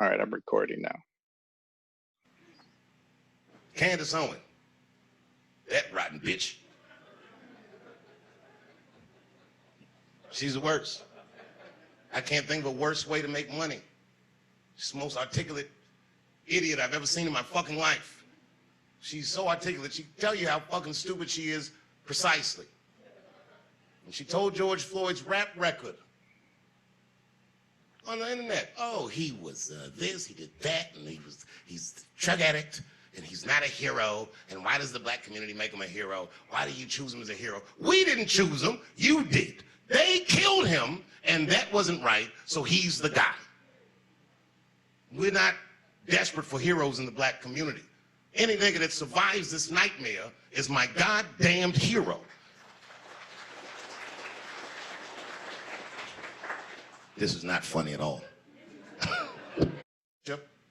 All right, I'm recording now. Candace Owen, that rotten bitch. She's the worst. I can't think of a worse way to make money. She's the most articulate idiot I've ever seen in my fucking life. She's so articulate, she can tell you how fucking stupid she is precisely. And she told George Floyd's rap record on the internet, oh, he was this, he did that, and he's a drug addict, and he's not a hero, and why does the black community make him a hero? Why do you choose him as a hero? We didn't choose him, you did. They killed him, and that wasn't right, so he's the guy. We're not desperate for heroes in the black community. Any nigga that survives this nightmare is my goddamned hero. This is not funny at all.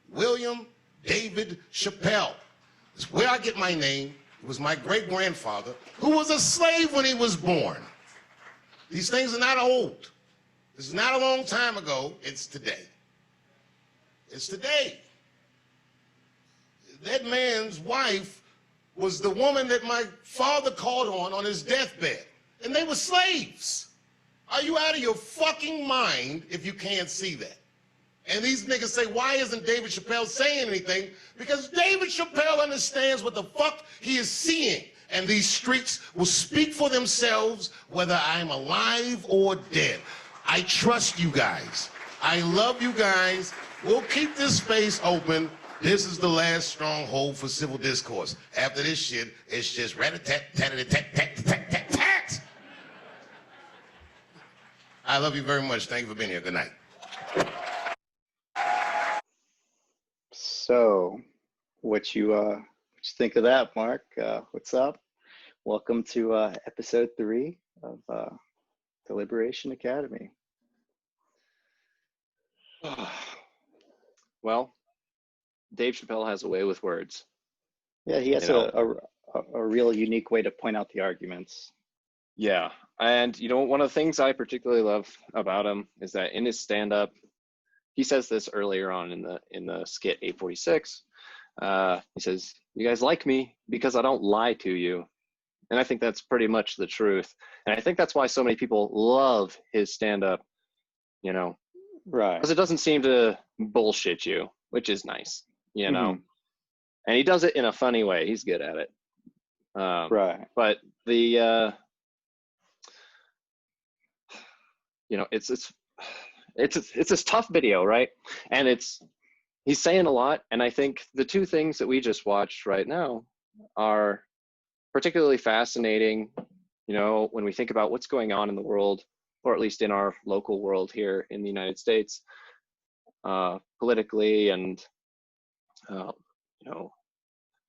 William David Chappelle. It's where I get my name. It was my great-grandfather, who was a slave when he was born. These things are not old. This is not a long time ago. It's today. It's today. That man's wife was the woman that my father called on his deathbed. And they were slaves. Are you out of your fucking mind if you can't see that? And these niggas say, why isn't David Chappelle saying anything? Because David Chappelle understands what the fuck he is seeing. And these streets will speak for themselves whether I'm alive or dead. I trust you guys. I love you guys. We'll keep this space open. This is the last stronghold for civil discourse. After this shit, it's just rat-a-tat-tat-tat-tat-tat-tat. I love you very much. Thank you for being here. Good night. So, what you think of that, Mark? What's up? Welcome to episode 3 of Deliberation Academy. Well, Dave Chappelle has a way with words. Yeah, he has a real unique way to point out the arguments. Yeah, and one of the things I particularly love about him is that in his stand-up, he says this earlier on in the skit 846. He says, "You guys like me because I don't lie to you," and I think that's pretty much the truth. And I think that's why so many people love his stand-up. Right? Because it doesn't seem to bullshit you, which is nice. And he does it in a funny way. He's good at it. Right. But the it's this tough video, right? And he's saying a lot, and I think the two things that we just watched right now are particularly fascinating, when we think about what's going on in the world, or at least in our local world here in the United States, politically and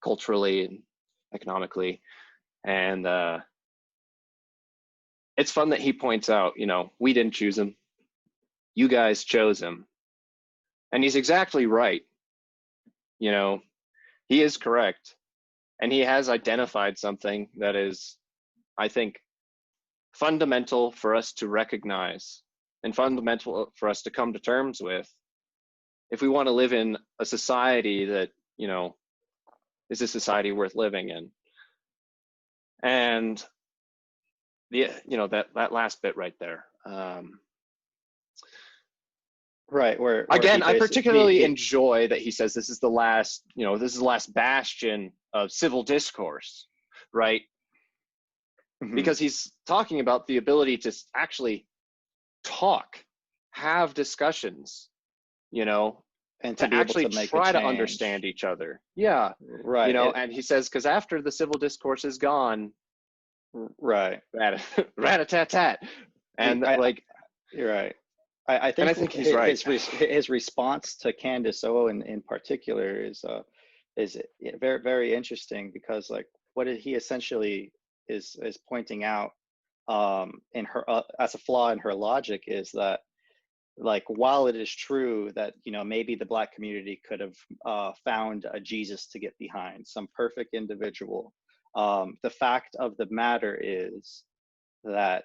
culturally and economically. And it's fun that he points out, we didn't choose him. You guys chose him. And he's exactly right. He is correct. And he has identified something that is, I think, fundamental for us to recognize and fundamental for us to come to terms with if we want to live in a society that, is a society worth living in. And that last bit right there. Right. Where again, I particularly enjoy that he says this is the last, this is the last bastion of civil discourse, right? Mm-hmm. Because he's talking about the ability to actually talk, have discussions, and to actually try to understand each other. Yeah. Right. And he says, because after the civil discourse is gone, right. Rat-a-tat-tat. And you're right. I think he's right. His response to Candace Owen in particular is very, very interesting, because what he essentially is pointing out in her as a flaw in her logic is that, while it is true that maybe the Black community could have found a Jesus to get behind, some perfect individual, the fact of the matter is that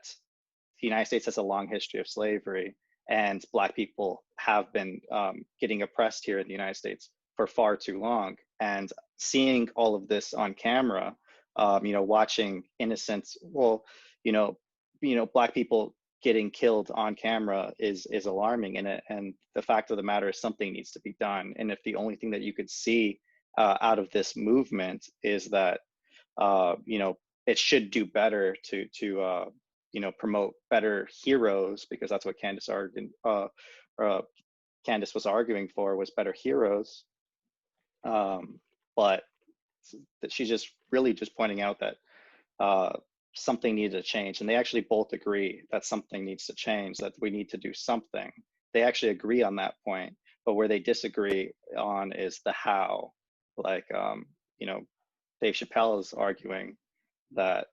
the United States has a long history of slavery, and Black people have been getting oppressed here in the United States for far too long. And seeing all of this on camera, you know, watching innocent, well, you know, Black people getting killed on camera is alarming. And the fact of the matter is something needs to be done. And if the only thing that you could see out of this movement is that, you know, it should do better to you know, promote better heroes, because that's what Candace argued, Candace was arguing for, was better heroes. But that she's just really just pointing out that something needed to change, and they actually both agree that something needs to change, that we need to do something. They actually agree on that point, but where they disagree on is the how. Like, you know, Dave Chappelle is arguing that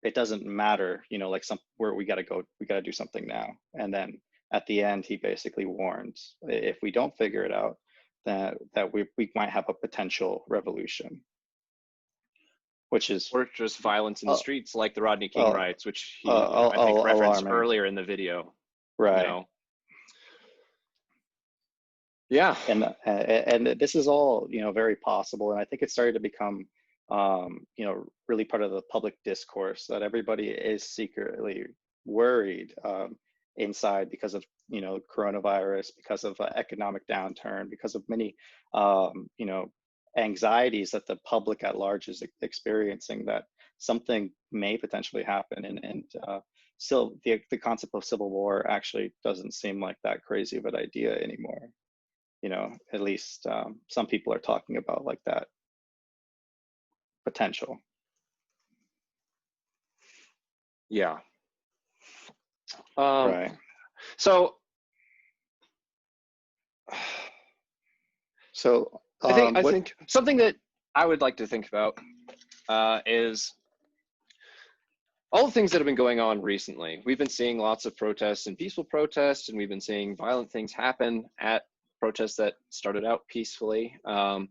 it doesn't matter, you know, like where we got to do something now. And then at the end, he basically warns, if we don't figure it out, that we might have a potential revolution, which is, or just violence in the streets, like the Rodney King riots, which he, I think, referenced alarming. earlier in the video. Right. You know? Yeah. And this is all, you know, very possible. And I think it started to become, you know, really part of the public discourse, that everybody is secretly worried inside because of, you know, coronavirus, because of economic downturn, because of many, you know, anxieties that the public at large is experiencing, that something may potentially happen. And still, the concept of civil war actually doesn't seem like that crazy of an idea anymore. You know, at least some people are talking about like that potential. Yeah. Right. So I think something that I would like to think about is all the things that have been going on recently. We've been seeing lots of protests and peaceful protests, and we've been seeing violent things happen at protests that started out peacefully. And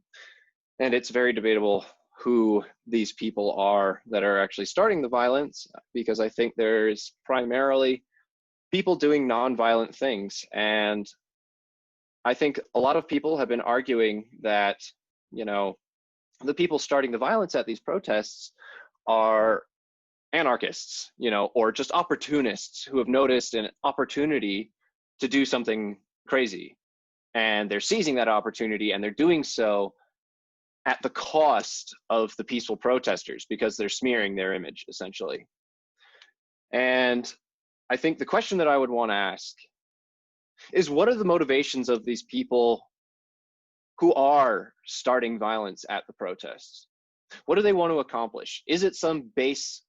it's very debatable who these people are that are actually starting the violence, because I think there's primarily people doing nonviolent things. And I think a lot of people have been arguing that, you know, the people starting the violence at these protests are anarchists, you know, or just opportunists who have noticed an opportunity to do something crazy. And they're seizing that opportunity, and they're doing so at the cost of the peaceful protesters, because they're smearing their image, essentially. And I think the question that I would want to ask is, what are the motivations of these people who are starting violence at the protests? What do they want to accomplish? Is it some base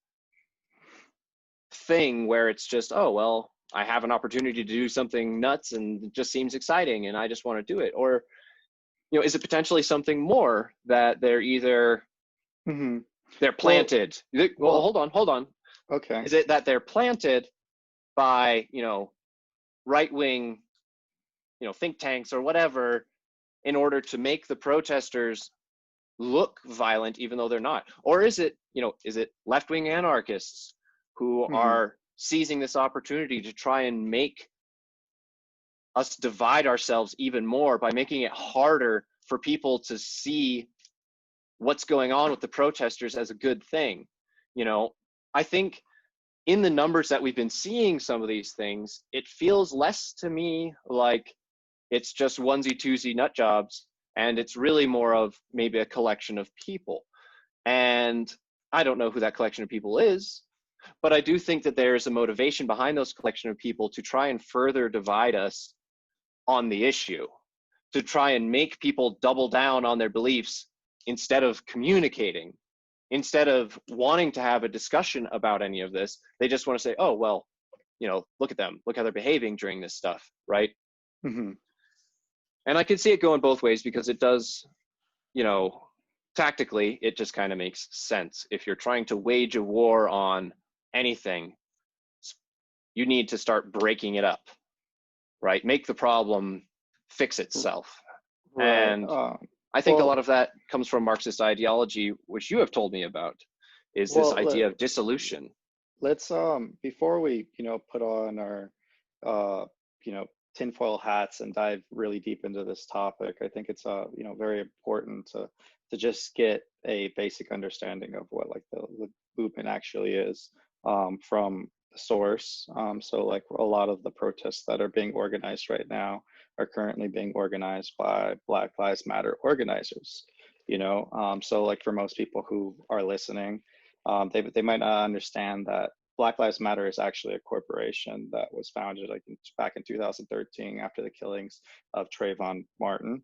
thing where it's just, oh, well, I have an opportunity to do something nuts and it just seems exciting and I just want to do it? Or, you know, is it potentially something more, that they're either they're planted? Well, hold on. Okay. Is it that they're planted by, you know, right-wing, you know, think tanks or whatever, in order to make the protesters look violent even though they're not? Or is it, you know, is it left-wing anarchists who are seizing this opportunity to try and make us divide ourselves even more by making it harder for people to see what's going on with the protesters as a good thing? You know, I think in the numbers that we've been seeing some of these things, it feels less to me like it's just onesie twosie nut jobs, and it's really more of maybe a collection of people. And I don't know who that collection of people is, but I do think that there is a motivation behind those collection of people to try and further divide us on the issue, to try and make people double down on their beliefs instead of communicating. Instead of wanting to have a discussion about any of this, they just want to say, oh, well, you know, look at them, look how they're behaving during this stuff, right? And I can see it going both ways, because it does, you know, tactically, it just kind of makes sense. If you're trying to wage a war on anything, you need to start breaking it up, right? Make the problem fix itself. Right. And I think a lot of that comes from Marxist ideology, which you have told me about, is this idea of dissolution. Let's before we, you know, put on our tinfoil hats and dive really deep into this topic, I think it's very important to just get a basic understanding of what like the movement actually is from the source. So like a lot of the protests that are being organized right now are currently being organized by Black Lives Matter organizers. So like for most people who are listening, they might not understand that Black Lives Matter is actually a corporation that was founded back in 2013 after the killings of Trayvon Martin.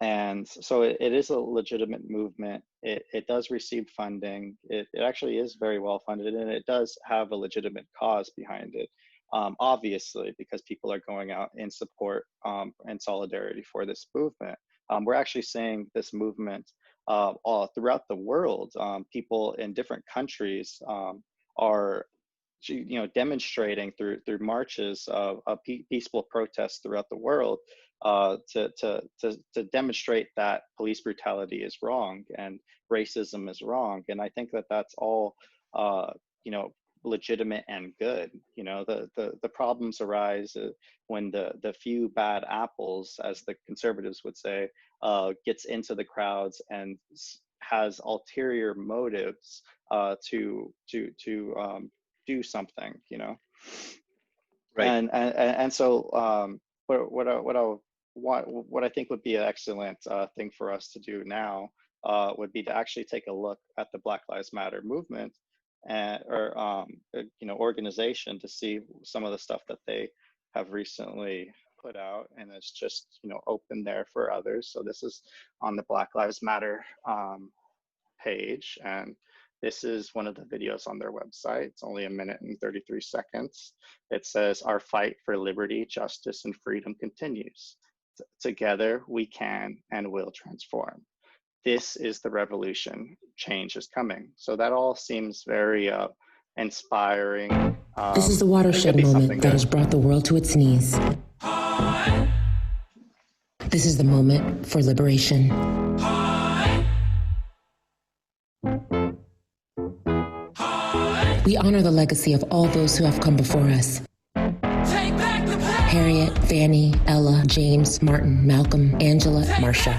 And so it is a legitimate movement. It does receive funding. It actually is very well funded, and it does have a legitimate cause behind it. Obviously, because people are going out in support and solidarity for this movement. We're actually seeing this movement all throughout the world. People in different countries are demonstrating through marches of peaceful protests throughout the world to demonstrate that police brutality is wrong and racism is wrong. And I think that that's all legitimate and good. The problems arise when the few bad apples, as the conservatives would say, gets into the crowds and has ulterior motives to do something, Right. And so what I think would be an excellent thing for us to do now would be to actually take a look at the Black Lives Matter movement or organization to see some of the stuff that they have recently put out, and it's just open there for others. So this is on the Black Lives Matter page, and this is one of the videos on their website. It's only 1 minute and 33 seconds. It says, "Our fight for liberty, justice, and freedom continues. Together we can and will transform. This is the revolution. Change is coming." So that all seems very inspiring. This is the watershed moment that has brought the world to its knees. This is the moment for liberation. We honor the legacy of all those who have come before us. Harriet, Fanny, Ella, James, Martin, Malcolm, Angela, Marsha.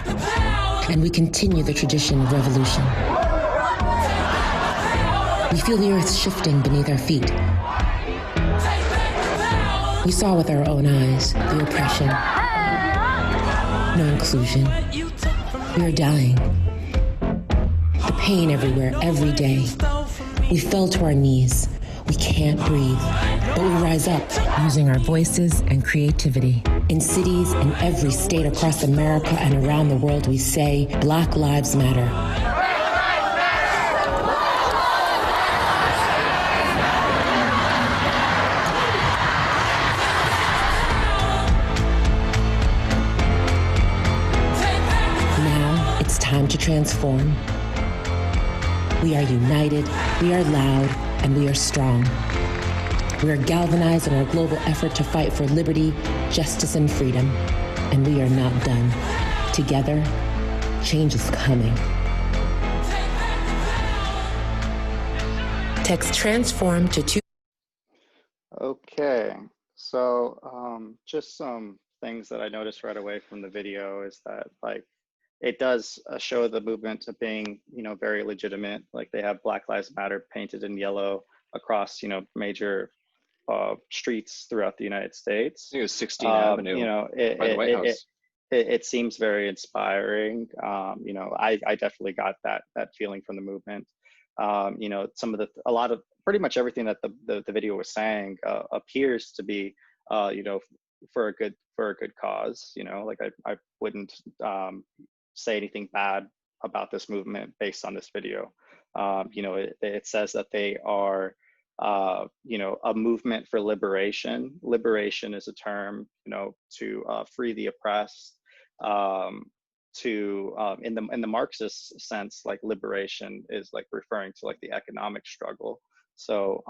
And we continue the tradition of revolution. We feel the earth shifting beneath our feet. We saw with our own eyes the oppression, no inclusion. We are dying. The pain everywhere, every day. We fell to our knees. We can't breathe, but we rise up using our voices and creativity. In cities and every state across America and around the world, we say, Black Lives Matter. Now it's time to transform. We are united, we are loud, and we are strong. We are galvanized in our global effort to fight for liberty, justice, and freedom. And we are not done. Together, change is coming. Text transform to 2. Okay, so just some things that I noticed right away from the video is that it does show the movement to being very legitimate. Like they have Black Lives Matter painted in yellow across major streets throughout the United States. I think it was 16th Avenue by the White House. It seems very inspiring. I definitely got that feeling from the movement. Pretty much everything that the video was saying appears to be for a good cause. I wouldn't say anything bad about this movement based on this video. It says that they are a movement for liberation. Liberation is a term to free the oppressed. In the Marxist sense, like liberation is like referring to like the economic struggle. So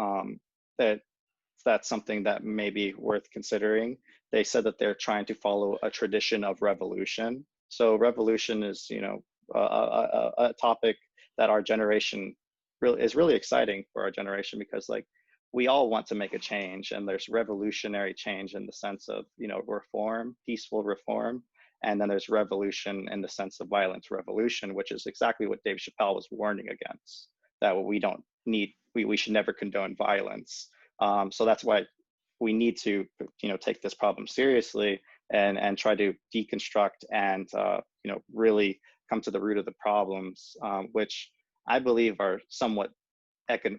that's something that may be worth considering. They said that they're trying to follow a tradition of revolution. So revolution is a topic that our generation is really exciting for our generation, because like we all want to make a change, and there's revolutionary change in the sense of, you know, reform, peaceful reform, and then there's revolution in the sense of violent revolution, which is exactly what Dave Chappelle was warning against, that we don't need, we should never condone violence. So that's why we need to, you know, take this problem seriously and try to deconstruct and, you know, really come to the root of the problems, which I believe are somewhat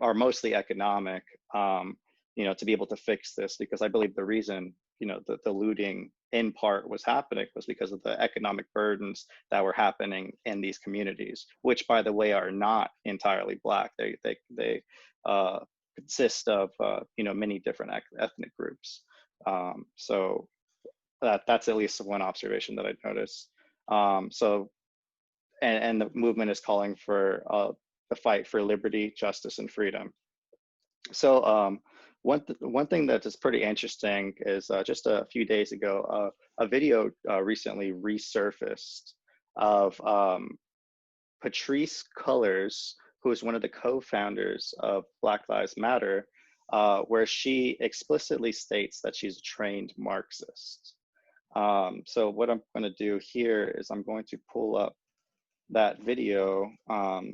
are mostly economic, you know, to be able to fix this, because I believe the reason, you know, the looting in part was happening was because of the economic burdens that were happening in these communities, which, by the way, are not entirely Black. They consist of, you know, many different ethnic groups. So that's at least one observation that I noticed. So, and the movement is calling for the fight for liberty, justice, and freedom. So one thing that is pretty interesting is just a few days ago, a video recently resurfaced of Patrisse Cullors, who is one of the co-founders of Black Lives Matter, where she explicitly states that she's a trained Marxist. So what I'm going to do here is I'm going to pull up that video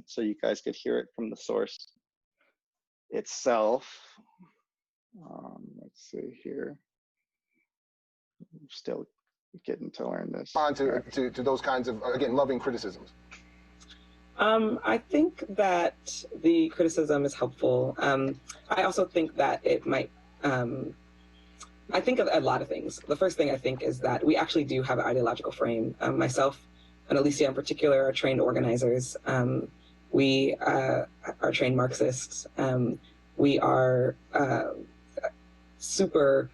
so you guys could hear it from the source itself. Let's see here. I'm still getting to learn this. On to those kinds of, again, loving criticisms. I think that the criticism is helpful. I also think that it might, I think of a lot of things. The first thing I think is that we actually do have an ideological frame. Myself and Alicia in particular are trained organizers. We are trained Marxists. We are super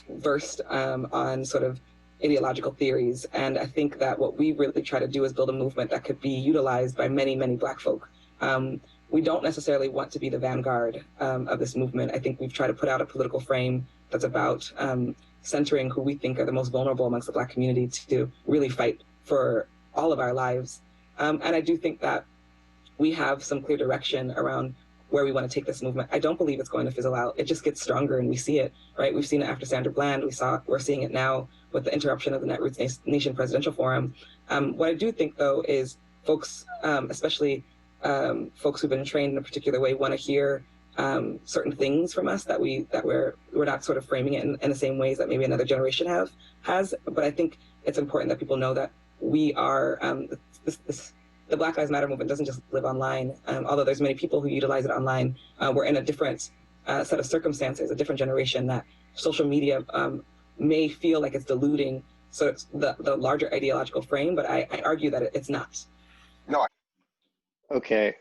versed on sort of ideological theories. And I think that what we really try to do is build a movement that could be utilized by many, many Black folk. We don't necessarily want to be the vanguard of this movement. I think we've tried to put out a political frame that's about centering who we think are the most vulnerable amongst the Black community to really fight for all of our lives. And I do think that we have some clear direction around where we want to take this movement. I don't believe it's going to fizzle out. It just gets stronger, and we see it, right? We've seen it after Sandra Bland. We're seeing it now with the interruption of the Netroots Nation Presidential Forum. What I do think, though, is folks, especially folks who've been trained in a particular way, want to hear certain things from us that we're not sort of framing it in the same ways that maybe another generation has. But I think it's important that people know that we are the Black Lives Matter movement doesn't just live online. Although there's many people who utilize it online, we're in a different set of circumstances, a different generation that social media may feel like it's diluting sort of the larger ideological frame, but I argue that it's not. No. Okay,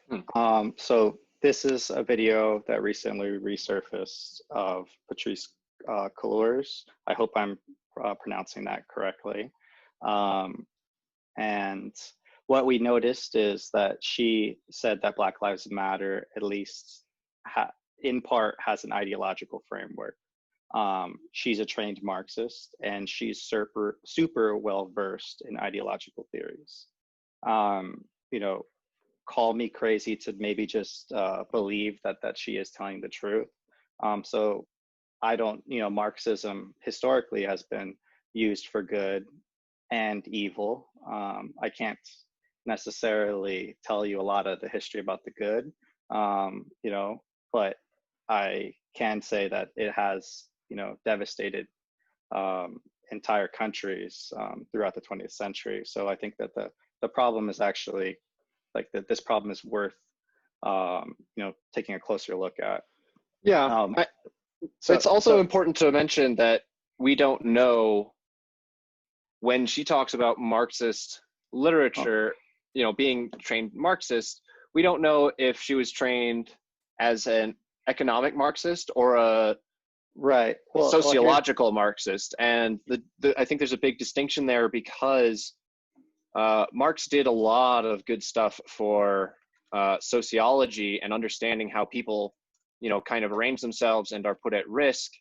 so this is a video that recently resurfaced of Patrisse Cullors. I hope I'm pronouncing that correctly. And what we noticed is that she said that Black Lives Matter, at least in part, has an ideological framework. She's a trained Marxist, and she's super well versed in ideological theories. You know, call me crazy to maybe just believe that she is telling the truth. So I don't, you know, Marxism historically has been used for good and evil. I can't necessarily tell you a lot of the history about the good, you know, but I can say that it has, you know, devastated entire countries throughout the 20th century. So I think that the problem is actually like that this problem is worth, you know, taking a closer look at. Yeah. So it's also important to mention that we don't know, when she talks about Marxist literature, you know, being trained Marxist, we don't know if she was trained as an economic Marxist or a sociological Marxist. And I think there's a big distinction there, because Marx did a lot of good stuff for sociology and understanding how people, you know, kind of arrange themselves and are put at risk.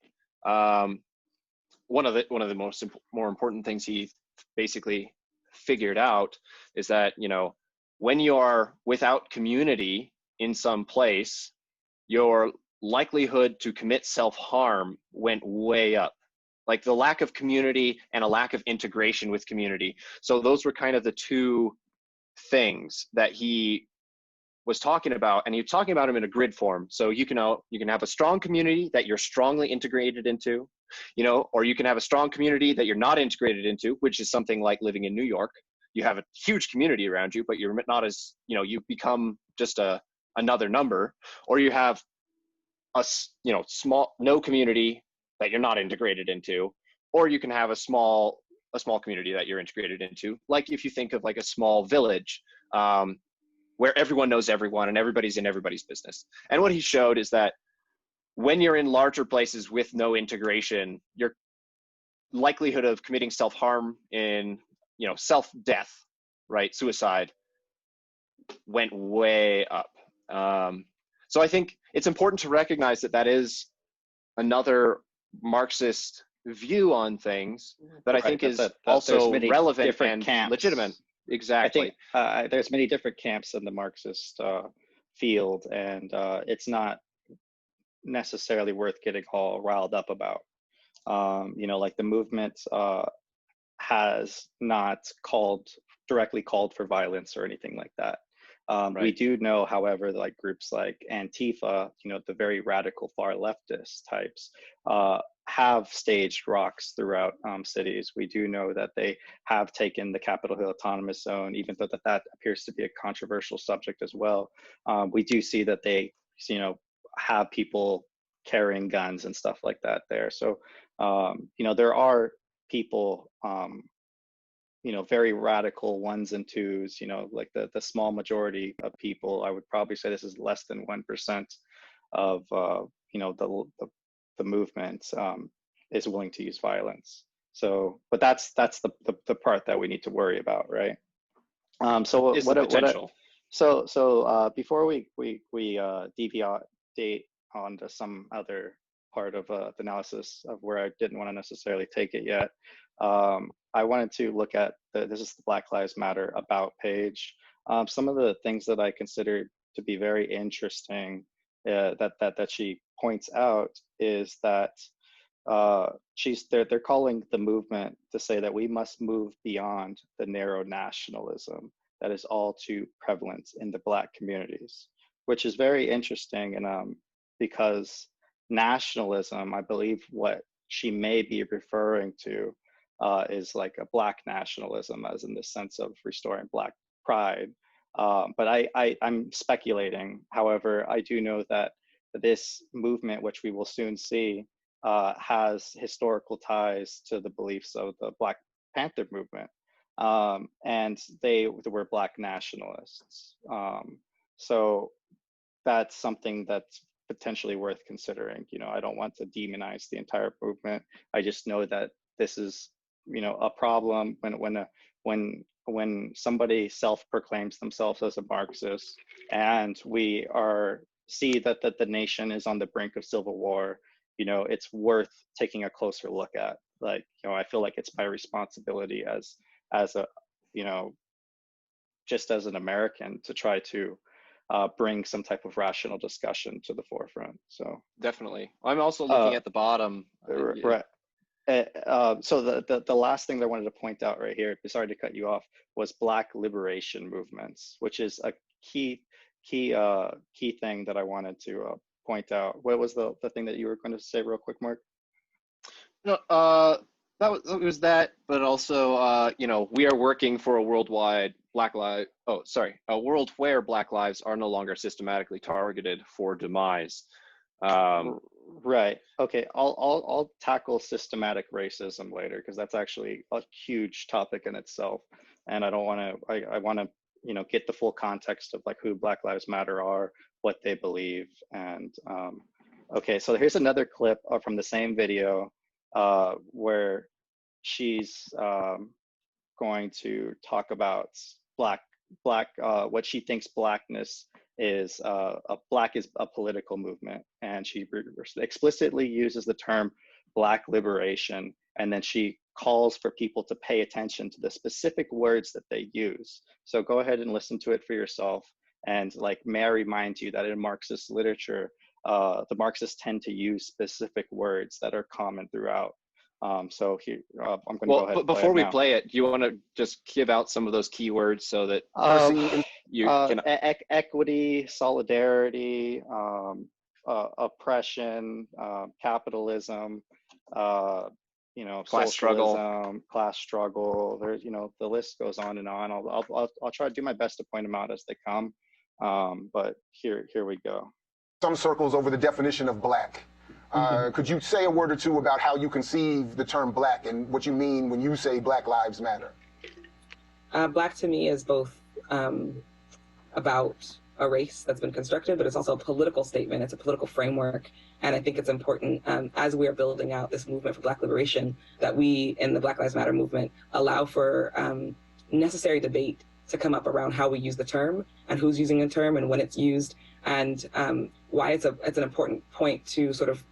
One of the more important things he basically figured out is that, you know, when you are without community in some place, your likelihood to commit self-harm went way up. Like the lack of community and a lack of integration with community. So those were kind of the two things that he was talking about, and he was talking about them in a grid form. So you can have a strong community that you're strongly integrated into, or you can have a strong community that you're not integrated into, which is something like living in New York. You have a huge community around you, but you're not as, you become just another number. Or you have a small, no community that you're not integrated into, or you can have a small community that you're integrated into. Like if you think of like a small village, where everyone knows everyone and everybody's in everybody's business. And what he showed is that when you're in larger places with no integration, your likelihood of committing self-harm in, self-death, right, suicide, went way up. So I think it's important to recognize that is another Marxist view on things that I think is also relevant and camps. Legitimate. Exactly. I think there's many different camps in the Marxist field, and it's not necessarily worth getting all riled up about. Like the movement has not directly called for violence or anything like that. Right. We do know, however, like groups like Antifa, the very radical far leftist types, have staged rocks throughout cities. We do know that they have taken the Capitol Hill Autonomous Zone, even though that appears to be a controversial subject as well. We do see that they, have people carrying guns and stuff like that there. So, there are people, very radical ones and twos, like the small majority of people. I would probably say this is less than 1% of, the movement is willing to use violence. So, but that's the part that we need to worry about, right? So is the potential. Before we deviate onto some other part of the analysis of where I didn't want to necessarily take it yet, I wanted to look at this is the Black Lives Matter about page. Some of the things that I considered to be very interesting that she points out is that they're calling the movement to say that we must move beyond the narrow nationalism that is all too prevalent in the Black communities, which is very interesting. And because nationalism, I believe what she may be referring to is like a Black nationalism, as in the sense of restoring Black pride. But I'm speculating. However, I do know that this movement, which we will soon see, has historical ties to the beliefs of the Black Panther movement. And they were Black nationalists. So that's something that's potentially worth considering. I don't want to demonize the entire movement. I just know that this is, a problem when somebody self-proclaims themselves as a Marxist, and we see that the nation is on the brink of civil war. It's worth taking a closer look at. Like, I feel like it's my responsibility as a, just as an American, to try to bring some type of rational discussion to the forefront. So definitely, I'm also looking at the bottom. Right. So the last thing that I wanted to point out right here, sorry to cut you off, was Black liberation movements, which is a key thing that I wanted to point out. What was the thing that you were going to say real quick, Mark? No, it was that, but also, we are working for a worldwide a world where Black lives are no longer systematically targeted for demise. Right. Okay. I'll tackle systematic racism later, because that's actually a huge topic in itself, and I don't want to. I want to get the full context of like who Black Lives Matter are, what they believe, and okay. So here's another clip from the same video where she's going to talk about black what she thinks Blackness is. Black is a political movement, and she explicitly uses the term Black liberation, and then she calls for people to pay attention to the specific words that they use. So go ahead and listen to it for yourself. And like, may I remind you that in Marxist literature, the Marxists tend to use specific words that are common throughout. So here, I'm going to go ahead. But before we play it, do you want to just give out some of those keywords so that you can equity, solidarity, oppression, capitalism, class struggle, class struggle. There's, the list goes on and on. I'll try to do my best to point them out as they come. But here we go. Some circles over the definition of black. Could you say a word or two about how you conceive the term black and what you mean when you say Black Lives Matter? Black to me is both about a race that's been constructed, but it's also a political statement. It's a political framework. And I think it's important as we are building out this movement for Black liberation that we in the Black Lives Matter movement allow for necessary debate to come up around how we use the term and who's using the term and when it's used, and why it's an important point to sort of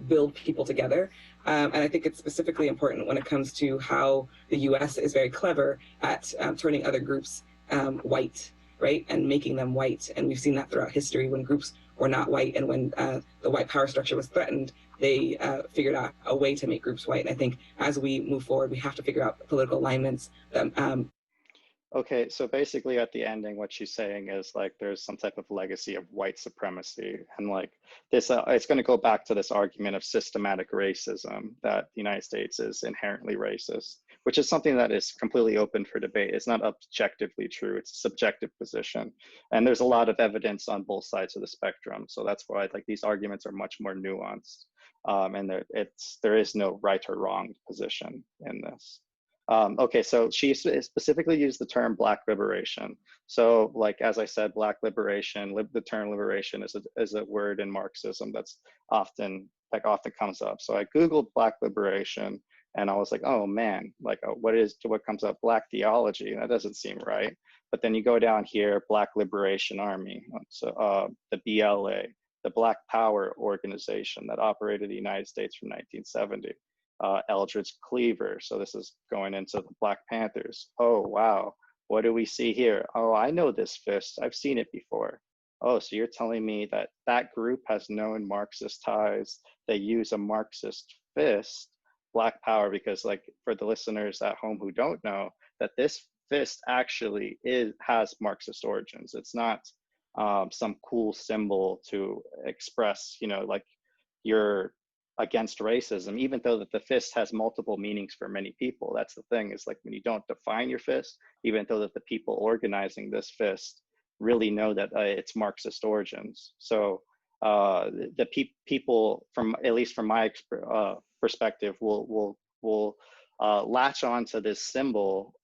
build people together. And I think it's specifically important when it comes to how the US is very clever at turning other groups white, right? And making them white. And we've seen that throughout history when groups were not white, and when the white power structure was threatened, they figured out a way to make groups white. And I think as we move forward, we have to figure out political alignments that Okay, so basically at the ending, what she's saying is like there's some type of legacy of white supremacy, and like this, it's going to go back to this argument of systematic racism, that the United States is inherently racist, which is something that is completely open for debate. It's not objectively true, it's a subjective position. And there's a lot of evidence on both sides of the spectrum. So that's why like these arguments are much more nuanced. And there is no right or wrong position in this. Okay, so she specifically used the term Black liberation. So like, as I said, Black liberation, the term liberation is a word in Marxism that's often comes up. So I Googled Black liberation and I was like, oh man, like what comes up? Black theology, that doesn't seem right. But then you go down here, Black Liberation Army, so the BLA, the Black Power organization that operated the United States from 1970. Eldridge Cleaver. So this is going into the Black Panthers. Oh, wow. What do we see here? Oh, I know this fist. I've seen it before. Oh, so you're telling me that that group has known Marxist ties. They use a Marxist fist, Black Power, because like for the listeners at home who don't know, that this fist actually has Marxist origins. It's not some cool symbol to express, like you're against racism, even though that the fist has multiple meanings for many people. That's the thing, is like when you don't define your fist, even though that the people organizing this fist really know that it's Marxist origins. So the people, from at least from my perspective, will latch on to this symbol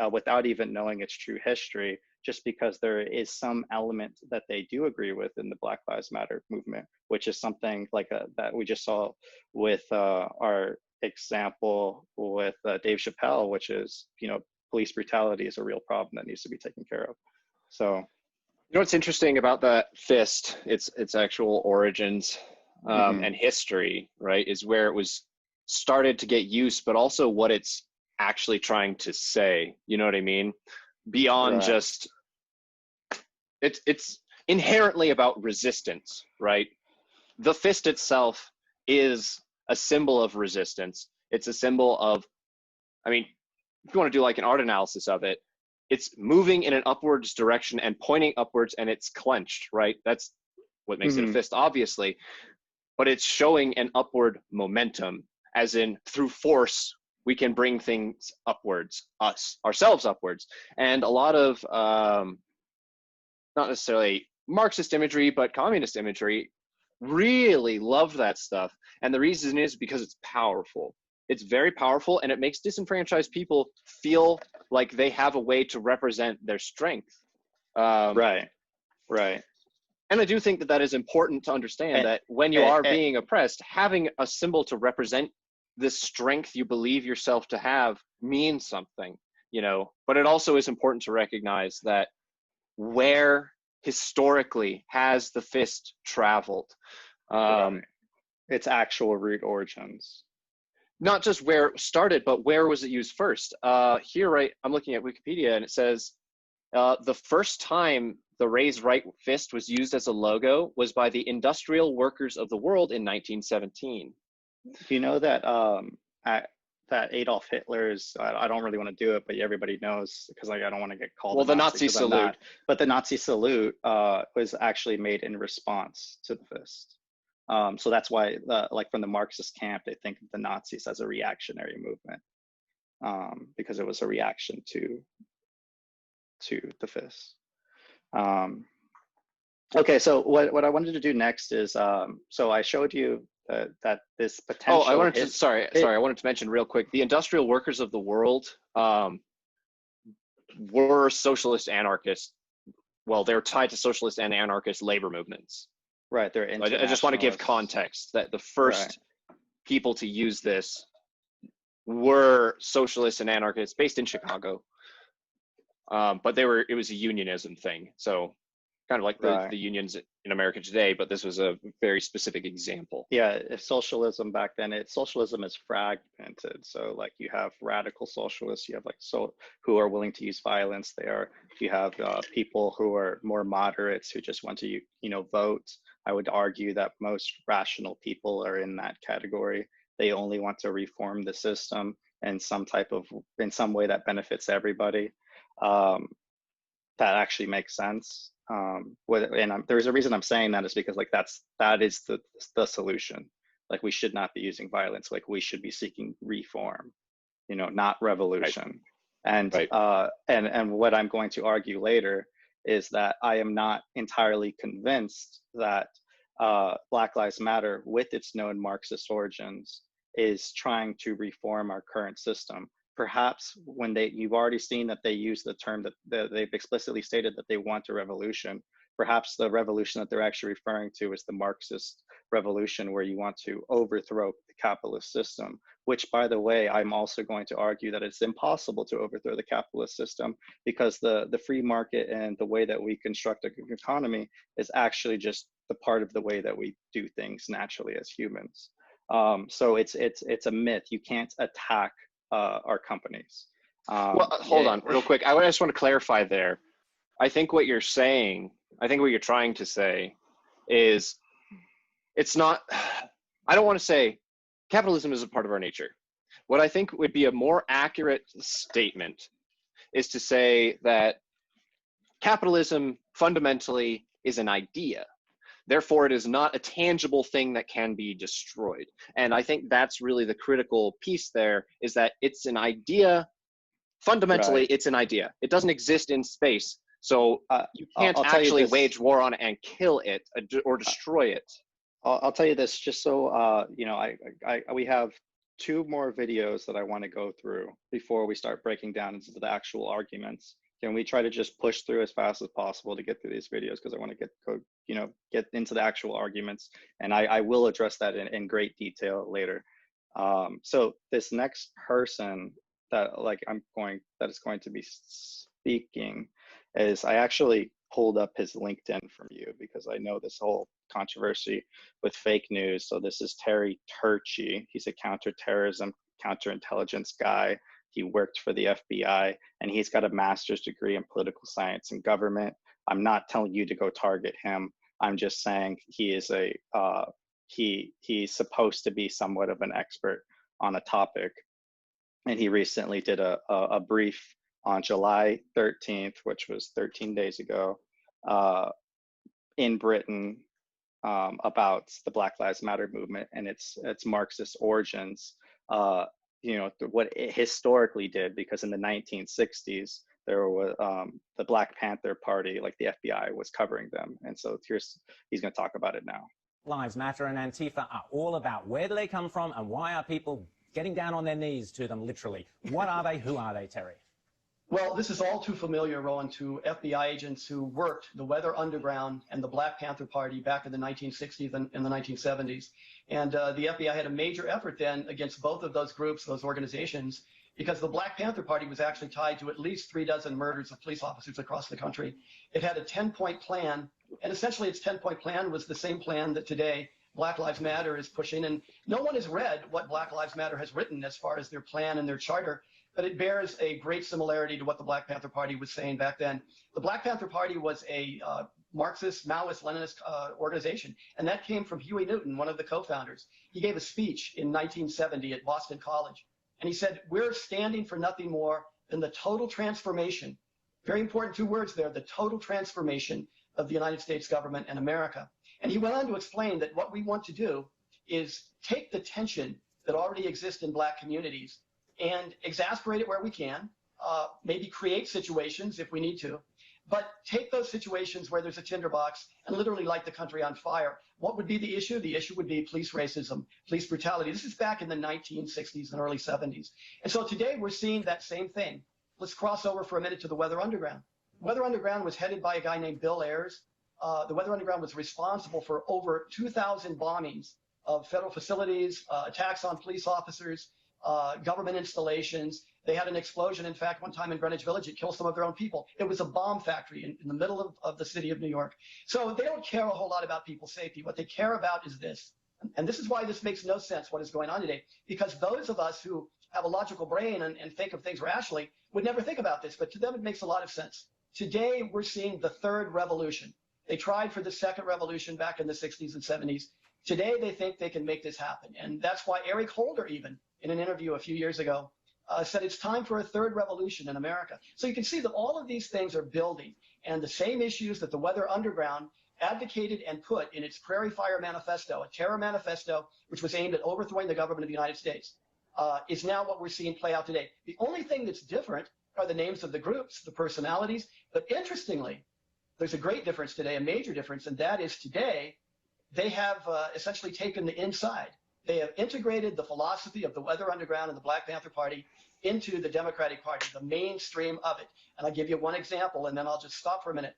without even knowing its true history, just because there is some element that they do agree with in the Black Lives Matter movement, which is something like that we just saw with our example with Dave Chappelle, which is, police brutality is a real problem that needs to be taken care of. So, what's interesting about that fist, its actual origins and history, right, is where it was started to get use, but also what it's actually trying to say. You know what I mean? Beyond just, it's inherently about resistance, right? The fist itself is a symbol of resistance. It's a symbol of, I mean, if you want to do like an art analysis of it, it's moving in an upwards direction and pointing upwards, and it's clenched, right? That's what makes it a fist, obviously. But it's showing an upward momentum, as in through force, we can bring things upwards, ourselves upwards. And a lot of, not necessarily Marxist imagery, but communist imagery really love that stuff. And the reason is because it's powerful. It's very powerful, and it makes disenfranchised people feel like they have a way to represent their strength. Right. And I do think that is important to understand, that when you are being oppressed, having a symbol to represent the strength you believe yourself to have means something, but it also is important to recognize that where historically has the fist traveled, its actual root origins, not just where it started, but where was it used first. Here, right, I'm looking at Wikipedia, and it says The first time the raised right fist was used as a logo was by the industrial workers of the world in 1917. Do you know that that Adolf Hitler's, I don't really want to do it, but everybody knows, because like I don't want to get called. Well, the Nazi salute. But the Nazi salute was actually made in response to the fist. So that's why, like from the Marxist camp, they think of the Nazis as a reactionary movement, because it was a reaction to the fist. Okay, so what I wanted to do next is, so I showed you that this potential. Oh, I wanted to, sorry, I wanted to mention real quick, the industrial workers of the world were socialist anarchists. Well, they're tied to socialist and anarchist labor movements. Right, they're I just want to give context that the first people to use this were socialists and anarchists based in Chicago. But it was a unionism thing. So kind of like the unions in America today, but this was a very specific example. Yeah, if socialism back then, socialism is fragmented. So like you have radical socialists, you have like who are willing to use violence. You have people who are more moderates who just want to vote. I would argue that most rational people are in that category. They only want to reform the system in some way that benefits everybody. That actually makes sense. There's a reason I'm saying that is because like that is the solution. Like we should not be using violence. Like we should be seeking reform, not revolution. Right. And what I'm going to argue later is that I am not entirely convinced that Black Lives Matter, with its known Marxist origins, is trying to reform our current system. Perhaps when you've already seen that they use the term that they've explicitly stated that they want a revolution. Perhaps the revolution that they're actually referring to is the Marxist revolution, where you want to overthrow the capitalist system, which, by the way, I'm also going to argue that it's impossible to overthrow the capitalist system, because the free market and the way that we construct an economy is actually just the part of the way that we do things naturally as humans. So it's a myth. You can't attack our companies. Well, hold on real quick. I just want to clarify there. I think what you're trying to say is it's not, I don't want to say capitalism is a part of our nature. What I think would be a more accurate statement is to say that capitalism fundamentally is an idea. Therefore, it is not a tangible thing that can be destroyed. And I think that's really the critical piece there, is that it's an idea. Fundamentally, It's an idea. It doesn't exist in space. So you can't actually wage war on it and kill it or destroy it. I'll tell you this, just so we have 2 more videos that I want to go through before we start breaking down into the actual arguments. Can we try to just push through as fast as possible to get through these videos, because I want to get into the actual arguments, and I will address that in great detail later. So this next person that is going to be speaking is, I actually pulled up his LinkedIn from you because I know this whole controversy with fake news. So this is Terry Turchi. He's a counterterrorism, counterintelligence guy. He worked for the FBI, and he's got a master's degree in political science and government. I'm not telling you to go target him. I'm just saying he is he's supposed to be somewhat of an expert on a topic. And he recently did a brief on July 13th, which was 13 days ago, in Britain, about the Black Lives Matter movement and its Marxist origins. What it historically did, because in the 1960s, there was the Black Panther Party, like the FBI was covering them. And so he's going to talk about it now. Lives Matter and Antifa are all about where do they come from and why are people getting down on their knees to them, literally. What are they? Who are they, Terry? Well, this is all too familiar, Rowan, to FBI agents who worked the Weather Underground and the Black Panther Party back in the 1960s and in the 1970s. And the FBI had a major effort then against both of those groups, those organizations, because the Black Panther Party was actually tied to at least 36 murders of police officers across the country. It had a 10-point plan, and essentially its 10-point plan was the same plan that today Black Lives Matter is pushing. And no one has read what Black Lives Matter has written as far as their plan and their charter. but it bears a great similarity to what the Black Panther Party was saying back then. The Black Panther Party was a Marxist, Maoist, Leninist organization, and that came from Huey Newton, one of the co-founders. He gave a speech in 1970 at Boston College, and he said, "We're standing for nothing more than the total transformation," very important two words there, the total transformation of the United States government and America. And he went on to explain that what we want to do is take the tension that already exists in Black communities and exasperate it where we can, maybe create situations if we need to, but take those situations where there's a tinderbox and literally light the country on fire. What would be the issue? The issue would be police racism, police brutality. This is back in the 1960s and early 70s. And so today we're seeing that same thing. Let's cross over for a minute to the Weather Underground. Weather Underground was headed by a guy named Bill Ayers. The Weather Underground was responsible for over 2,000 bombings of federal facilities, attacks on police officers, government installations. They had an explosion, in fact, one time in Greenwich Village. It killed some of their own people. It was a bomb factory in the middle of the city of New York. So they don't care a whole lot about people's safety. What they care about is this. And this is why this makes no sense, what is going on today. Because those of us who have a logical brain and think of things rationally would never think about this. But to them, it makes a lot of sense. Today, we're seeing the third revolution. They tried for the second revolution back in the 60s and 70s. Today, they think they can make this happen. And that's why Eric Holder, even in an interview a few years ago, said it's time for a third revolution in America. So you can see that all of these things are building. And the same issues that the Weather Underground advocated and put in its Prairie Fire Manifesto, a terror manifesto, which was aimed at overthrowing the government of the United States, is now what we're seeing play out today. The only thing that's different are the names of the groups, the personalities. But interestingly, there's a great difference today, a major difference, and that is today, they have essentially taken the inside. They have integrated the philosophy of the Weather Underground and the Black Panther Party into the Democratic Party, the mainstream of it. And I'll give you one example, and then I'll just stop for a minute.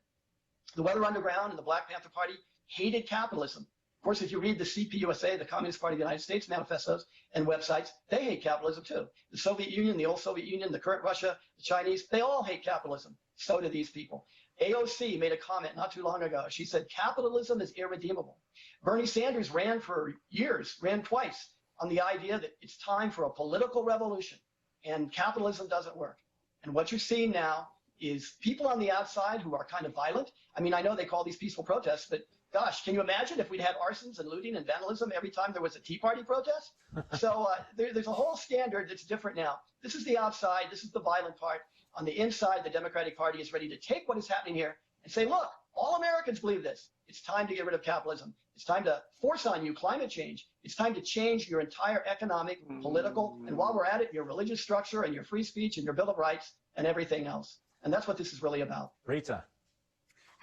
The Weather Underground and the Black Panther Party hated capitalism. Of course, if you read the CPUSA, the Communist Party of the United States manifestos and websites, they hate capitalism too. The Soviet Union, the old Soviet Union, the current Russia, the Chinese, they all hate capitalism. So do these people. AOC made a comment not too long ago. She said, capitalism is irredeemable. Bernie Sanders ran for years, ran twice, on the idea that it's time for a political revolution and capitalism doesn't work. And what you're seeing now is people on the outside who are kind of violent. I mean, I know they call these peaceful protests, but gosh, can you imagine if we'd had arsons and looting and vandalism every time there was a Tea Party protest? So there's a whole standard that's different now. This is the outside. This is the violent part. On the inside, the Democratic Party is ready to take what is happening here and say, look, all Americans believe this. It's time to get rid of capitalism. It's time to force on you climate change. It's time to change your entire economic, political, and while we're at it, your religious structure and your free speech and your Bill of Rights and everything else. And that's what this is really about. Rita.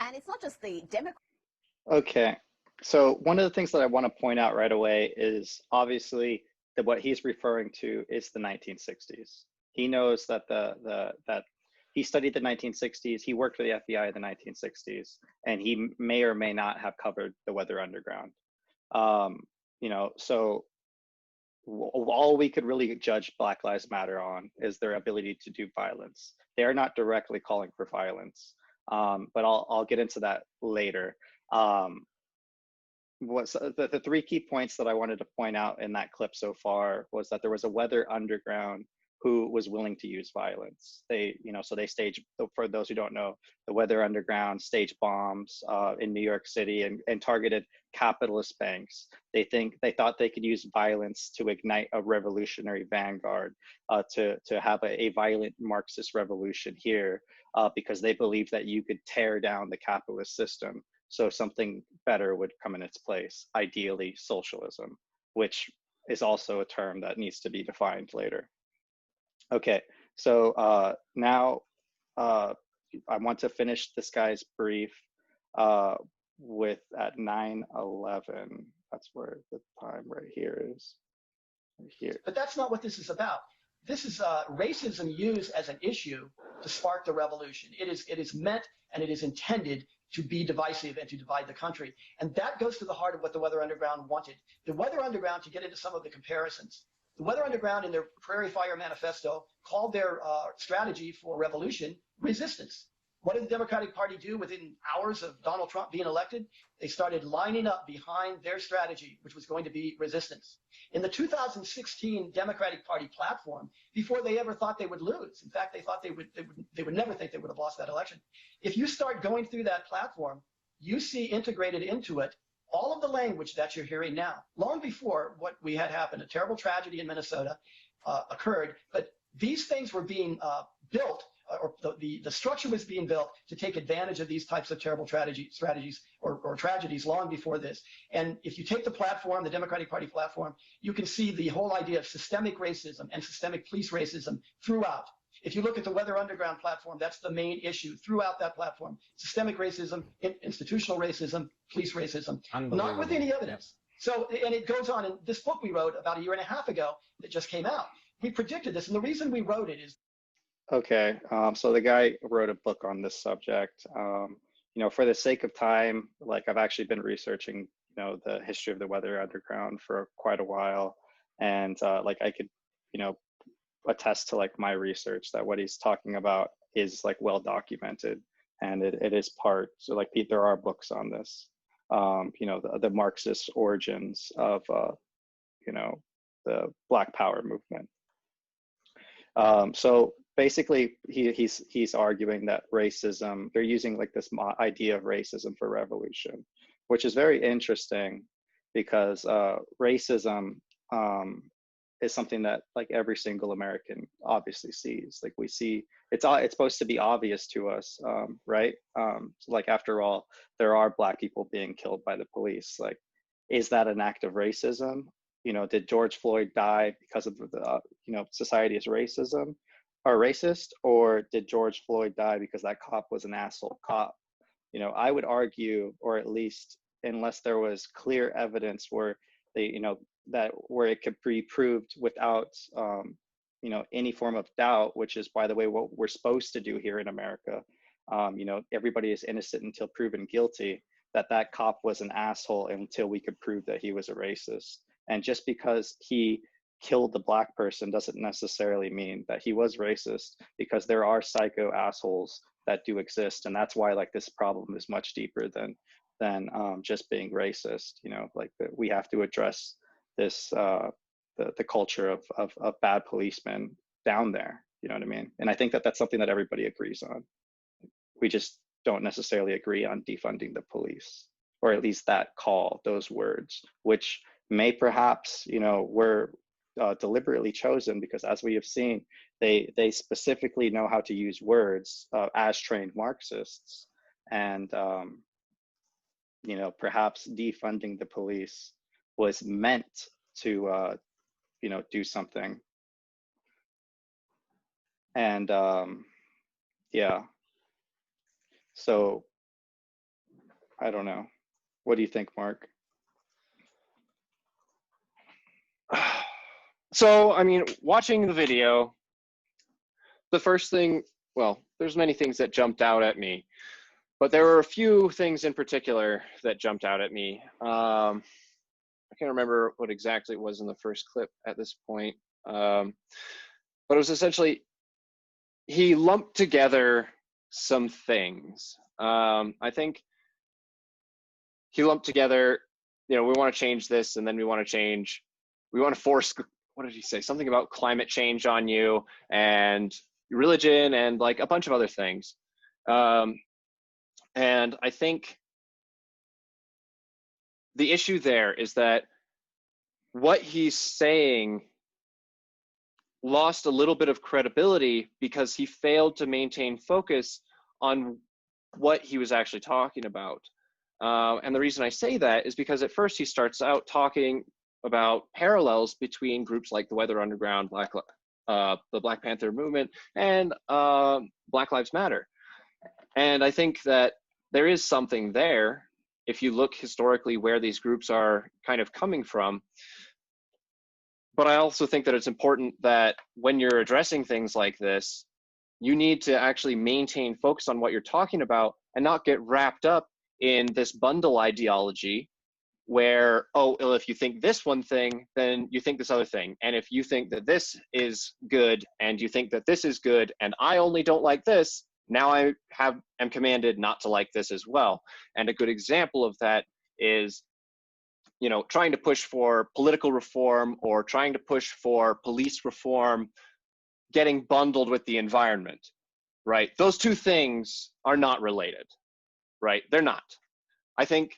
And it's not just the Democrats. Okay, so one of the things that I want to point out right away is obviously that what he's referring to is the 1960s. He knows that that he studied the 1960s. He worked for the FBI in the 1960s, and he may or may not have covered the Weather Underground. You know, so all we could really judge Black Lives Matter on is their ability to do violence. They are not directly calling for violence, but I'll get into that later. The three key points that I wanted to point out in that clip so far was that there was a Weather Underground who was willing to use violence. They, you know, so they staged, for those who don't know, the Weather Underground staged bombs in New York City and targeted capitalist banks. They thought they could use violence to ignite a revolutionary vanguard, to have a violent Marxist revolution here, because they believed that you could tear down the capitalist system so something better would come in its place, ideally socialism, which is also a term that needs to be defined later. Okay, so now I want to finish this guy's brief with at 9:11. That's where the time right here is. Right here. But that's not what this is about. This is racism used as an issue to spark the revolution. It is meant and it is intended to be divisive and to divide the country. And that goes to the heart of what the Weather Underground wanted. The Weather Underground, to get into some of the comparisons, the Weather Underground in their Prairie Fire Manifesto called their strategy for revolution resistance. what did the Democratic Party do within hours of Donald Trump being elected? They started lining up behind their strategy, which was going to be resistance. In the 2016 Democratic Party platform, before they ever thought they would lose, in fact, they thought they would never think they would have lost that election. If you start going through that platform, you see integrated into it all of the language that you're hearing now. Long before what we had happened, a terrible tragedy in Minnesota occurred, but these things were being built, or the structure was being built to take advantage of these types of terrible strategies or tragedies long before this. And if you take the platform, the Democratic Party platform, you can see the whole idea of systemic racism and systemic police racism throughout. If you look at the Weather Underground platform, that's the main issue throughout that platform. Systemic racism, institutional racism, police racism, not with any evidence. Yep. So, and it goes on in this book we wrote about a year and a half ago that just came out. We predicted this, and the reason we wrote it is. Okay, so the guy wrote a book on this subject. You know, for the sake of time, like I've actually been researching, you know, the history of the Weather Underground for quite a while, and like I could, you know, attest to like my research that what he's talking about is like well documented, and it is part. So like there are books on this. You know, the Marxist origins of you know, the Black Power movement. So basically, he's arguing that racism, they're using like this idea of racism for revolution, which is very interesting because racism is something that like every single American obviously sees. Like we see, it's supposed to be obvious to us, right? So like after all, there are Black people being killed by the police. Like, is that an act of racism? You know, did George Floyd die because of the, you know, society is racism or racist, or did George Floyd die because that cop was an asshole cop? You know, I would argue, or at least unless there was clear evidence where they, you know, that where it could be proved without, you know, any form of doubt, which is, by the way, what we're supposed to do here in America. You know, everybody is innocent until proven guilty, that cop was an asshole until we could prove that he was a racist. And just because he killed the Black person doesn't necessarily mean that he was racist, because there are psycho assholes that do exist. And that's why like this problem is much deeper than just being racist. You know, like we have to address this, the culture of bad policemen down there, you know what I mean? And I think that that's something that everybody agrees on. We just don't necessarily agree on defunding the police, or at least that call, those words, which may perhaps, you know, were deliberately chosen because, as we have seen, they specifically know how to use words as trained Marxists. And, you know, perhaps defunding the police was meant to, you know, do something. And yeah, so I don't know. What do you think, Mark? So, I mean, watching the video, the first thing, well, there's many things that jumped out at me, but there were a few things in particular that jumped out at me. I can't remember what exactly it was in the first clip at this point, but it was essentially, he lumped together some things. I think he lumped together, you know, we want to change this, and then we want to force, what did he say? Something about climate change on you, and religion, and like a bunch of other things. And I think the issue there is that what he's saying lost a little bit of credibility because he failed to maintain focus on what he was actually talking about. And the reason I say that is because at first he starts out talking about parallels between groups like the Weather Underground, the Black Panther movement, and Black Lives Matter. And I think that there is something there if you look historically where these groups are kind of coming from. But I also think that it's important that when you're addressing things like this, you need to actually maintain focus on what you're talking about and not get wrapped up in this bundle ideology where, oh, well, if you think this one thing, then you think this other thing. And if you think that this is good and you think that this is good and I only don't like this, now I am commanded not to like this as well. And a good example of that is, you know, trying to push for political reform or trying to push for police reform getting bundled with the environment, right? Those two things are not related, right? They're not. I think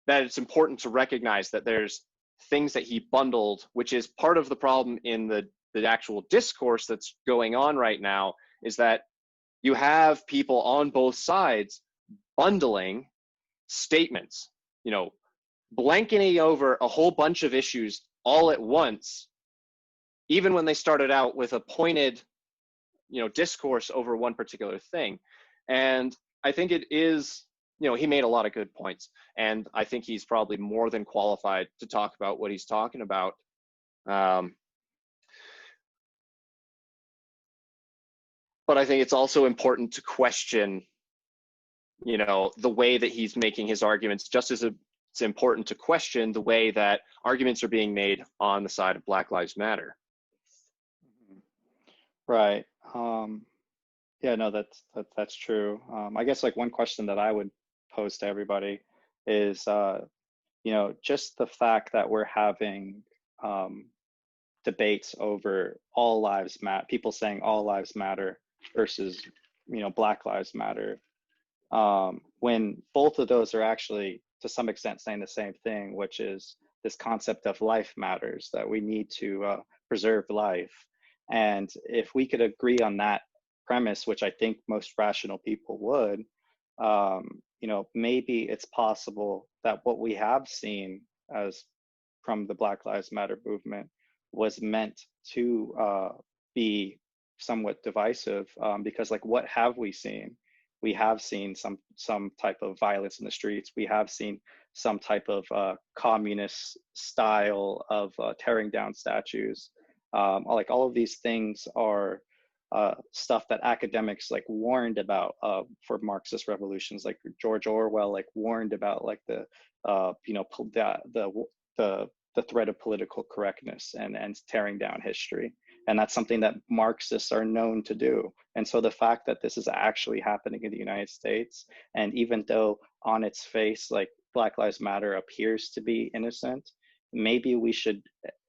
that it's important to recognize that there's things that he bundled, which is part of the problem in the actual discourse that's going on right now, is that you have people on both sides bundling statements, you know, blanketing over a whole bunch of issues all at once, even when they started out with a pointed, you know, discourse over one particular thing. And I think it is, you know, he made a lot of good points, and I think he's probably more than qualified to talk about what he's talking about. But I think it's also important to question, you know, the way that he's making his arguments, just as it's important to question the way that arguments are being made on the side of Black Lives Matter. Right. Yeah, no, that's true. I guess like one question that I would pose to everybody is, you know, just the fact that we're having debates over all lives matter, people saying all lives matter versus, you know, Black Lives Matter, when both of those are actually to some extent saying the same thing, which is this concept of life matters, that we need to preserve life. And if we could agree on that premise, which I think most rational people would, you know, maybe it's possible that what we have seen as from the Black Lives Matter movement was meant to be somewhat divisive, because like, what have we seen? We have seen some type of violence in the streets. We have seen some type of communist style of tearing down statues. Like all of these things are stuff that academics like warned about for Marxist revolutions. Like George Orwell like warned about like the you know, the threat of political correctness and tearing down history. And that's something that Marxists are known to do. And so the fact that this is actually happening in the United States, and even though on its face, like Black Lives Matter appears to be innocent, maybe we should,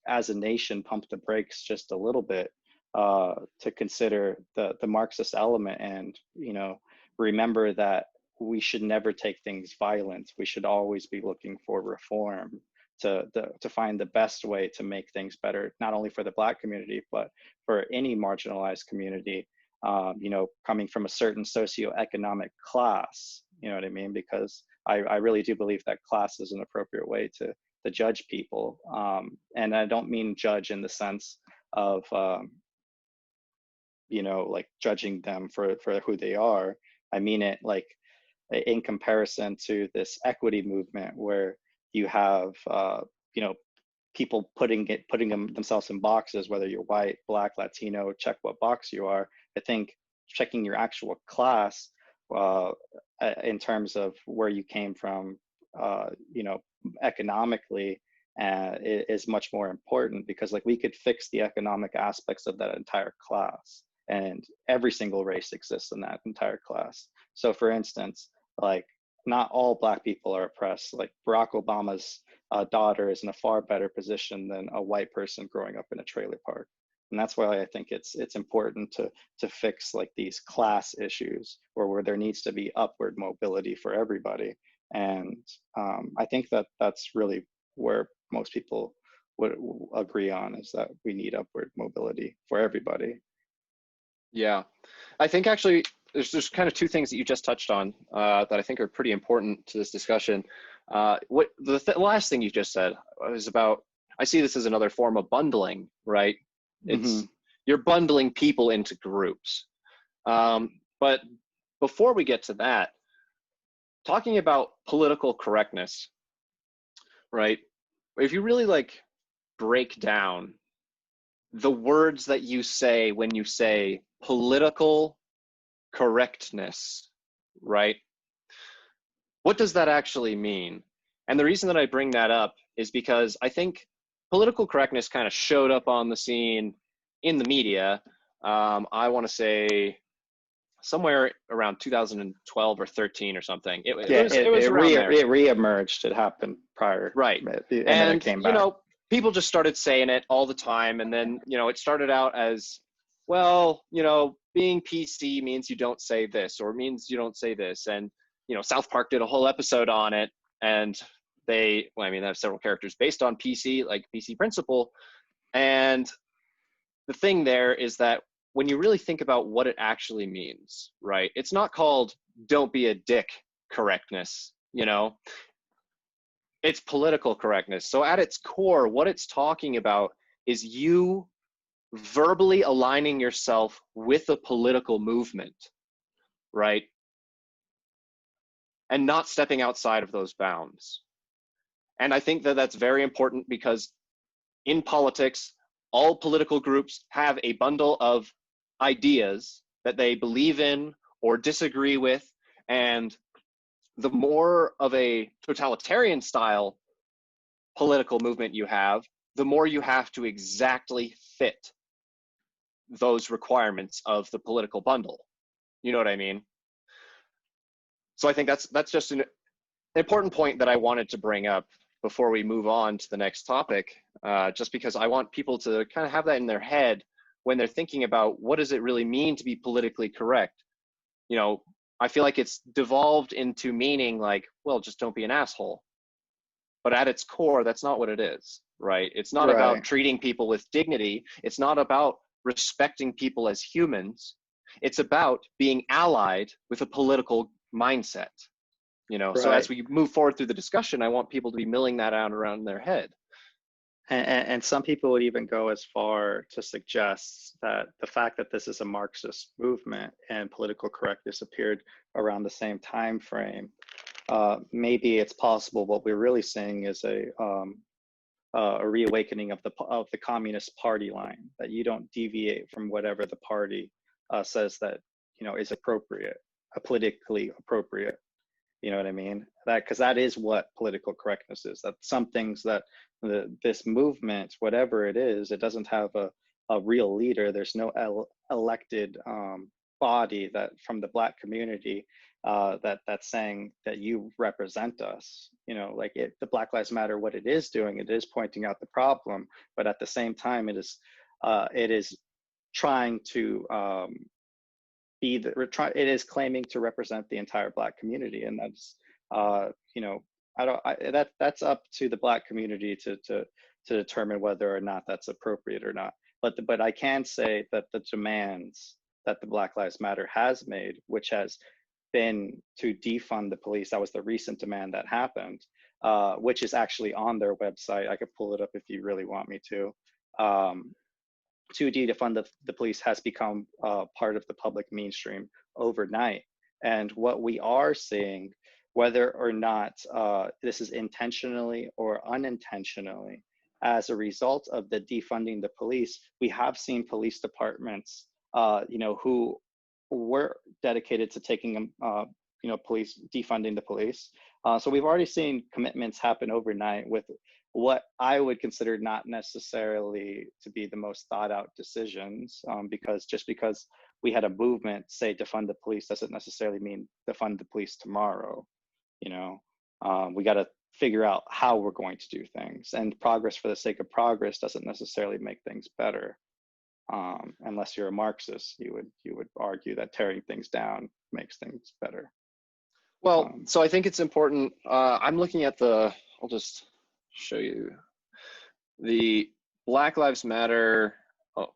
as a nation, pump the brakes just a little bit to consider the Marxist element, and, you know, remember that we should never take things violent. We should always be looking for reform to find the best way to make things better, not only for the Black community, but for any marginalized community, you know, coming from a certain socioeconomic class, you know what I mean? Because I really do believe that class is an appropriate way to judge people. And I don't mean judge in the sense of, you know, like judging them for who they are. I mean it like in comparison to this equity movement where you have, you know, people putting themselves in boxes, whether you're white, Black, Latino, check what box you are. I think checking your actual class in terms of where you came from, you know, economically, is much more important, because like we could fix the economic aspects of that entire class, and every single race exists in that entire class. So for instance, like not all Black people are oppressed. Like Barack Obama's daughter is in a far better position than a white person growing up in a trailer park. And that's why I think it's important to fix like these class issues, or where there needs to be upward mobility for everybody. And I think that that's really where most people would agree on, is that we need upward mobility for everybody. Yeah, I think actually there's kind of two things that you just touched on that I think are pretty important to this discussion. What the last thing you just said was about, I see this as another form of bundling, right? It's you're bundling people into groups. But before we get to that, talking about political correctness, right? If you really like break down the words that you say when you say political correctness, right? What does that actually mean? And the reason that I bring that up is because I think political correctness kind of showed up on the scene in the media. I want to say somewhere around 2012 or 13 or something. It was it around there. It reemerged. It happened prior, right? And then it came back. You know, people just started saying it all the time, and then you know, it started out as, well, you know, being PC means you don't say this, or means you don't say this, and you know, South Park did a whole episode on it, and they, well, I mean, they have several characters based on PC, like PC principle, and the thing there is that when you really think about what it actually means, right? It's not called "don't be a dick" correctness, you know. It's political correctness. So at its core, what it's talking about is you verbally aligning yourself with a political movement, right? And not stepping outside of those bounds. And I think that that's very important, because in politics, all political groups have a bundle of ideas that they believe in or disagree with, and the more of a totalitarian style political movement you have, the more you have to exactly fit those requirements of the political bundle. You know what I mean? So I think that's just an important point that I wanted to bring up before we move on to the next topic, just because I want people to kind of have that in their head when they're thinking about what does it really mean to be politically correct. You know, I feel like it's devolved into meaning like, well, just don't be an asshole. But at its core, that's not what it is, right? It's not about treating people with dignity. It's not about respecting people as humans. It's about being allied with a political mindset, you know? So as we move forward through the discussion, I want people to be milling that out around their head. And some people would even go as far to suggest that the fact that this is a Marxist movement and political correctness appeared around the same time frame, maybe it's possible what we're really seeing is a reawakening of the Communist Party line, that you don't deviate from whatever the party says that, you know, is appropriate, politically appropriate. You know what I mean? Because that is what political correctness is. That some things that this movement, whatever it is, it doesn't have a real leader. There's no elected body that from the Black community that's saying that you represent us. You know, like the Black Lives Matter, what it is doing, it is pointing out the problem, but at the same time, it is trying to it is claiming to represent the entire Black community, and that's you know, that's up to the Black community to determine whether or not that's appropriate or not. But I can say that the demands that the Black Lives Matter has made, which has been to defund the police, that was the recent demand that happened, which is actually on their website. I could pull it up if you really want me to. To defund the police has become part of the public mainstream overnight. And what we are seeing, whether or not this is intentionally or unintentionally, as a result of the defunding the police, we have seen police departments, you know, who were dedicated to taking, you know, defunding the police. So we've already seen commitments happen overnight with what I would consider not necessarily to be the most thought out decisions, because just because we had a movement say defund the police doesn't necessarily mean defund the police tomorrow. You know, we got to figure out how we're going to do things, and progress for the sake of progress doesn't necessarily make things better. Unless you're a Marxist, you would argue that tearing things down makes things better. Well, so I think it's important. I'm looking at I'll just show you the Black Lives Matter. Oh,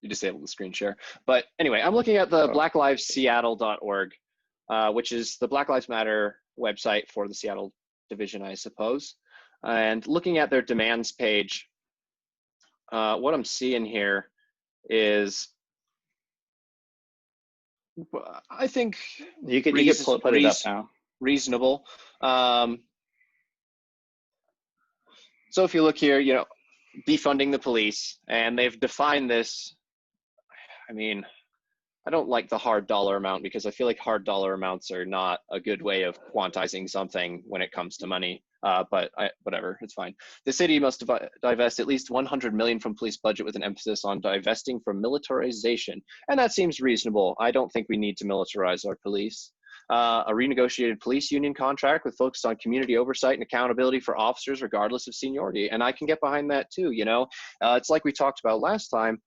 you disabled the screen share. But anyway, I'm looking at the blacklivesseattle.org, which is the Black Lives Matter website for the Seattle division, I suppose. And looking at their demands page, what I'm seeing here is, I think you could put it up now. Reasonable. So if you look here, you know, defunding the police, and they've defined this. I mean, I don't like the hard dollar amount, because I feel like hard dollar amounts are not a good way of quantizing something when it comes to money. But whatever, it's fine. The city must divest at least 100 million from police budget, with an emphasis on divesting from militarization. And that seems reasonable. I don't think we need to militarize our police. A renegotiated police union contract with focus on community oversight and accountability for officers regardless of seniority. And I can get behind that too, you know. It's like we talked about last time,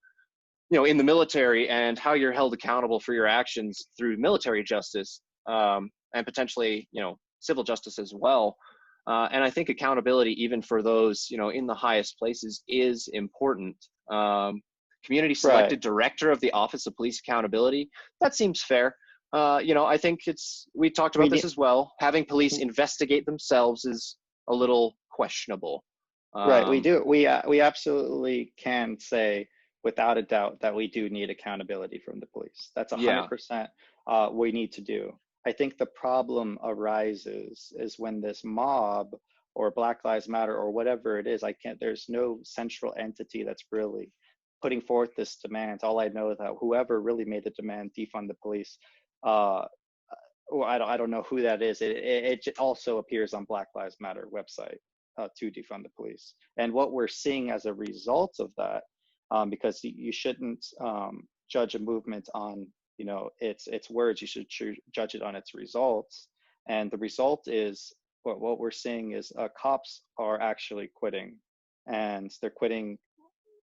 you know, in the military, and how you're held accountable for your actions through military justice, and potentially, you know, civil justice as well. And I think accountability, even for those, you know, in the highest places, is important. Community selected director of the Office of Police Accountability, that seems fair. You know, I think we talked about this as well. Having police investigate themselves is a little questionable. Right, we do. We absolutely can say without a doubt that we do need accountability from the police. That's 100% we need to do. I think the problem arises is when this mob or Black Lives Matter or whatever it is, there's no central entity that's really putting forth this demand. All I know is that whoever really made the demand, defund the police, I don't know who that is. It also appears on Black Lives Matter website to defund the police. And what we're seeing as a result of that, because you shouldn't judge a movement on, you know, its words, you should judge it on its results. And the result is what we're seeing is cops are actually quitting, and they're quitting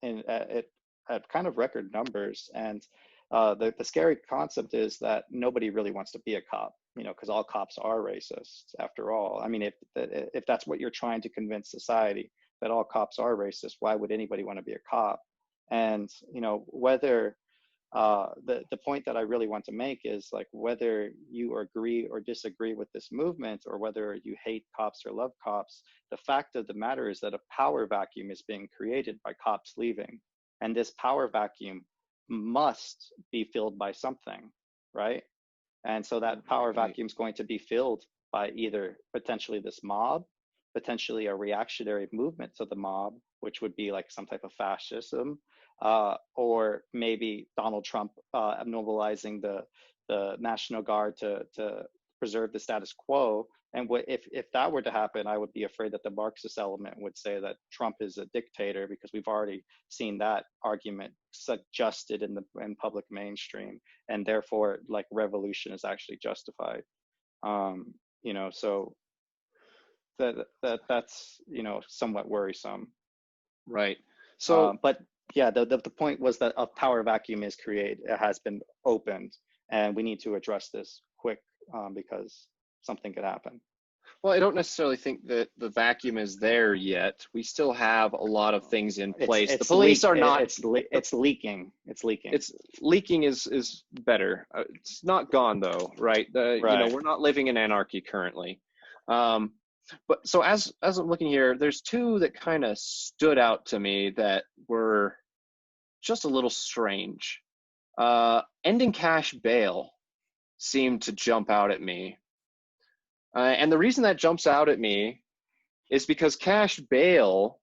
at kind of record numbers. And the scary concept is that nobody really wants to be a cop, you know, because all cops are racist after all. I mean, if that's what you're trying to convince society, that all cops are racist, why would anybody want to be a cop? And, you know, whether the point that I really want to make is, like, whether you agree or disagree with this movement, or whether you hate cops or love cops, the fact of the matter is that a power vacuum is being created by cops leaving. And this power vacuum must be filled by something, right? And so that power vacuum is going to be filled by either potentially this mob, potentially a reactionary movement to the mob, which would be like some type of fascism, or maybe Donald Trump mobilizing the National Guard to preserve the status quo. And if that were to happen, I would be afraid that the Marxist element would say that Trump is a dictator, because we've already seen that argument suggested in public mainstream, and therefore, like, revolution is actually justified. You know, so that's, you know, somewhat worrisome. Right. So, but yeah, the point was that a power vacuum is created. It has been opened, and we need to address this quick, because something could happen. Well, I don't necessarily think that the vacuum is there yet. We still have a lot of things in place. The police are not. It's leaking. It's leaking. It's leaking is better. It's not gone though, right? You know, we're not living in anarchy currently. But so as I'm looking here, there's two that kind of stood out to me that were just a little strange. Ending cash bail seemed to jump out at me. And the reason that jumps out at me is because cash bail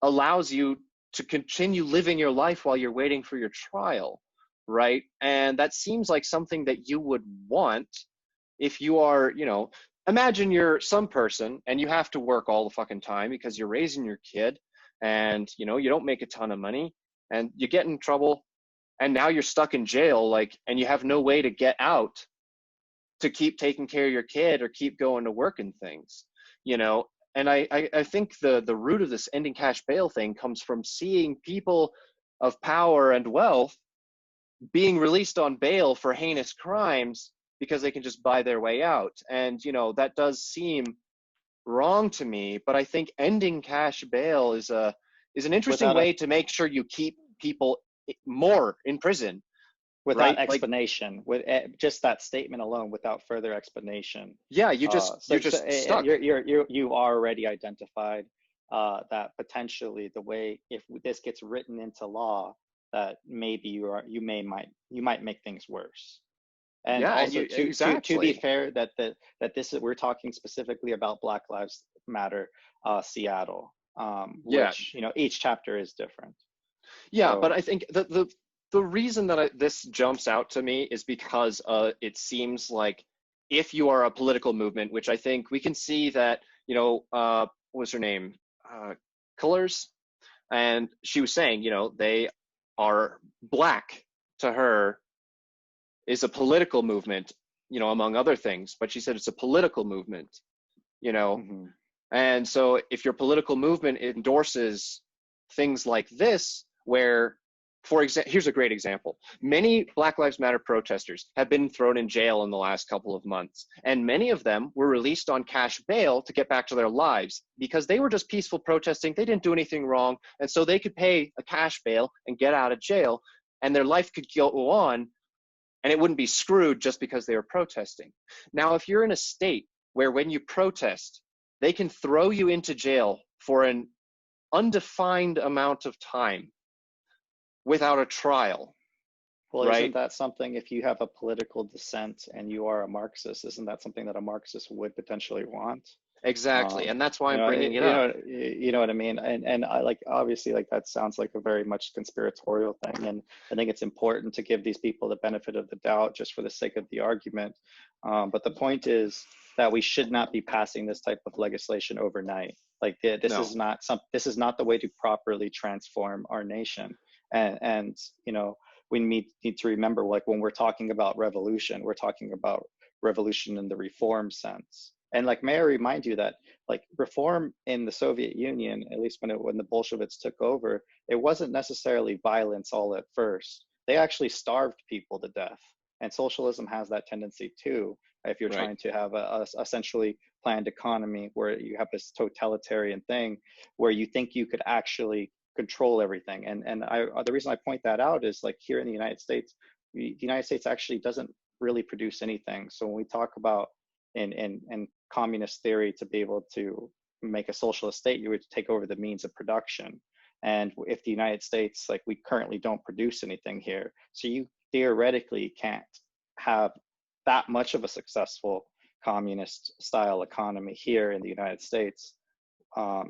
allows you to continue living your life while you're waiting for your trial, right? And that seems like something that you would want if you are, you know, imagine you're some person and you have to work all the fucking time because you're raising your kid, and, you know, you don't make a ton of money, and you get in trouble, and now you're stuck in jail, like, and you have no way to get out to keep taking care of your kid or keep going to work and things, you know. And I think the root of this ending cash bail thing comes from seeing people of power and wealth being released on bail for heinous crimes because they can just buy their way out. And, you know, that does seem wrong to me, but I think ending cash bail is an interesting way to make sure you keep people more in prison. Without explanation, with just that statement alone, without further explanation. Yeah, you're just stuck. You've already identified that potentially the way, if this gets written into law, that maybe you might make things worse. And yeah, also exactly. to be fair, that we're talking specifically about Black Lives Matter Seattle, which, you know, each chapter is different. Yeah, so, but I think the the reason that this jumps out to me is because it seems like if you are a political movement, which I think we can see that, you know, what was her name? Colors. And she was saying, you know, they are black to her is a political movement, you know, among other things. But she said it's a political movement, you know. Mm-hmm. And so if your political movement endorses things like this, where, for example, here's a great example. Many Black Lives Matter protesters have been thrown in jail in the last couple of months, and many of them were released on cash bail to get back to their lives because they were just peaceful protesting. They didn't do anything wrong, and so they could pay a cash bail and get out of jail, and their life could go on, and it wouldn't be screwed just because they were protesting. Now, if you're in a state where when you protest, they can throw you into jail for an undefined amount of time without a trial. Well, right? Isn't that something, if you have a political dissent and you are a Marxist, isn't that something that a Marxist would potentially want? Exactly, and that's why I'm bringing it up. You know what I mean? And I like, obviously, like that sounds like a very much conspiratorial thing. And I think it's important to give these people the benefit of the doubt just for the sake of the argument. But the point is that we should not be passing this type of legislation overnight. Like this is not the way to properly transform our nation. And you know, we need to remember, like when we're talking about revolution, we're talking about revolution in the reform sense. And like, may I remind you that like reform in the Soviet Union, at least when the Bolsheviks took over, it wasn't necessarily violence all at first. They actually starved people to death. And socialism has that tendency too. If you're trying to have a essentially planned economy where you have this totalitarian thing where you think you could actually control everything. And the reason I point that out is like here in the United States, the United States actually doesn't really produce anything. So when we talk about in communist theory, to be able to make a socialist state, you would take over the means of production. And if the United States, like we currently don't produce anything here, so you theoretically can't have that much of a successful communist style economy here in the United States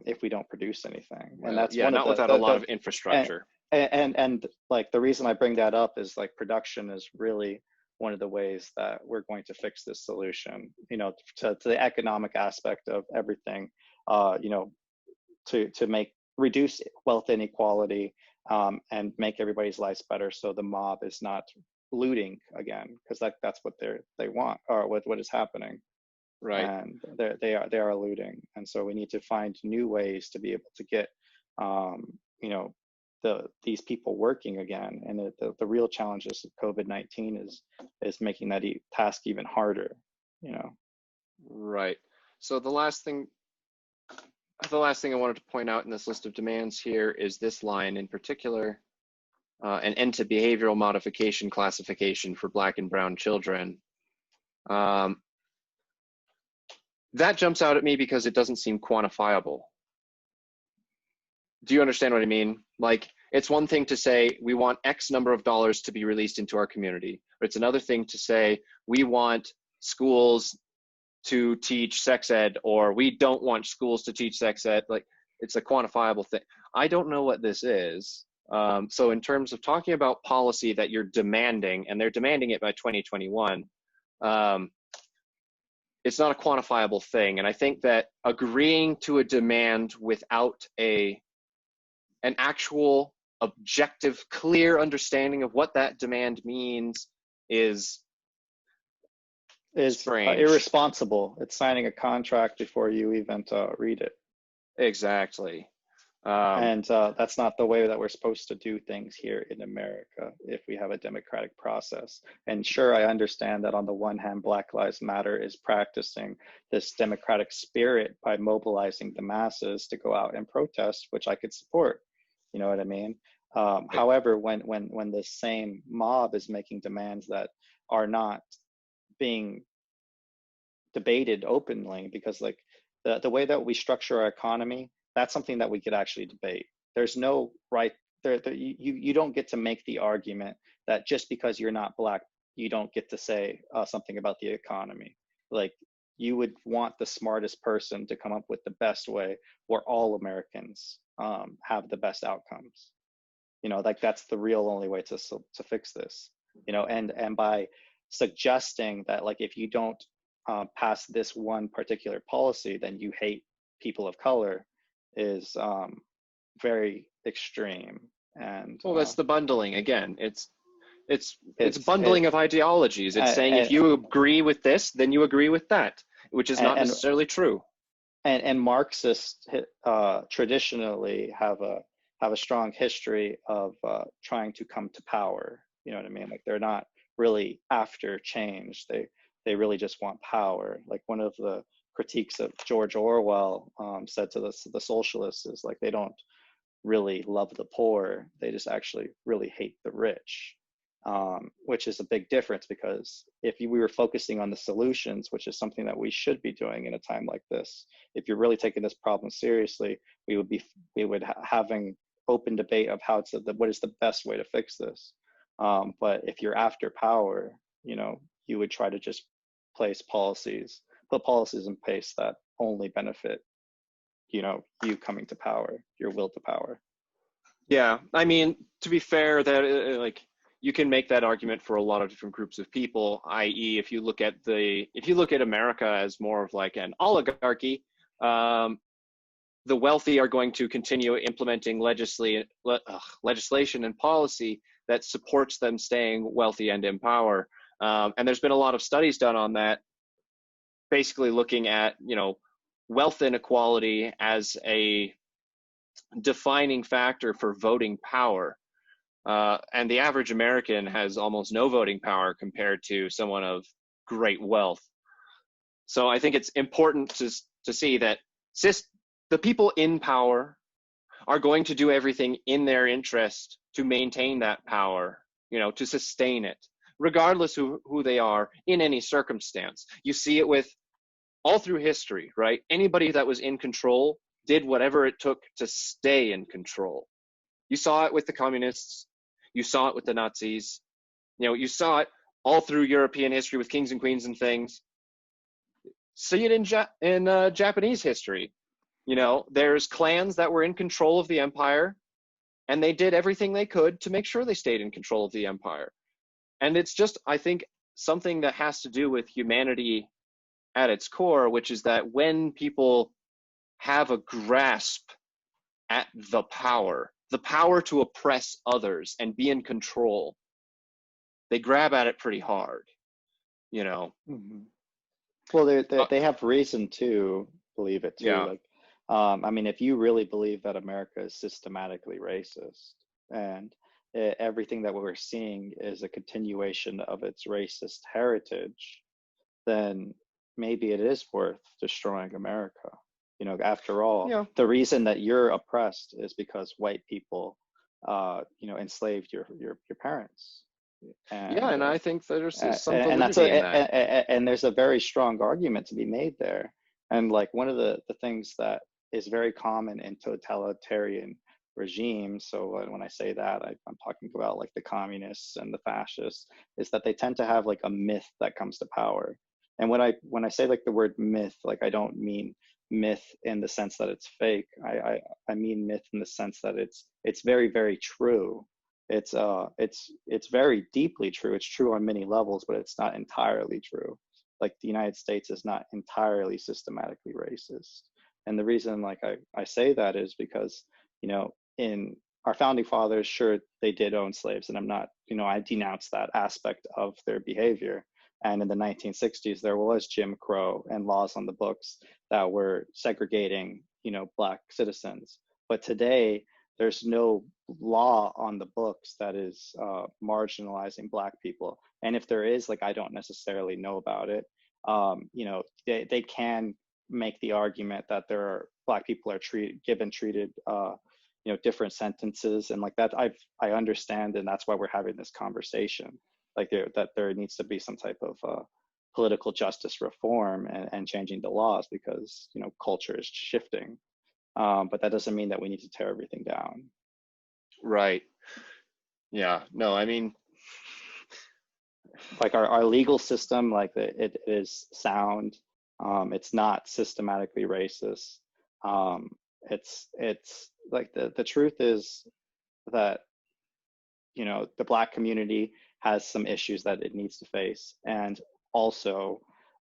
if we don't produce anything. And that's not without a lot of infrastructure. And like the reason I bring that up is like production is really one of the ways that we're going to fix this solution, you know, to the economic aspect of everything, you know, to reduce wealth inequality and make everybody's lives better, so the mob is not looting again, because that's what they want, or what is happening. Right. And they are looting, and so we need to find new ways to be able to get you know, these people working again. And the real challenges of COVID-19 is making that task even harder, you know. Right. So the last thing I wanted to point out in this list of demands here is this line in particular, an end to behavioral modification classification for Black and brown children. That jumps out at me because it doesn't seem quantifiable. Do you understand what I mean? Like, it's one thing to say we want X number of dollars to be released into our community, but it's another thing to say we want schools to teach sex ed, or we don't want schools to teach sex ed. Like, it's a quantifiable thing. I don't know what this is. So in terms of talking about policy that you're demanding, and they're demanding it by 2021, it's not a quantifiable thing. And I think that agreeing to a demand without an actual objective, clear understanding of what that demand means is irresponsible. It's signing a contract before you even read it. Exactly. And that's not the way that we're supposed to do things here in America if we have a democratic process. And sure, I understand that on the one hand, Black Lives Matter is practicing this democratic spirit by mobilizing the masses to go out and protest, which I could support. You know what I mean? However, when the same mob is making demands that are not being debated openly, because like the way that we structure our economy, that's something that we could actually debate. There's no right there. You don't get to make the argument that just because you're not Black, you don't get to say something about the economy. Like, you would want the smartest person to come up with the best way where all Americans have the best outcomes. You know, like that's the real only way to fix this. You know, and by suggesting that like if you don't pass this one particular policy, then you hate people of color is very extreme. And well, that's the bundling again. It's bundling of ideologies. It's saying if you agree with this, then you agree with that, which is not necessarily true. And Marxists traditionally have a strong history of trying to come to power. You know what I mean? Like they're not really after change. They really just want power. Like one of the critiques of George Orwell said to the socialists is like they don't really love the poor. They just actually really hate the rich. Which is a big difference, because if we were focusing on the solutions, which is something that we should be doing in a time like this, if you're really taking this problem seriously, we would having open debate of what is the best way to fix this. But if you're after power, you know, you would try to just put policies in place that only benefit, you know, you coming to power, your will to power. Yeah, I mean, to be fair, that like you can make that argument for a lot of different groups of people, i.e. if you look at America as more of like an oligarchy, the wealthy are going to continue implementing legislation and policy that supports them staying wealthy and in power. And there's been a lot of studies done on that, basically looking at, you know, wealth inequality as a defining factor for voting power. And the average American has almost no voting power compared to someone of great wealth. So I think it's important to see that the people in power are going to do everything in their interest to maintain that power, you know, to sustain it, regardless of who they are in any circumstance. You see it with all through history, right? Anybody that was in control did whatever it took to stay in control. You saw it with the communists. You saw it with the Nazis. You know, you saw it all through European history with kings and queens and things. See it in Japanese history. You know, there's clans that were in control of the empire, and they did everything they could to make sure they stayed in control of the empire. And it's just, I think, something that has to do with humanity at its core, which is that when people have a grasp at the power to oppress others and be in control, they grab at it pretty hard, you know. Mm-hmm. Well, they have reason to believe it too. Yeah. Like, I mean, if you really believe that America is systematically racist and everything that we're seeing is a continuation of its racist heritage, then maybe it is worth destroying America. You know, after all, yeah. The reason that you're oppressed is because white people, you know, enslaved your parents. And I think there's some and validity in that. And there's a very strong argument to be made there. And like one of the things that is very common in totalitarian regimes, so when I say that, I'm talking about like the communists and the fascists, is that they tend to have like a myth that comes to power. And when I say like the word myth, like I don't mean myth in the sense that it's fake. I mean myth in the sense that it's very, very true. It's very deeply true. It's true on many levels, but it's not entirely true. Like the United States is not entirely systematically racist. And the reason like I say that is because, you know, in our founding fathers, sure, they did own slaves, and I'm not, you know, I denounce that aspect of their behavior. And in the 1960s, there was Jim Crow and laws on the books that were segregating, you know, Black citizens. But today, there's no law on the books that is marginalizing Black people. And if there is, like, I don't necessarily know about it. You know, they can make the argument that there are Black people are treated, you know, different sentences and like that. I understand, and that's why we're having this conversation. Like that there needs to be some type of political justice reform and changing the laws because, you know, culture is shifting. But that doesn't mean that we need to tear everything down. Right. Yeah. No, I mean, like our legal system, like it is sound. It's not systematically racist. It's like the truth is that you know, the Black community has some issues that it needs to face, and also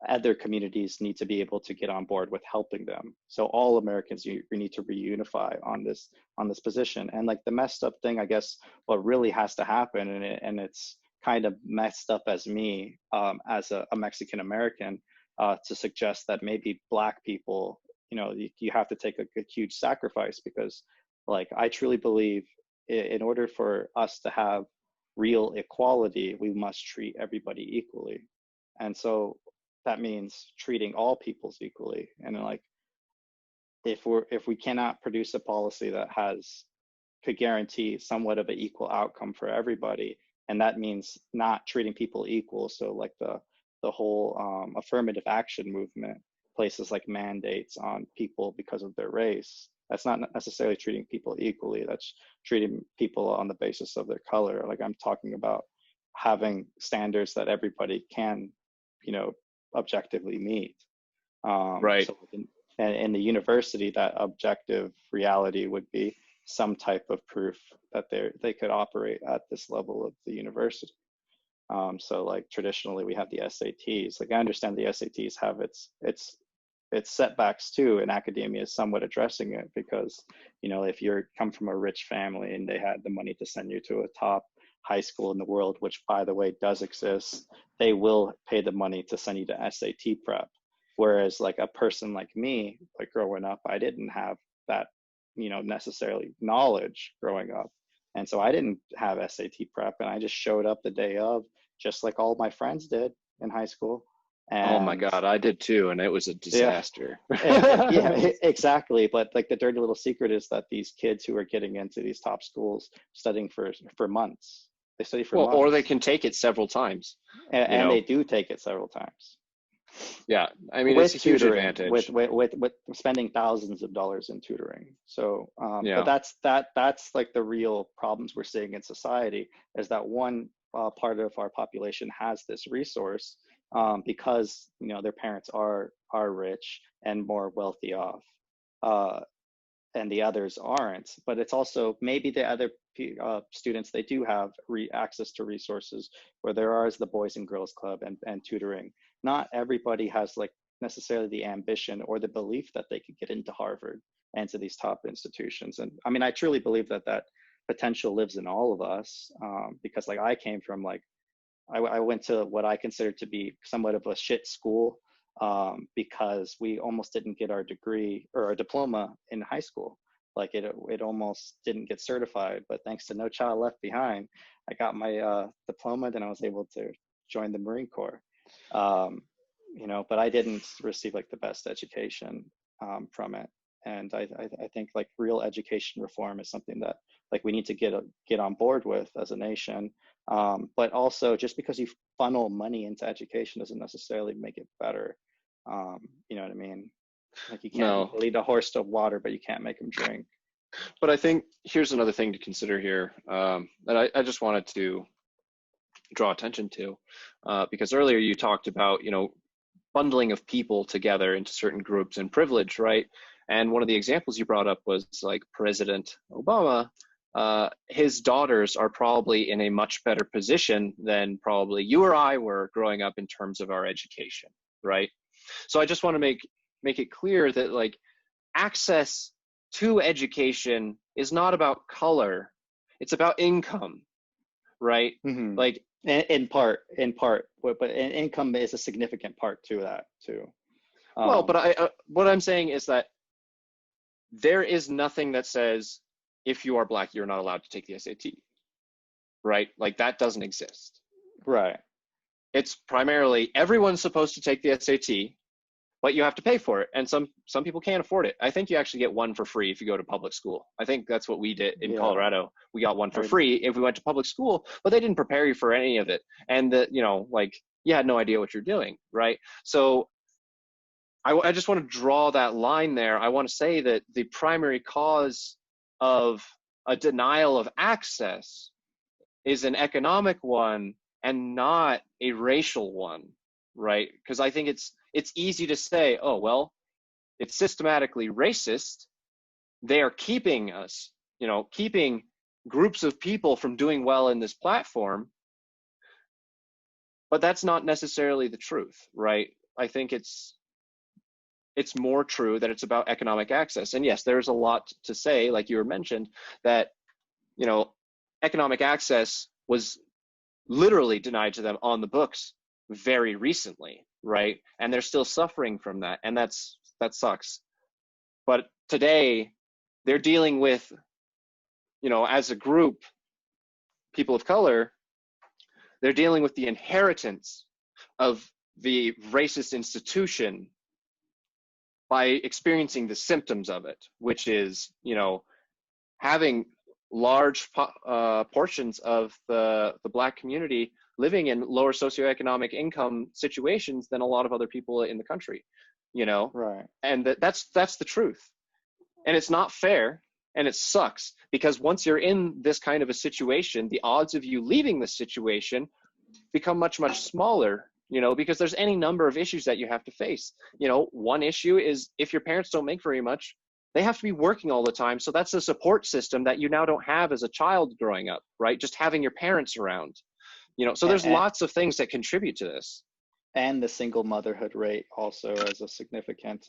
other communities need to be able to get on board with helping them. So all Americans, we need to reunify on this position. And like the messed up thing, I guess, what really has to happen, and it's kind of messed up as me, as a Mexican American, to suggest that maybe Black people, you know, you have to take a huge sacrifice, because like I truly believe in order for us to have real equality, we must treat everybody equally. And so that means treating all peoples equally. And like, if we cannot produce a policy that could guarantee somewhat of an equal outcome for everybody, and that means not treating people equal. So like the whole affirmative action movement places like mandates on people because of their race. That's not necessarily treating people equally. That's treating people on the basis of their color. Like I'm talking about having standards that everybody can, you know, objectively meet. Right. So in the university, that objective reality would be some type of proof that they could operate at this level of the university. So like traditionally we have the SATs. Like I understand the SATs have its setbacks too, and academia is somewhat addressing it, because, you know, if you come from a rich family and they had the money to send you to a top high school in the world, which by the way does exist, they will pay the money to send you to SAT prep. Whereas like a person like me, like growing up, I didn't have that, you know, necessarily knowledge growing up. And so I didn't have SAT prep, and I just showed up the day of, just like all my friends did in high school. And, oh my God, I did too, and it was a disaster. Yeah, exactly. But like the dirty little secret is that these kids who are getting into these top schools studying for months, they study for months. Or they can take it several times. And they do take it several times. Yeah, I mean, with it's a huge tutoring, advantage. with spending thousands of dollars in tutoring. So, Yeah. but that's like the real problems we're seeing in society, is that one part of our population has this resource, because, you know, their parents are rich and more wealthy off, and the others aren't. But it's also maybe the other students, they do have access to resources, where there is the Boys and Girls Club and tutoring. Not everybody has like necessarily the ambition or the belief that they could get into Harvard and to these top institutions. And I mean, I truly believe that potential lives in all of us, because like I came from like, I went to what I considered to be somewhat of a shit school, because we almost didn't get our degree or our diploma in high school. Like it almost didn't get certified, but thanks to No Child Left Behind, I got my diploma, then I was able to join the Marine Corps. You know, but I didn't receive like the best education from it. And I think like real education reform is something that like we need to get on board with as a nation. But also, just because you funnel money into education doesn't necessarily make it better. You know what I mean? Like you can't lead a horse to water, but you can't make him drink. But I think here's another thing to consider here, that I just wanted to draw attention to, because earlier you talked about, you know, bundling of people together into certain groups and privilege, right? And one of the examples you brought up was like President Obama. His daughters are probably in a much better position than probably you or I were growing up in terms of our education, right? So I just want to make it clear that like access to education is not about color, it's about income, right? Mm-hmm. Like in part, but income is a significant part to that too. Well, but what I'm saying is that there is nothing that says if you are Black, you're not allowed to take the SAT, right? Like that doesn't exist. Right. It's primarily everyone's supposed to take the SAT, but you have to pay for it. And some people can't afford it. I think you actually get one for free if you go to public school. I think that's what we did in Colorado. We got one for free if we went to public school, but they didn't prepare you for any of it. And you know, like you had no idea what you're doing, right? So I just want to draw that line there. I want to say that the primary cause of a denial of access is an economic one and not a racial one, right? Because I think it's easy to say, oh, well, it's systematically racist. They are keeping us, you know, keeping groups of people from doing well in this platform, but that's not necessarily the truth, right? I think it's more true that it's about economic access. And yes, there's a lot to say, like you were mentioned, that, you know, economic access was literally denied to them on the books very recently, right? And they're still suffering from that, and that sucks. But today, they're dealing with, you know, as a group, people of color, they're dealing with the inheritance of the racist institution by experiencing the symptoms of it, which is, you know, having large portions of the Black community living in lower socioeconomic income situations than a lot of other people in the country, you know? Right. And that's the truth. And it's not fair, and it sucks, because once you're in this kind of a situation, the odds of you leaving this situation become much, much smaller, you know, because there's any number of issues that you have to face. You know, one issue is if your parents don't make very much, they have to be working all the time. So that's a support system that you now don't have as a child growing up, right? Just having your parents around, you know, so there's lots of things that contribute to this. And the single motherhood rate also is a significant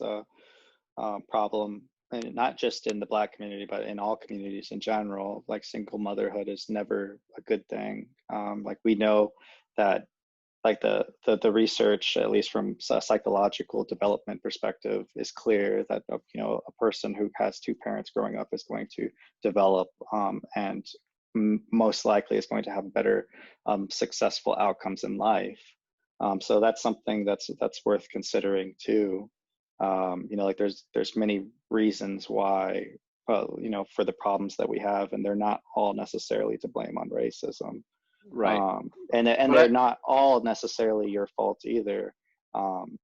problem, and not just in the Black community, but in all communities in general. Like, single motherhood is never a good thing. Like, we know that, like, the research, at least from a psychological development perspective, is clear that, you know, a person who has two parents growing up is going to develop and most likely is going to have better successful outcomes in life. So that's something that's worth considering too. You know, like, there's many reasons why, you know, for the problems that we have, and they're not all necessarily to blame on racism. Right. And they're not all necessarily your fault either. You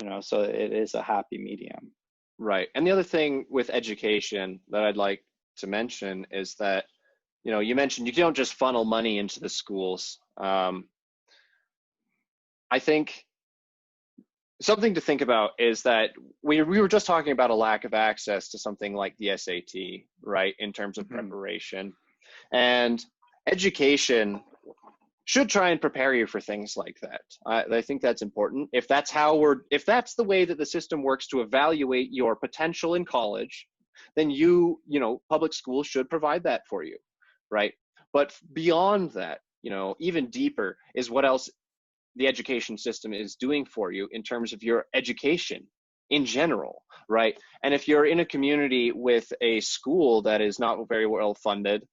know, so it is a happy medium. Right. And the other thing with education that I'd like to mention is that, you know, you mentioned you don't just funnel money into the schools. I think something to think about is that we were just talking about a lack of access to something like the SAT, right, in terms of preparation. And education should try and prepare you for things like that. I think that's important. If that's the way that the system works to evaluate your potential in college, then you know, public schools should provide that for you, right? But beyond that, you know, even deeper is what else the education system is doing for you in terms of your education in general, right? And if you're in a community with a school that is not very well funded,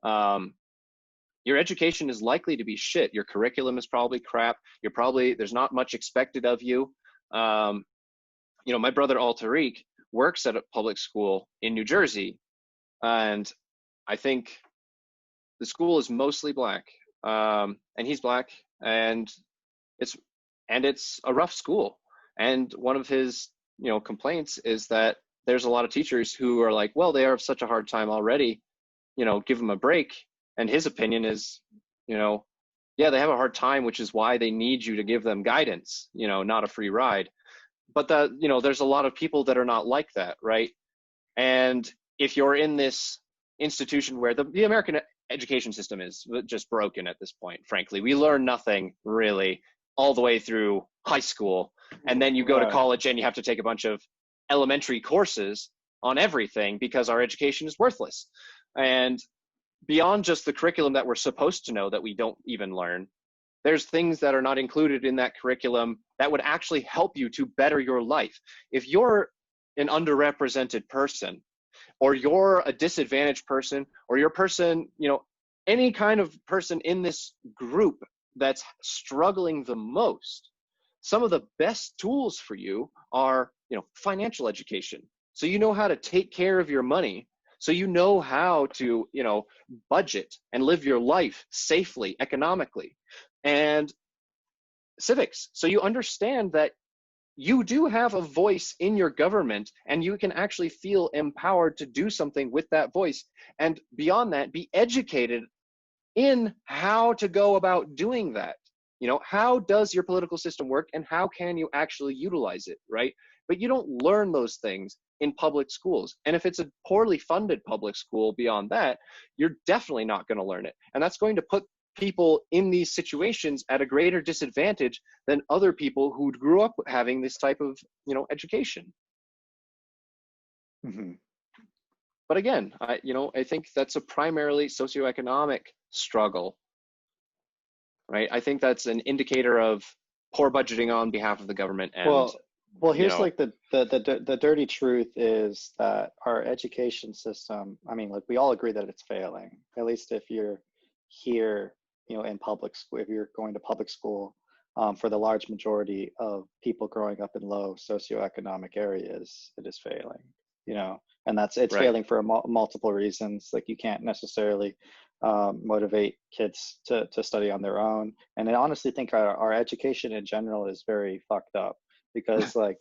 your education is likely to be shit. Your curriculum is probably crap. There's not much expected of you. You know, my brother Al-Tariq works at a public school in New Jersey, and I think the school is mostly Black, and he's Black, and it's a rough school. And one of his, you know, complaints is that there's a lot of teachers who are like, well, they have such a hard time already, you know, give them a break. And his opinion is, you know, yeah, they have a hard time, which is why they need you to give them guidance, you know, not a free ride. But you know, there's a lot of people that are not like that, right? And if you're in this institution where the American education system is just broken at this point, frankly, we learn nothing really all the way through high school. And then you go to college and you have to take a bunch of elementary courses on everything because our education is worthless. And beyond just the curriculum that we're supposed to know that we don't even learn, there's things that are not included in that curriculum that would actually help you to better your life. If you're an underrepresented person, or you're a disadvantaged person, or you're a person, you know, any kind of person in this group that's struggling the most, some of the best tools for you are, you know, financial education. So you know how to take care of your money. So you know how to, you know, budget and live your life safely, economically, and civics. So you understand that you do have a voice in your government, and you can actually feel empowered to do something with that voice. And beyond that, be educated in how to go about doing that. You know, how does your political system work, and how can you actually utilize it, right? But you don't learn those things in public schools. And if it's a poorly funded public school beyond that, you're definitely not going to learn it. And that's going to put people in these situations at a greater disadvantage than other people who grew up having this type of, education. Mm-hmm. But again, I think that's a primarily socioeconomic struggle, right? I think that's an indicator of poor budgeting on behalf of the government. And well, here's like the dirty truth is that our education system, I mean, like we all agree that it's failing, at least if you're here, in public school, if you're going to public school, for the large majority of people growing up in low socioeconomic areas, it is failing, and it's Right. failing for multiple reasons. Like you can't necessarily motivate kids to study on their own. And I honestly think our education in general is very fucked up because like,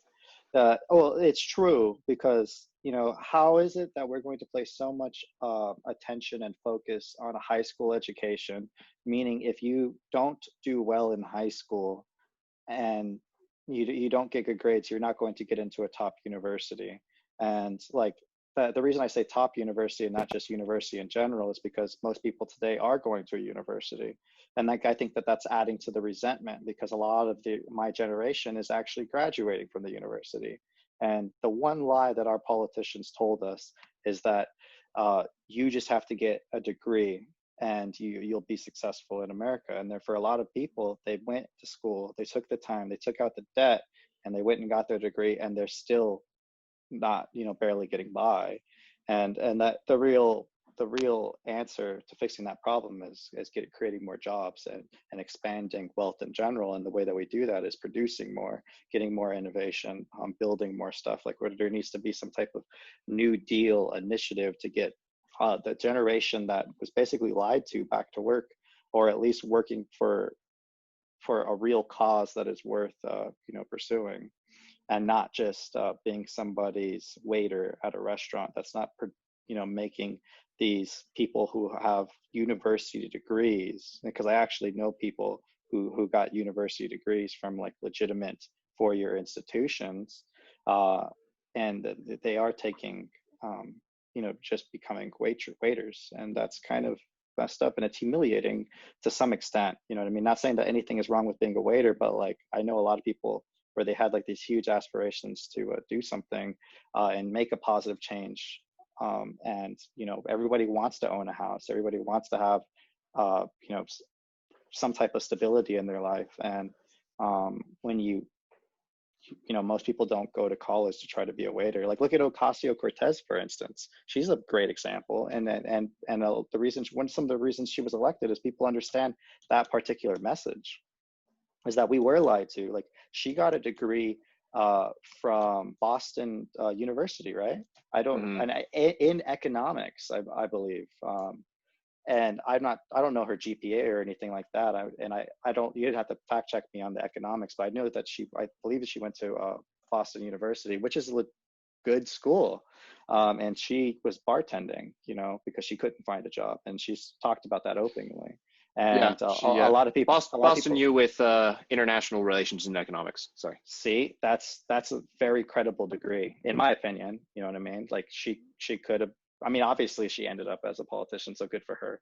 it's true because, how is it that we're going to place so much attention and focus on a high school education, meaning if you don't do well in high school and you don't get good grades, you're not going to get into a top university. And like, the reason I say top university and not just university in general is because most people today are going to a university. And like, I think that's adding to the resentment because a lot of my generation is actually graduating from the university. And the one lie that our politicians told us is that you just have to get a degree and you'll be successful in America. And for a lot of people, they went to school, they took the time, they took out the debt, and they went and got their degree, and they're still not, barely getting by. And that the real answer to fixing that problem is creating more jobs and expanding wealth in general. And the way that we do that is producing more, getting more innovation, building more stuff. Like there needs to be some type of New Deal initiative to get the generation that was basically lied to back to work, or at least working for a real cause that is worth pursuing. And not just being somebody's waiter at a restaurant. That's not, making these people who have university degrees, because I actually know people who got university degrees from like legitimate four-year institutions, and they are taking, just becoming waiters, and that's kind of messed up, and it's humiliating to some extent. You know what I mean? Not saying that anything is wrong with being a waiter, but like I know a lot of people where they had like these huge aspirations to do something and make a positive change. And, everybody wants to own a house. Everybody wants to have, some type of stability in their life. And when most people don't go to college to try to be a waiter. Like look at Ocasio-Cortez, for instance. She's a great example. And the reason, some of the reasons she was elected is people understand that particular message. Is that we were lied to. Like she got a degree from Boston University, right? In economics, I believe. And I don't know her GPA or anything like that. You'd have to fact check me on the economics, but I know that I believe that she went to Boston University, which is a good school. And she was bartending, because she couldn't find a job. And she's talked about that openly. And a lot of people, Boston U with international relations and economics. Sorry. See, that's a very credible degree, in my opinion. You know what I mean? Like she could have. I mean, obviously, she ended up as a politician, so good for her.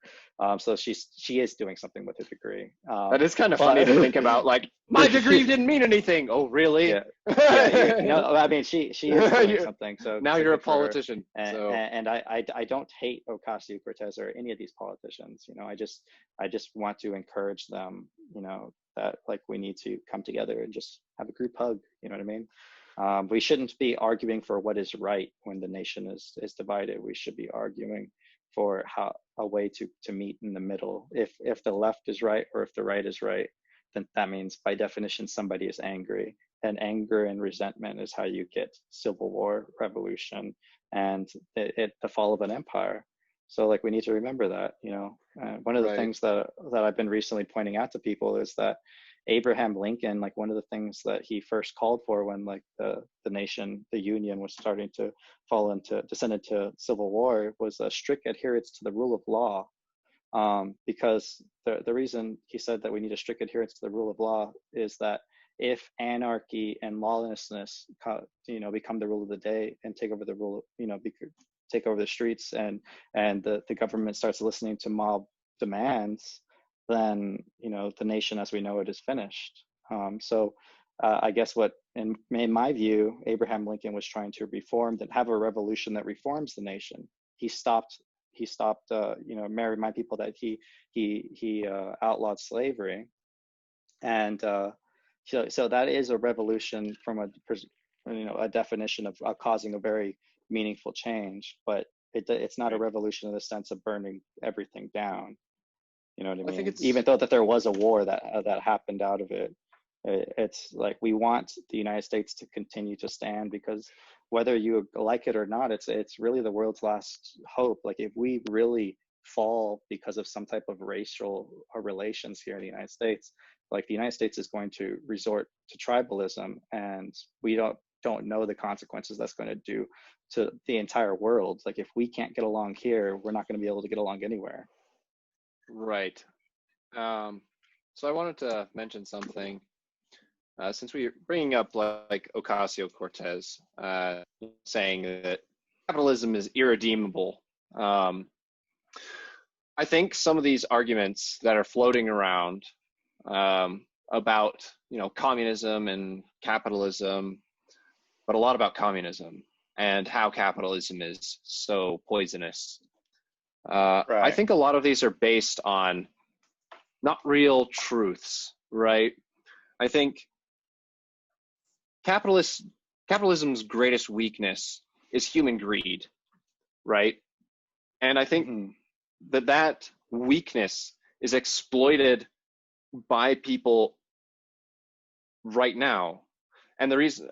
So she is doing something with her degree. That is kind of funny to think about. Like my degree didn't mean anything. Oh, really? Yeah. I mean, she is doing something. So now you're a politician. And I don't hate Ocasio-Cortez or any of these politicians. I just want to encourage them. That like we need to come together and just have a group hug. You know what I mean? We shouldn't be arguing for what is right when the nation is divided. We should be arguing for a way to meet in the middle. If the left is right or if the right is right, then that means by definition somebody is angry. And anger and resentment is how you get civil war, revolution, and the fall of an empire. So like we need to remember that. One of the things that I've been recently pointing out to people is that Abraham Lincoln, like one of the things that he first called for when like the nation, the Union was starting to descend into civil war, was a strict adherence to the rule of law. Because the reason he said that we need a strict adherence to the rule of law is that if anarchy and lawlessness, become the rule of the day and take over the rule, take over the streets, and the government starts listening to mob demands, then the nation as we know it is finished. I guess what, in my view, Abraham Lincoln was trying to reform, and have a revolution that reforms the nation. He stopped remind people that he outlawed slavery, and so that is a revolution from a definition of causing a very meaningful change, but it's not a revolution in the sense of burning everything down. You know what I mean? I think Even though that there was a war that happened out of it, it's like we want the United States to continue to stand, because whether you like it or not, it's really the world's last hope. Like if we really fall because of some type of racial relations here in the United States, like the United States is going to resort to tribalism, and we don't know the consequences that's going to do to the entire world. Like if we can't get along here, we're not going to be able to get along anywhere. Right. So I wanted to mention something. Since we're bringing up like Ocasio-Cortez saying that capitalism is irredeemable, I think some of these arguments that are floating around about communism and capitalism, but a lot about communism and how capitalism is so poisonous. Right. I think a lot of these are based on not real truths, right? I think capitalism's greatest weakness is human greed, right? And I think that weakness is exploited by people right now. And the reason,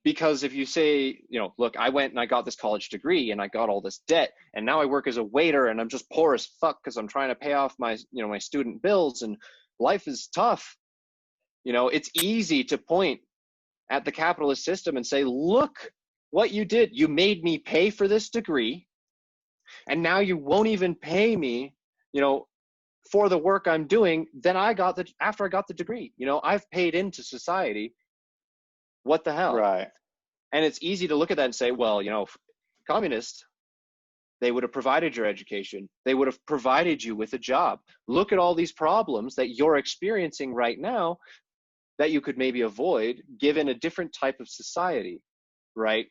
because if you say, look, I went and I got this college degree and I got all this debt, and now I work as a waiter and I'm just poor as fuck because I'm trying to pay off my, my student bills and life is tough. It's easy to point at the capitalist system and say, look what you did. You made me pay for this degree, and now you won't even pay me, for the work I'm doing. Then after I got the degree, I've paid into society. What the hell? Right. And it's easy to look at that and say, well, communists, they would have provided your education. They would have provided you with a job. Look at all these problems that you're experiencing right now that you could maybe avoid given a different type of society, right?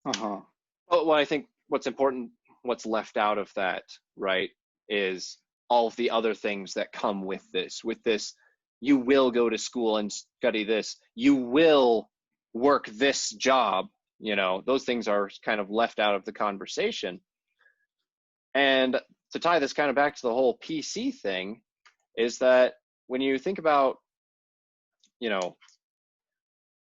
Uh-huh. But what I think what's important, what's left out of that, right, is all of the other things that come with this. With this, you will go to school and study this. You will work this job. Those things are kind of left out of the conversation. And to tie this kind of back to the whole PC thing, is that when you think about,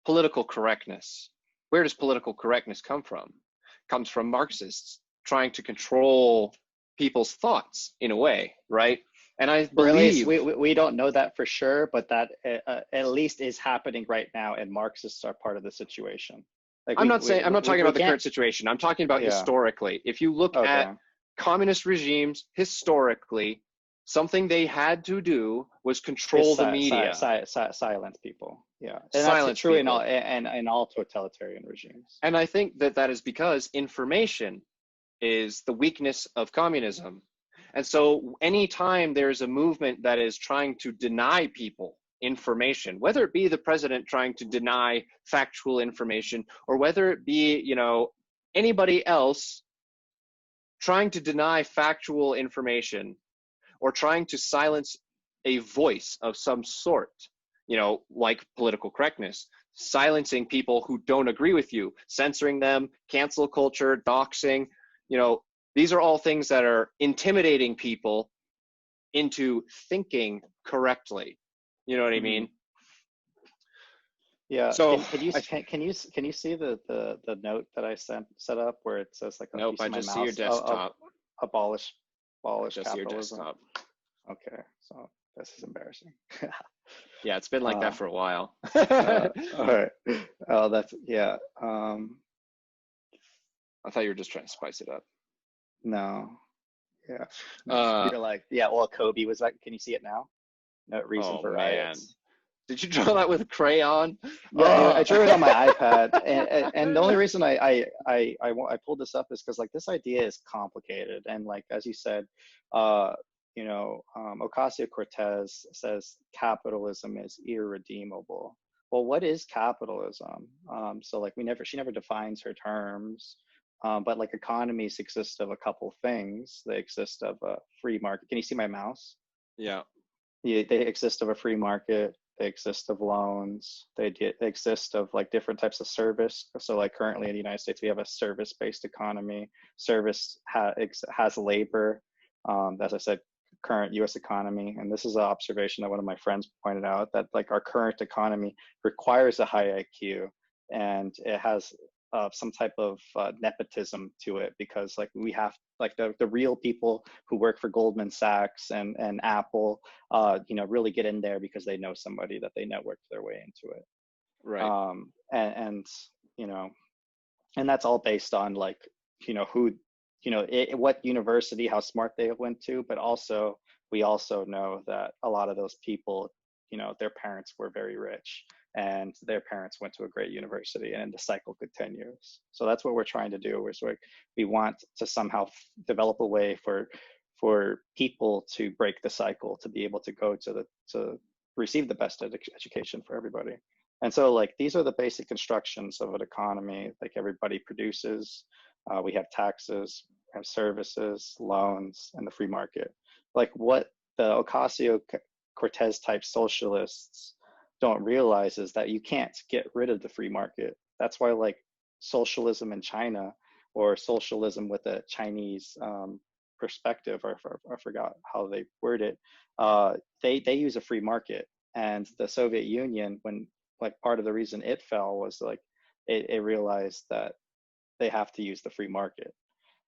political correctness, where does political correctness come from? It comes from Marxists trying to control people's thoughts in a way, right? And I believe we don't know that for sure, but that at least is happening right now, and Marxists are part of the situation. Like I'm not talking about the current situation. I'm talking about historically. If you look at communist regimes historically, something they had to do was control the media. Silence people. Yeah. And silence that's true people. in all totalitarian regimes. And I think that is because information is the weakness of communism. And so anytime there's a movement that is trying to deny people information, whether it be the president trying to deny factual information, or whether it be, anybody else trying to deny factual information, or trying to silence a voice of some sort, like political correctness, silencing people who don't agree with you, censoring them, cancel culture, doxing, these are all things that are intimidating people into thinking correctly. You know what I mean? Yeah. So can you see the note that I set up where it says like nope, I just see your desktop. Abolish just capitalism. Your desktop. Okay, so this is embarrassing. Yeah, it's been like that for a while. All right. Oh, that's I thought you were just trying to spice it up. No. Yeah. You're like, well, Kobe was like, can you see it now? No reason for riots. Did you draw that with a crayon? Yeah, I Oh. drew it on my iPad, and the only reason I pulled this up is because like this idea is complicated, and like as you said, Ocasio-Cortez says capitalism is irredeemable. Well, what is capitalism? So like she never defines her terms, but like economies exist of a couple things. They exist of a free market. Can you see my mouse? Yeah. Yeah, they exist of a free market. They exist of loans. They exist of like different types of service. So like currently in the United States, we have a service-based economy. Service has labor. As I said, current U.S. economy, and this is an observation that one of my friends pointed out, that like our current economy requires a high IQ, and it has some type of nepotism to it, because like we have like the real people who work for Goldman Sachs and Apple, really get in there because they know somebody that they networked their way into it. Right. And that's all based on like, who, what university, how smart they went to, but also we also know that a lot of those people, their parents were very rich, and their parents went to a great university, and the cycle continues. So that's what we're trying to do. We want to somehow develop a way for people to break the cycle, to be able to go to receive the best education for everybody. And so like these are the basic constructions of an economy. Like everybody produces, we have taxes, we have services, loans, and the free market. Like what the Ocasio-Cortez type socialists don't realize is that you can't get rid of the free market. That's why like socialism in China, or socialism with a Chinese perspective, or I forgot how they word it, they use a free market. And the Soviet Union, when like part of the reason it fell was like it realized that they have to use the free market.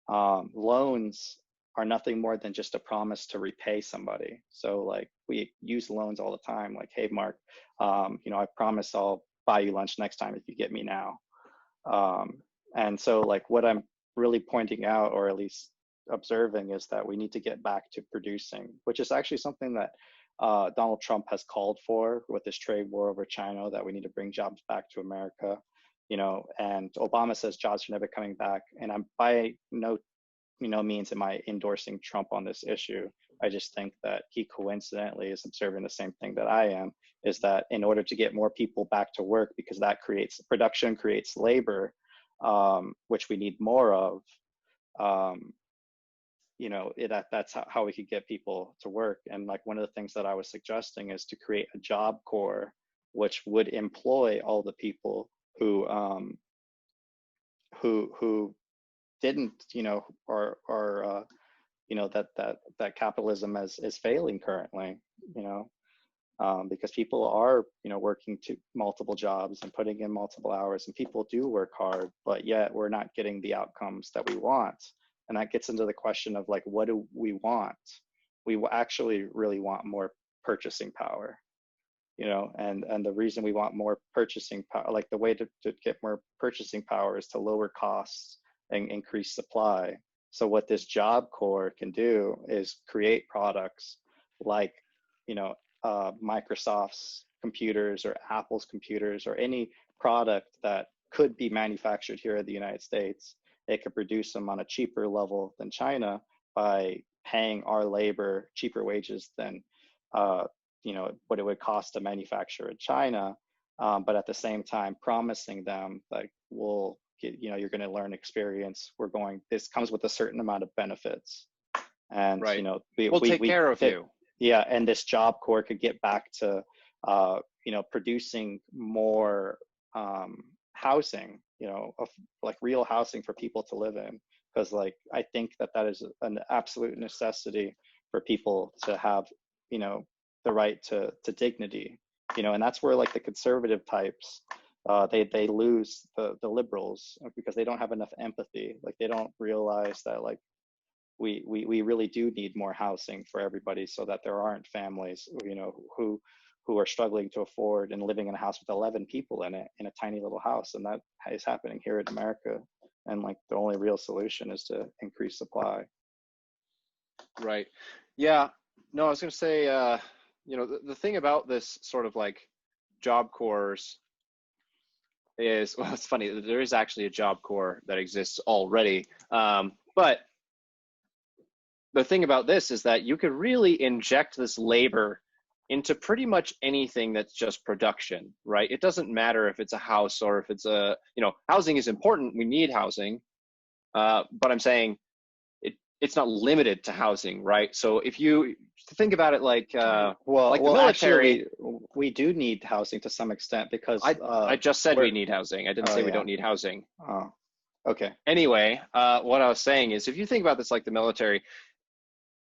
Loans are nothing more than just a promise to repay somebody. So like we use loans all the time. Like, hey, Mark, I promise I'll buy you lunch next time if you get me now. And so like what I'm really pointing out, or at least observing, is that we need to get back to producing, which is actually something that Donald Trump has called for with this trade war over China, that we need to bring jobs back to America, and Obama says jobs are never coming back. And I'm by no means am I endorsing Trump on this issue. I just think that he coincidentally is observing the same thing that I am, is that in order to get more people back to work, because that creates production, creates labor, which we need more of, that's how we could get people to work. And like one of the things that I was suggesting is to create a job corps, which would employ all the people who didn't, or that capitalism is failing currently, because people are, working to multiple jobs and putting in multiple hours, and people do work hard, but yet we're not getting the outcomes that we want. And that gets into the question of like, what do we want? We actually really want more purchasing power, and the reason we want more purchasing power, like the way to get more purchasing power is to lower costs and increase supply. So what this job corps can do is create products like, Microsoft's computers or Apple's computers, or any product that could be manufactured here in the United States. It could produce them on a cheaper level than China by paying our labor cheaper wages than, what it would cost to manufacture in China. But at the same time, promising them like, we'll get, you're going to learn experience. This comes with a certain amount of benefits. And, right. We'll take care of you. Yeah. And this job corps could get back to, producing more housing, like real housing for people to live in. Because like, I think that is an absolute necessity for people to have, the right to dignity, and that's where like the conservative types, they lose the liberals, because they don't have enough empathy. Like they don't realize that like we really do need more housing for everybody, so that there aren't families, who are struggling to afford and living in a house with 11 people in it, in a tiny little house. And that is happening here in America. And like the only real solution is to increase supply. Right. Yeah. No, I was going to say, the thing about this sort of like Job Corps is, well, it's funny, there is actually a Job Corps that exists already. But the thing about this is that you could really inject this labor into pretty much anything that's just production, right? It doesn't matter if it's a house or if it's a, housing is important. We need housing. But I'm saying it's not limited to housing, right? So if you think about it like the military, actually, we do need housing to some extent because I just said we need housing. I didn't say we don't need housing. Oh, okay. Anyway, what I was saying is, if you think about this like the military,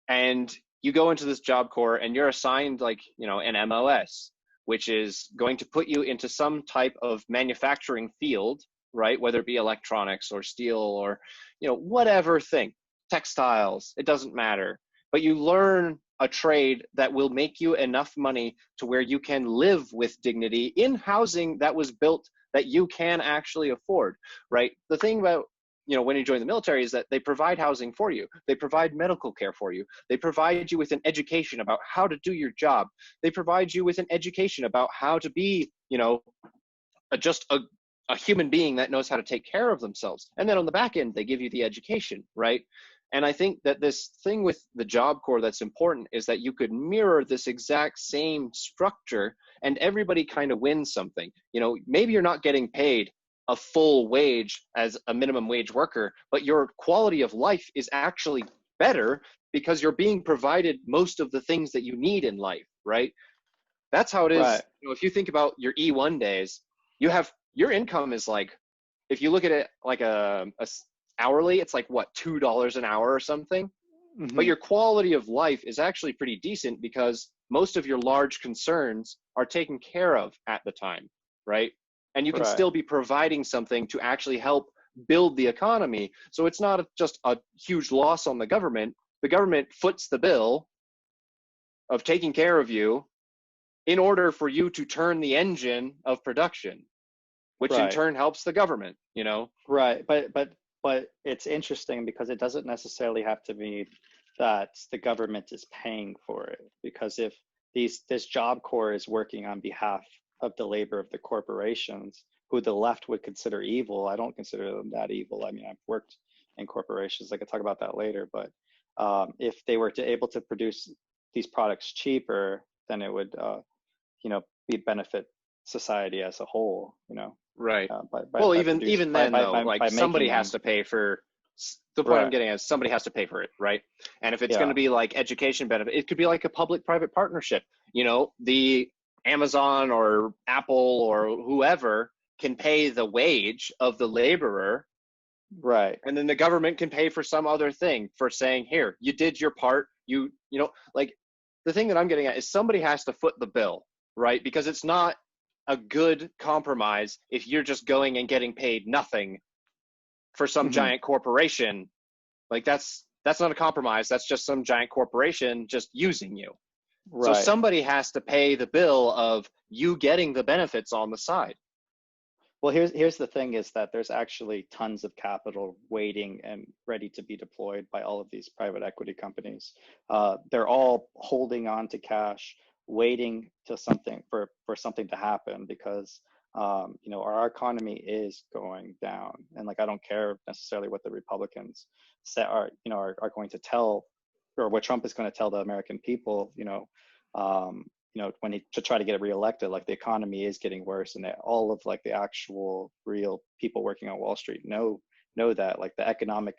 and you go into this Job Corps and you're assigned like, an MOS, which is going to put you into some type of manufacturing field, right? Whether it be electronics or steel or, whatever thing, textiles, it doesn't matter. But you learn a trade that will make you enough money to where you can live with dignity in housing that was built that you can actually afford, right? The thing about when you join the military is that they provide housing for you. They provide medical care for you. They provide you with an education about how to do your job. They provide you with an education about how to be, just a human being that knows how to take care of themselves. And then on the back end, they give you the education, right? And I think that this thing with the Job Corps that's important is that you could mirror this exact same structure and everybody kind of wins something. Maybe you're not getting paid a full wage as a minimum wage worker, but your quality of life is actually better because you're being provided most of the things that you need in life, right? That's how it is. Right. If you think about your E1 days, your income is like, if you look at it like a hourly, it's like what, $2 an hour or something. Mm-hmm. But your quality of life is actually pretty decent because most of your large concerns are taken care of at the time, right? And you can still be providing something to actually help build the economy. So it's not just a huge loss on the government. The government foots the bill of taking care of you in order for you to turn the engine of production, which in turn helps the government, Right, but it's interesting because it doesn't necessarily have to be that the government is paying for it. Because if this Job Corps is working on behalf of the labor of the corporations, who the left would consider evil, I don't consider them that evil. I mean, I've worked in corporations. I could talk about that later. But if they were able to produce these products cheaper, then it would, be benefit society as a whole. Right. Well, even then, somebody has to pay for. The point I'm getting at is somebody has to pay for it, right? And if it's going to be like education benefit, it could be like a public-private partnership. The Amazon or Apple or whoever can pay the wage of the laborer, right? And then the government can pay for some other thing for saying, here, you did your part. Like the thing that I'm getting at is somebody has to foot the bill, right? Because it's not a good compromise if you're just going and getting paid nothing for some giant corporation. Like that's not a compromise. That's just some giant corporation just using you. Right. So somebody has to pay the bill of you getting the benefits on the side. Well, here's the thing is that there's actually tons of capital waiting and ready to be deployed by all of these private equity companies. They're all holding on to cash, waiting to something for something to happen because our economy is going down, and like I don't care necessarily what the Republicans say are going to tell, or what Trump is going to tell the American people, to try to get reelected. Like the economy is getting worse, and all of like the actual real people working on Wall Street know that like the economic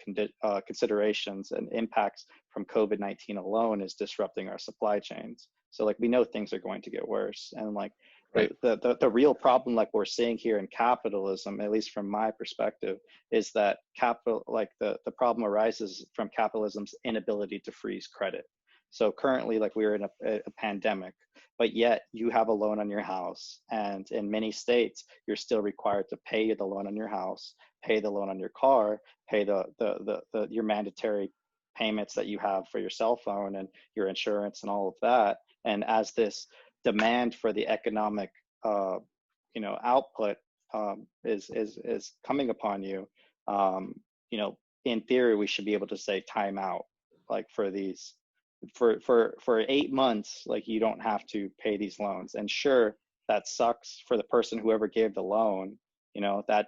considerations and impacts from COVID-19 alone is disrupting our supply chains. So like we know things are going to get worse, and like the real problem like we're seeing here in capitalism, at least from my perspective, is that the problem arises from capitalism's inability to freeze credit. So currently, like we're in a pandemic, but yet you have a loan on your house, and in many states, you're still required to pay the loan on your house, pay the loan on your car, pay your mandatory payments that you have for your cell phone and your insurance and all of that. And as this demand for the economic, output is coming upon you, in theory, we should be able to say time out, like for these. For 8 months, like you don't have to pay these loans. And sure, that sucks for the person whoever gave the loan. You know, that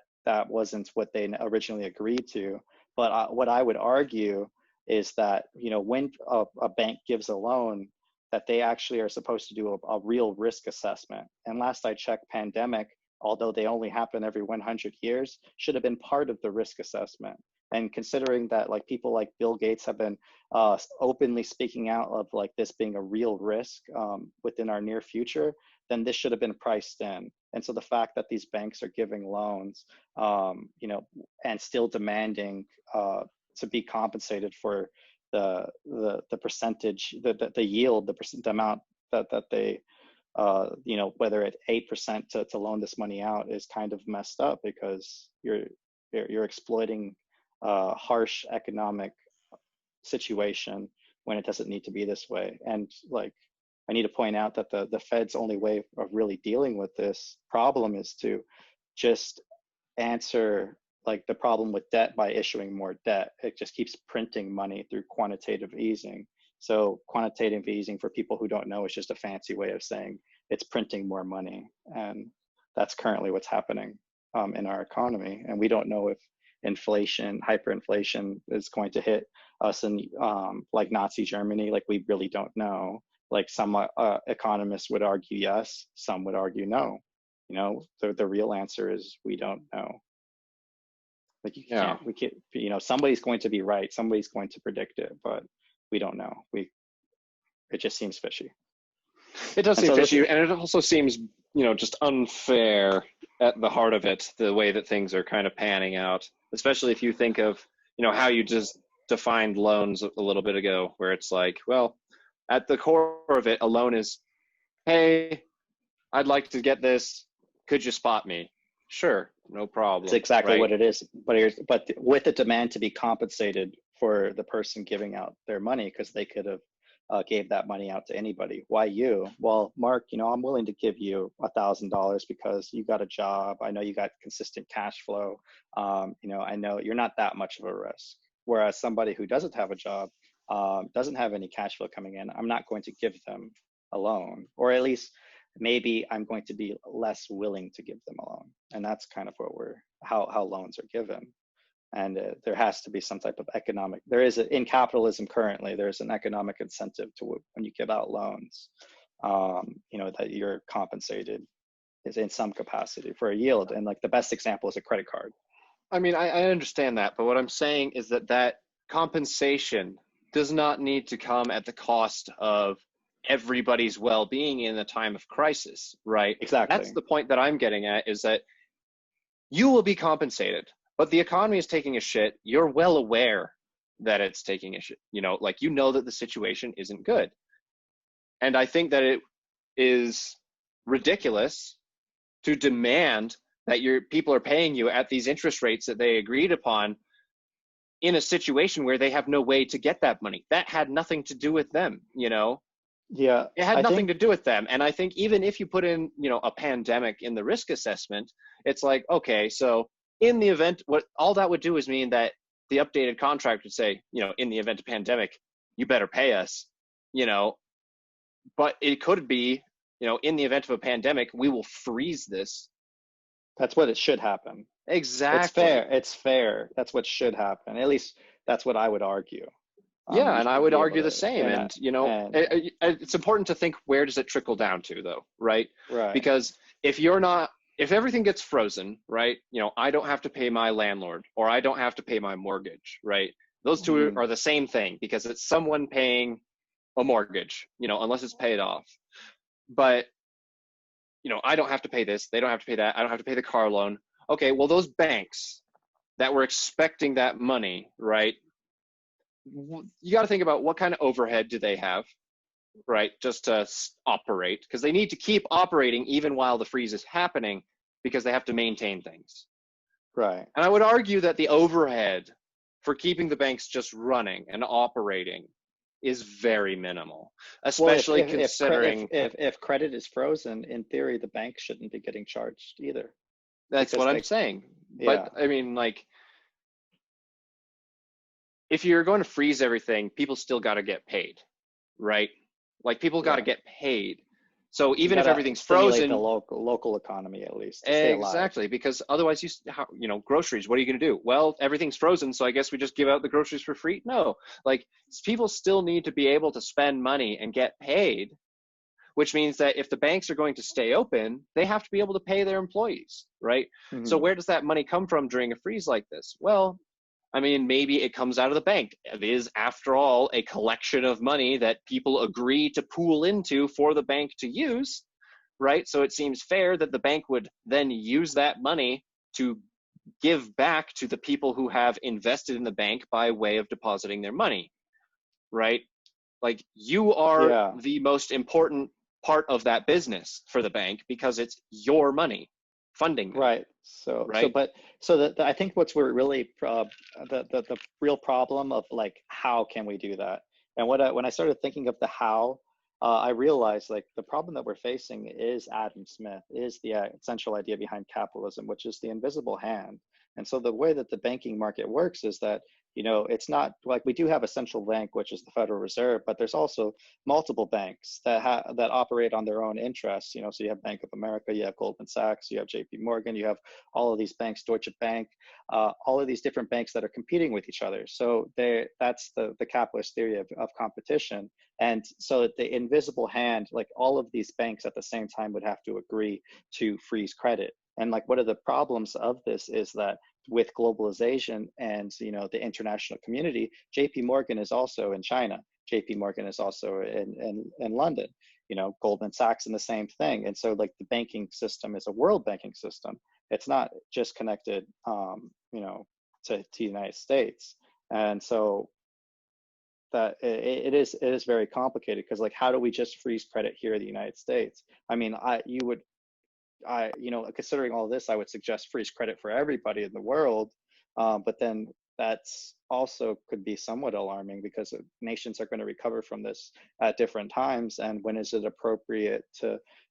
wasn't what they originally agreed to. But what I would argue is that, you know, when a bank gives a loan, that they actually are supposed to do a real risk assessment. And last I checked, pandemic, although they only happen every 100 years, should have been part of the risk assessment. And considering that like people like Bill Gates have been openly speaking out of like this being a real risk within our near future, then this should have been priced in. And so the fact that these banks are giving loans, you know, and still demanding to be compensated for the percentage, the yield, the amount that they, you know, whether at 8% to loan this money out is kind of messed up, because you're exploiting harsh economic situation when it doesn't need to be this way. And like, I need to point out that the Fed's only way of really dealing with this problem is to just answer like the problem with debt by issuing more debt. It just keeps printing money through quantitative easing. So quantitative easing, for people who don't know, is just a fancy way of saying it's printing more money. And that's currently what's happening in our economy. And we don't know if inflation, hyperinflation is going to hit us in like Nazi Germany. Like, we really don't know. Like, some economists would argue yes, some would argue no. You know, the real answer is we don't know. Like, we can't, you know, somebody's going to be right, somebody's going to predict it, but we don't know. It just seems fishy. It does seem fishy, and it also seems, you know, just unfair at the heart of it, the way that things are kind of panning out, especially if you think of, you know, how you just defined loans a little bit ago, where it's like, well, at the core of it, a loan is, hey, I'd like to get this, could you spot me? Sure, no problem. It's exactly right? what it is. But with the demand to be compensated for the person giving out their money, because they could have gave that money out to anybody. Why you? Well, Mark, you know, I'm willing to give you $1,000 because you got a job. I know you got consistent cash flow. You know, I know you're not that much of a risk. Whereas somebody who doesn't have a job, doesn't have any cash flow coming in, I'm not going to give them a loan, or at least maybe I'm going to be less willing to give them a loan. And that's kind of what how loans are given. And there has to be some type of economic, in capitalism currently, there's an economic incentive to when you give out loans, you know, that you're compensated is in some capacity for a yield. And like the best example is a credit card. I mean, I understand that, but what I'm saying is that compensation does not need to come at the cost of everybody's well-being in a time of crisis, right? Exactly. That's the point that I'm getting at, is that you will be compensated, but the economy is taking a shit. You're well aware that it's taking a shit, you know, like, you know that the situation isn't good. And I think that it is ridiculous to demand that your people are paying you at these interest rates that they agreed upon in a situation where they have no way to get that money. That had nothing to do with them, you know? Yeah. It had nothing to do with them. And I think even if you put in, you know, a pandemic in the risk assessment, it's like, okay, so in the event, what all that would do is mean that the updated contract would say, you know, in the event of pandemic, you better pay us, you know, but it could be, you know, in the event of a pandemic, we will freeze this. That's what it should happen. Exactly. It's fair. That's what should happen. At least that's what I would argue. Yeah, and I would argue the same. And, you know, it's important to think, where does it trickle down to, though, right? Right. Because if everything gets frozen, right, you know, I don't have to pay my landlord, or I don't have to pay my mortgage, right? Those two are the same thing, because it's someone paying a mortgage, you know, unless it's paid off. But, you know, I don't have to pay this, they don't have to pay that, I don't have to pay the car loan. Okay, well, those banks that were expecting that money, right, you got to think about what kind of overhead do they have, right, just to operate, because they need to keep operating even while the freeze is happening, because they have to maintain things. Right. And I would argue that the overhead for keeping the banks just running and operating is very minimal, especially considering if credit is frozen, in theory, the bank shouldn't be getting charged either. That's what I'm saying. But I mean, like, if you're going to freeze everything, people still got to get paid, right? Like, people got to get paid. So even if gotta everything's stimulate frozen, the local economy at least to stay alive. exactly, because otherwise groceries, what are you going to do? Well, everything's frozen, so I guess we just give out the groceries for free. No, like people still need to be able to spend money and get paid, which means that if the banks are going to stay open, they have to be able to pay their employees, right? So where does that money come from during a freeze like this? Well, I mean, maybe it comes out of the bank. It is, after all, a collection of money that people agree to pool into for the bank to use, right? So it seems fair that the bank would then use that money to give back to the people who have invested in the bank by way of depositing their money, right? Like, you are the most important part of that business for the bank because it's your money funding them. Right. So, right. I think what's really the real problem of like, how can we do that? And when I started thinking of the how, I realized like the problem that we're facing is Adam Smith, is the essential idea behind capitalism, which is the invisible hand. And so the way that the banking market works is that, you know, it's not like we do have a central bank, which is the Federal Reserve, but there's also multiple banks that operate on their own interests. You know, so you have Bank of America, you have Goldman Sachs, you have J.P. Morgan, you have all of these banks, Deutsche Bank, all of these different banks that are competing with each other. So that's the capitalist theory of competition. And so the invisible hand, like all of these banks at the same time would have to agree to freeze credit. And like one of the problems of this is that with globalization and, you know, the international community, JP Morgan is also in China. JP Morgan is also in London, you know, Goldman Sachs and the same thing. And so like the banking system is a world banking system. It's not just connected, you know, to the United States. And so that it is very complicated because like, how do we just freeze credit here in the United States? I mean, you know, considering all this, I would suggest freeze credit for everybody in the world. But then that's also could be somewhat alarming because nations are going to recover from this at different times. And when is it appropriate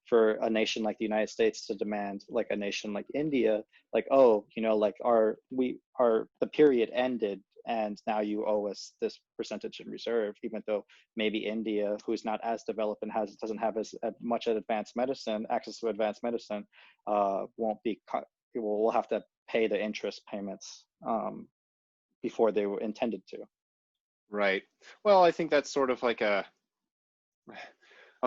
for a nation like the United States to demand like a nation like India, like, oh, you know, like the period ended and now you owe us this percentage in reserve, even though maybe India, who's not as developed and doesn't have as much advanced medicine, access to advanced medicine, will have to pay the interest payments before they were intended to. Right. Well, I think that's sort of like a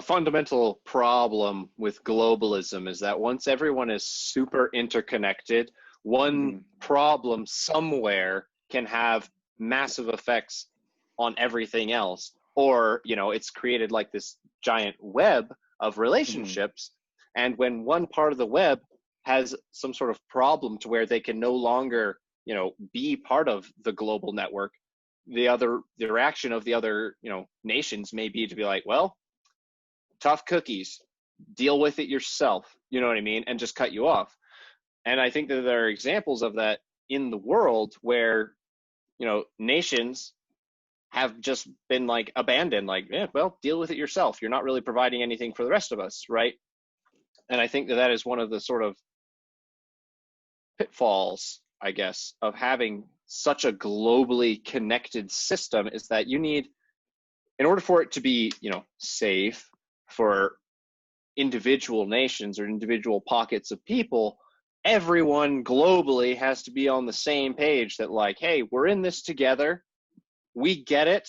fundamental problem with globalism is that once everyone is super interconnected, one problem somewhere can have massive effects on everything else. Or, you know, it's created like this giant web of relationships. And when one part of the web has some sort of problem to where they can no longer, you know, be part of the global network, the reaction of the other, you know, nations may be to be like, well, tough cookies, deal with it yourself, you know what I mean, and just cut you off. And I think that there are examples of that in the world where, you know, nations have just been like abandoned, like, yeah, well, deal with it yourself. You're not really providing anything for the rest of us, right? And I think that that is one of the sort of pitfalls, I guess, of having such a globally connected system is that you need, in order for it to be, you know, safe for individual nations or individual pockets of people, everyone globally has to be on the same page that like, hey, we're in this together. We get it.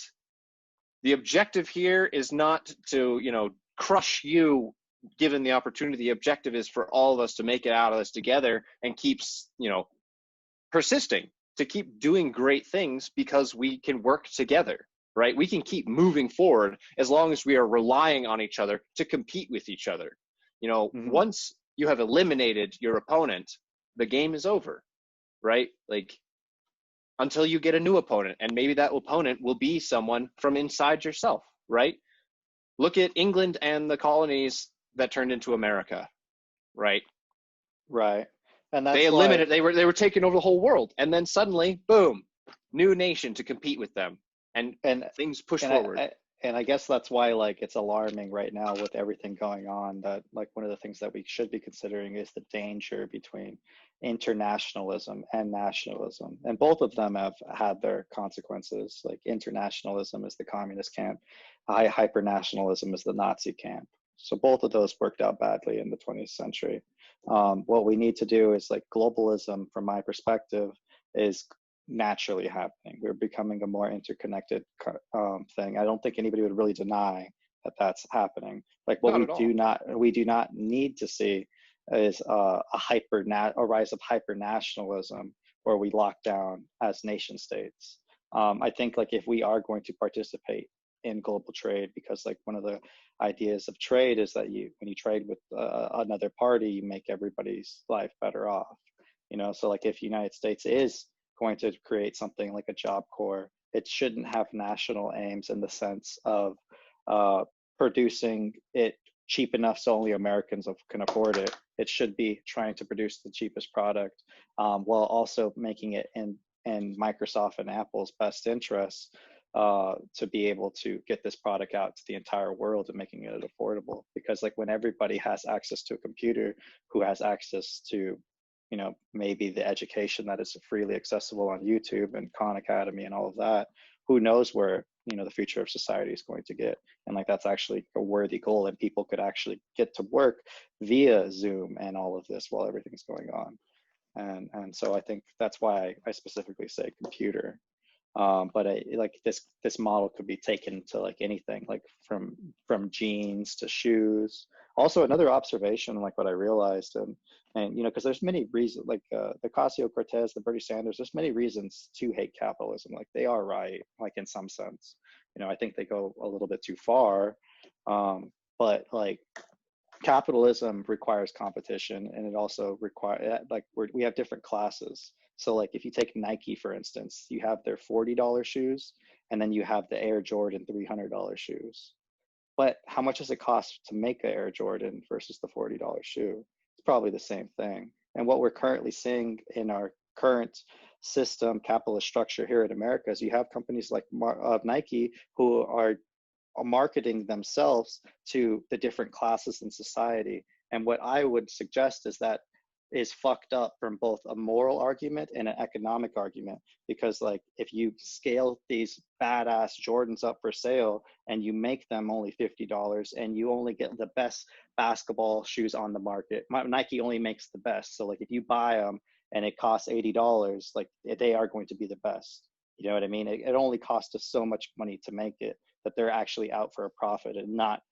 The objective here is not to, you know, crush you given the opportunity. The objective is for all of us to make it out of this together and keep, you know, persisting, to keep doing great things because we can work together, right? We can keep moving forward as long as we are relying on each other to compete with each other. You know, once you have eliminated your opponent, the game is over, right? Like, until you get a new opponent, and maybe that opponent will be someone from inside yourself, right? Look at England and the colonies that turned into America, right? Right. And that's they eliminated, they were taking over the whole world, and then suddenly, boom, new nation to compete with them, and things push forward. And I guess that's why like it's alarming right now with everything going on, that like one of the things that we should be considering is the danger between internationalism and nationalism. And both of them have had their consequences. Like internationalism is the communist camp, hyper-nationalism is the Nazi camp. So both of those worked out badly in the 20th century. What we need to do is like globalism, from my perspective, is naturally happening. We're becoming a more interconnected thing. I don't think anybody would really deny that that's happening. Like what we do not need to see is a rise of hyper nationalism where we lock down as nation states. I think like if we are going to participate in global trade, because like one of the ideas of trade is that when you trade with another party, you make everybody's life better off. You know, so like if the United States is going to create something like a Job Corps, it shouldn't have national aims in the sense of producing it cheap enough so only Americans can afford it. It should be trying to produce the cheapest product while also making it in Microsoft and Apple's best interests to be able to get this product out to the entire world and making it affordable. Because like when everybody has access to a computer, who has access to, you know, maybe the education that is freely accessible on YouTube and Khan Academy and all of that, who knows where, you know, the future of society is going to get. And like that's actually a worthy goal, and people could actually get to work via Zoom and all of this while everything's going on. And so I think that's why I specifically say computer. But like this model could be taken to like anything, like from jeans to shoes. Also, another observation, like what I realized, and you know, because there's many reasons, like the Ocasio-Cortez, the Bernie Sanders, there's many reasons to hate capitalism. Like they are right, like in some sense. You know, I think they go a little bit too far, but like capitalism requires competition, and it also requires like we have different classes. So like if you take Nike, for instance, you have their $40 shoes, and then you have the Air Jordan $300 shoes. But how much does it cost to make an Air Jordan versus the $40 shoe? It's probably the same thing. And what we're currently seeing in our current system, capitalist structure here in America, is you have companies like Nike who are marketing themselves to the different classes in society. And what I would suggest is that is fucked up from both a moral argument and an economic argument. Because like if you scale these badass Jordans up for sale and you make them only $50 and you only get the best basketball shoes on the market, Nike only makes the best. So like if you buy them and it costs $80, like they are going to be the best. You know what I mean? It only costs us so much money to make it, that they're actually out for a profit, and not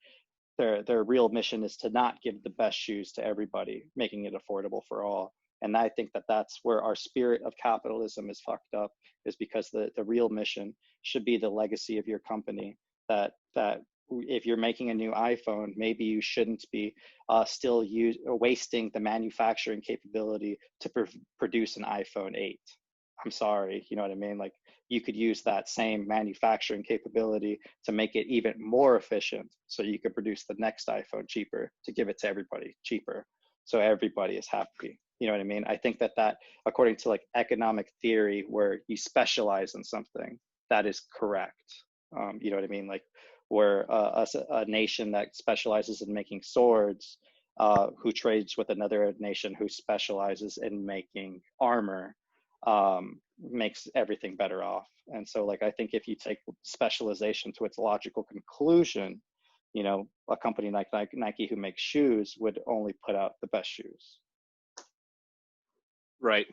their real mission is to not give the best shoes to everybody, making it affordable for all. And I think that that's where our spirit of capitalism is fucked up, is because the real mission should be the legacy of your company, that if you're making a new iPhone, maybe you shouldn't be still wasting the manufacturing capability to produce an iPhone 8. I'm sorry, you know what I mean? Like you could use that same manufacturing capability to make it even more efficient, so you could produce the next iPhone cheaper to give it to everybody cheaper, so everybody is happy. You know what I mean? I think that according to like economic theory, where you specialize in something, that is correct. You know what I mean? Like where a nation that specializes in making swords, who trades with another nation who specializes in making armor, makes everything better off. And so like I think if you take specialization to its logical conclusion, you know, a company like Nike who makes shoes would only put out the best shoes. Right.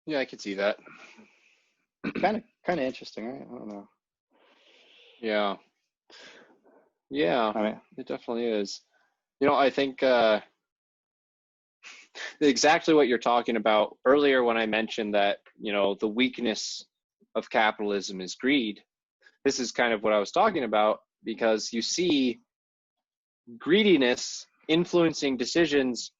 Yeah, I could see that. kind of interesting, right? I don't know. Yeah, I mean, it definitely is. You know, I think exactly what you're talking about earlier when I mentioned that, you know, the weakness of capitalism is greed. This is kind of what I was talking about, because you see greediness influencing decisions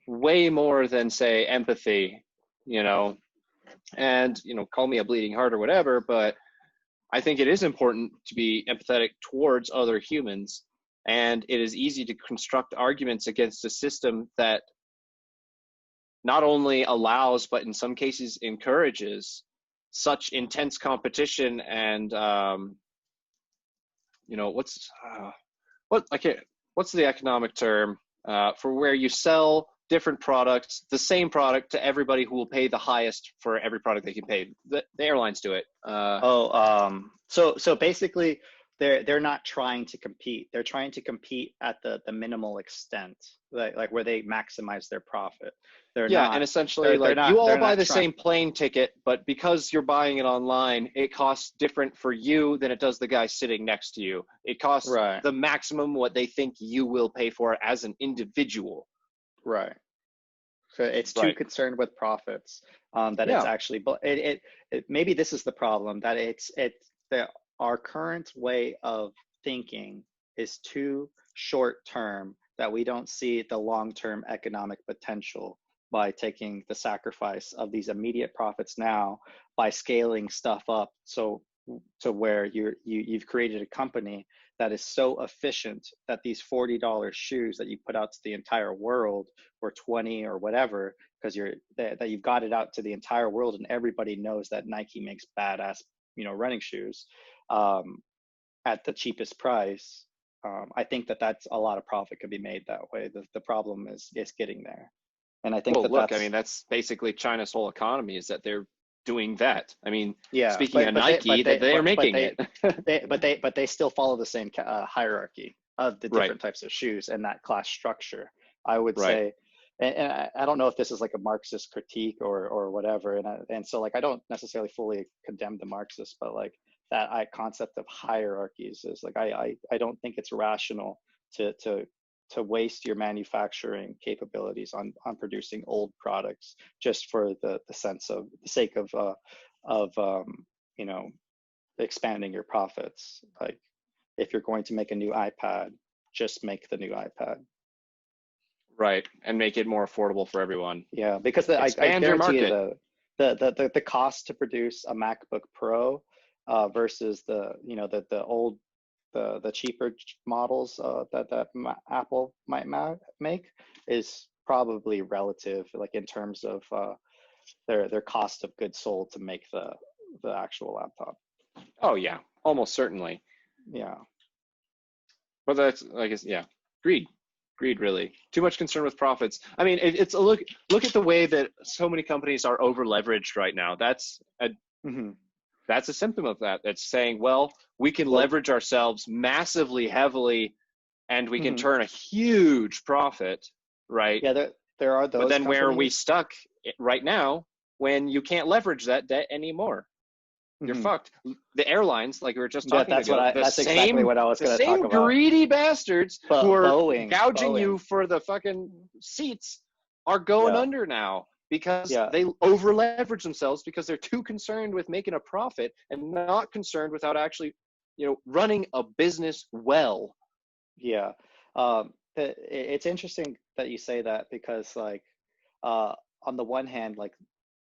way more than, say, empathy, you know. And, you know, call me a bleeding heart or whatever, but I think it is important to be empathetic towards other humans. And it is easy to construct arguments against a system that not only allows, but in some cases encourages such intense competition and, you know, what's the economic term for where you sell different products, the same product, to everybody who will pay the highest for every product they can pay. The airlines do it. So basically they're not trying to compete. They're trying to compete at the minimal extent, like where they maximize their profit. They're Yeah, not, and essentially, like, not, you all they're buy not the trying. same plane ticket, but because you're buying it online, it costs different for you than it does the guy sitting next to you. It costs Right. the maximum what they think you will pay for it as an individual. Right. So it's too Right. concerned with profits, that it's Yeah. actually, but maybe this is the problem, that it's that our current way of thinking is too short term, that we don't see the long term economic potential by taking the sacrifice of these immediate profits now by scaling stuff up. So to where you've created a company that is so efficient that these $40 shoes that you put out to the entire world, or 20 or whatever, because that you've got it out to the entire world and everybody knows that Nike makes badass, running shoes, at the cheapest price. I think that's a lot of profit could be made that way. The problem is getting there. And I think Well, look, I that's, mean, that's basically China's whole economy, is that they're doing that. I mean, yeah, speaking of Nike, they're making it. but they still follow the same hierarchy of the Right. different types of shoes and that class structure. I would Right. say, and I don't know if this is like a Marxist critique or whatever, and so like I don't necessarily fully condemn the Marxists, but like that concept of hierarchies is like I don't think it's rational to waste your manufacturing capabilities on producing old products just for the sake of expanding your profits. Like, if you're going to make a new iPad, just make the new iPad. Right, and make it more affordable for everyone. Yeah, because I Expand your guarantee you market. the cost to produce a MacBook Pro versus the old the cheaper models that Apple might make is probably relative, like in terms of their cost of goods sold to make the actual laptop. Oh yeah, almost certainly. Yeah. But that's, I guess, yeah, greed really. Too much concern with profits. I mean, it's a look at the way that so many companies are over leveraged right now. That's a symptom of that. That's saying, well, we can leverage ourselves massively heavily and we can turn a huge profit, right? Yeah, there are those. But then where are we companies. stuck right now when you can't leverage that debt anymore? You're fucked. The airlines, like we were just talking about, that's exactly what I was going to talk about. Greedy bastards But who are Boeing. gouging you for the fucking seats are going under now because they over leverage themselves because they're too concerned with making a profit and not concerned without actually, running a business well. Yeah. It's interesting that you say that because, like, on the one hand, like,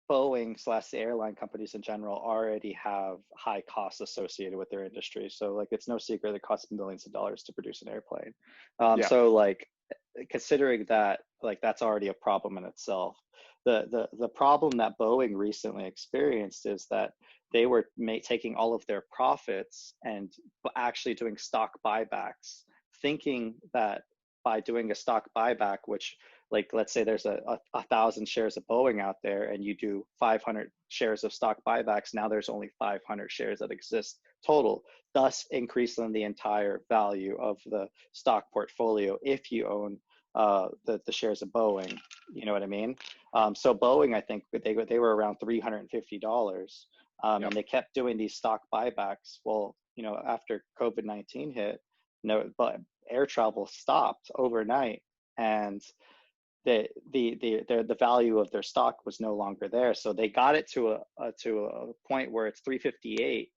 Boeing / the airline companies in general already have high costs associated with their industry. So like, it's no secret it costs millions of dollars to produce an airplane. So like, considering that, like, that's already a problem in itself. The problem that Boeing recently experienced is that they were taking all of their profits and actually doing stock buybacks, thinking that by doing a stock buyback, which, like, let's say there's a 1,000 shares of Boeing out there and you do 500 shares of stock buybacks, now there's only 500 shares that exist total, thus increasing the entire value of the stock portfolio if you own the shares of Boeing. You know what I mean? So Boeing, I think they were around $350, and they kept doing these stock buybacks. Well, after COVID-19 hit, but air travel stopped overnight, and the value of their stock was no longer there. So they got it to a point where it's 358,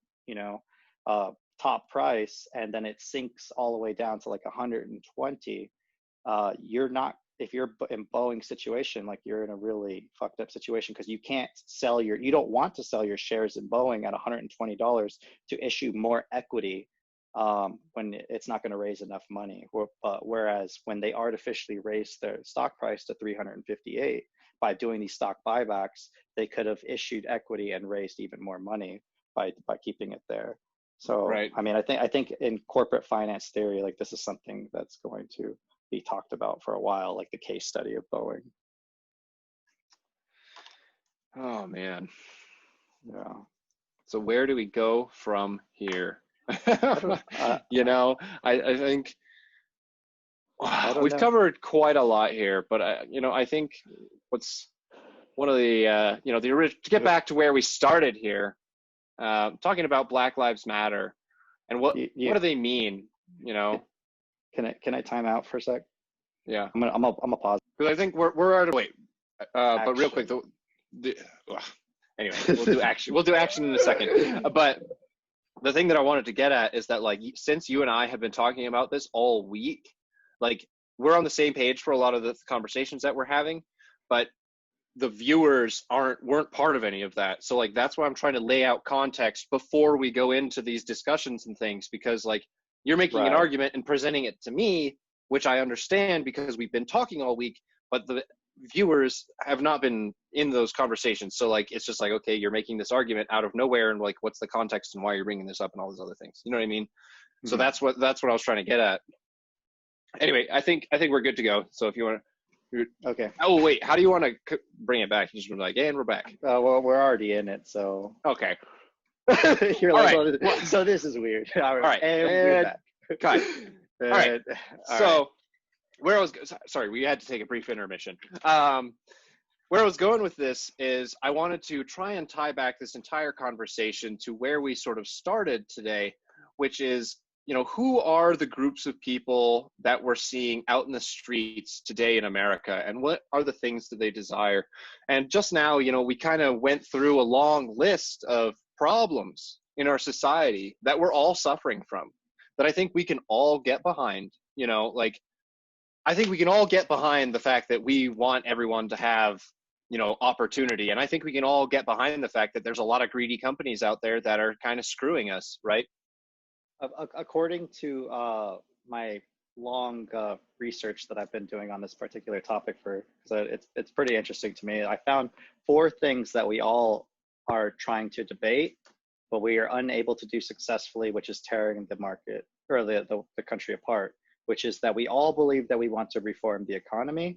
top price, and then it sinks all the way down to like 120. If you're in Boeing situation, like, you're in a really fucked up situation because you don't want to sell your shares in Boeing at $120 to issue more equity when it's not going to raise enough money. Whereas when they artificially raised their stock price to 358 by doing these stock buybacks, they could have issued equity and raised even more money by keeping it there. So, right. I mean, I think in corporate finance theory, like, this is something that's going to be talked about for a while, like the case study of Boeing. Oh man. Yeah. So where do we go from here? You know, I think we've covered quite a lot here, but you know, I think what's one of the you know, to get back to where we started here, talking about Black Lives Matter and what do they mean, you know? Can I time out for a sec? Yeah, I'm gonna pause because I think we're at wait, but real quick, anyway, we'll do action in a second. But the thing that I wanted to get at is that, like, since you and I have been talking about this all week, like, we're on the same page for a lot of the conversations that we're having, but the viewers weren't part of any of that. So, like, that's why I'm trying to lay out context before we go into these discussions and things, because, like, you're making an argument and presenting it to me, which I understand because we've been talking all week, but the viewers have not been in those conversations. So, like, it's just like, okay, you're making this argument out of nowhere, and, like, what's the context and why you're bringing this up and all those other things. You know what I mean? Mm-hmm. So that's what I was trying to get at. Anyway, I think we're good to go. So if you want to, okay. Oh wait, how do you want to bring it back? You just be like, and we're back. Well, we're already in it, so okay. You're like, right. So this is weird. All right, and we're back. Cut. All right. So where I was, sorry, we had to take a brief intermission. Where I was going with this is I wanted to try and tie back this entire conversation to where we sort of started today, which is, you know, who are the groups of people that we're seeing out in the streets today in America, and what are the things that they desire? And just now, you know, we kind of went through a long list of problems in our society that we're all suffering from, that I think we can all get behind. You know, like, I think we can all get behind the fact that we want everyone to have, you know, opportunity. And I think we can all get behind the fact that there's a lot of greedy companies out there that are kind of screwing us, right? According to my long research that I've been doing on this particular topic it's pretty interesting to me. I found 4 things that we all are trying to debate, but we are unable to do successfully, which is tearing the market or the country apart, which is that we all believe that we want to reform the economy.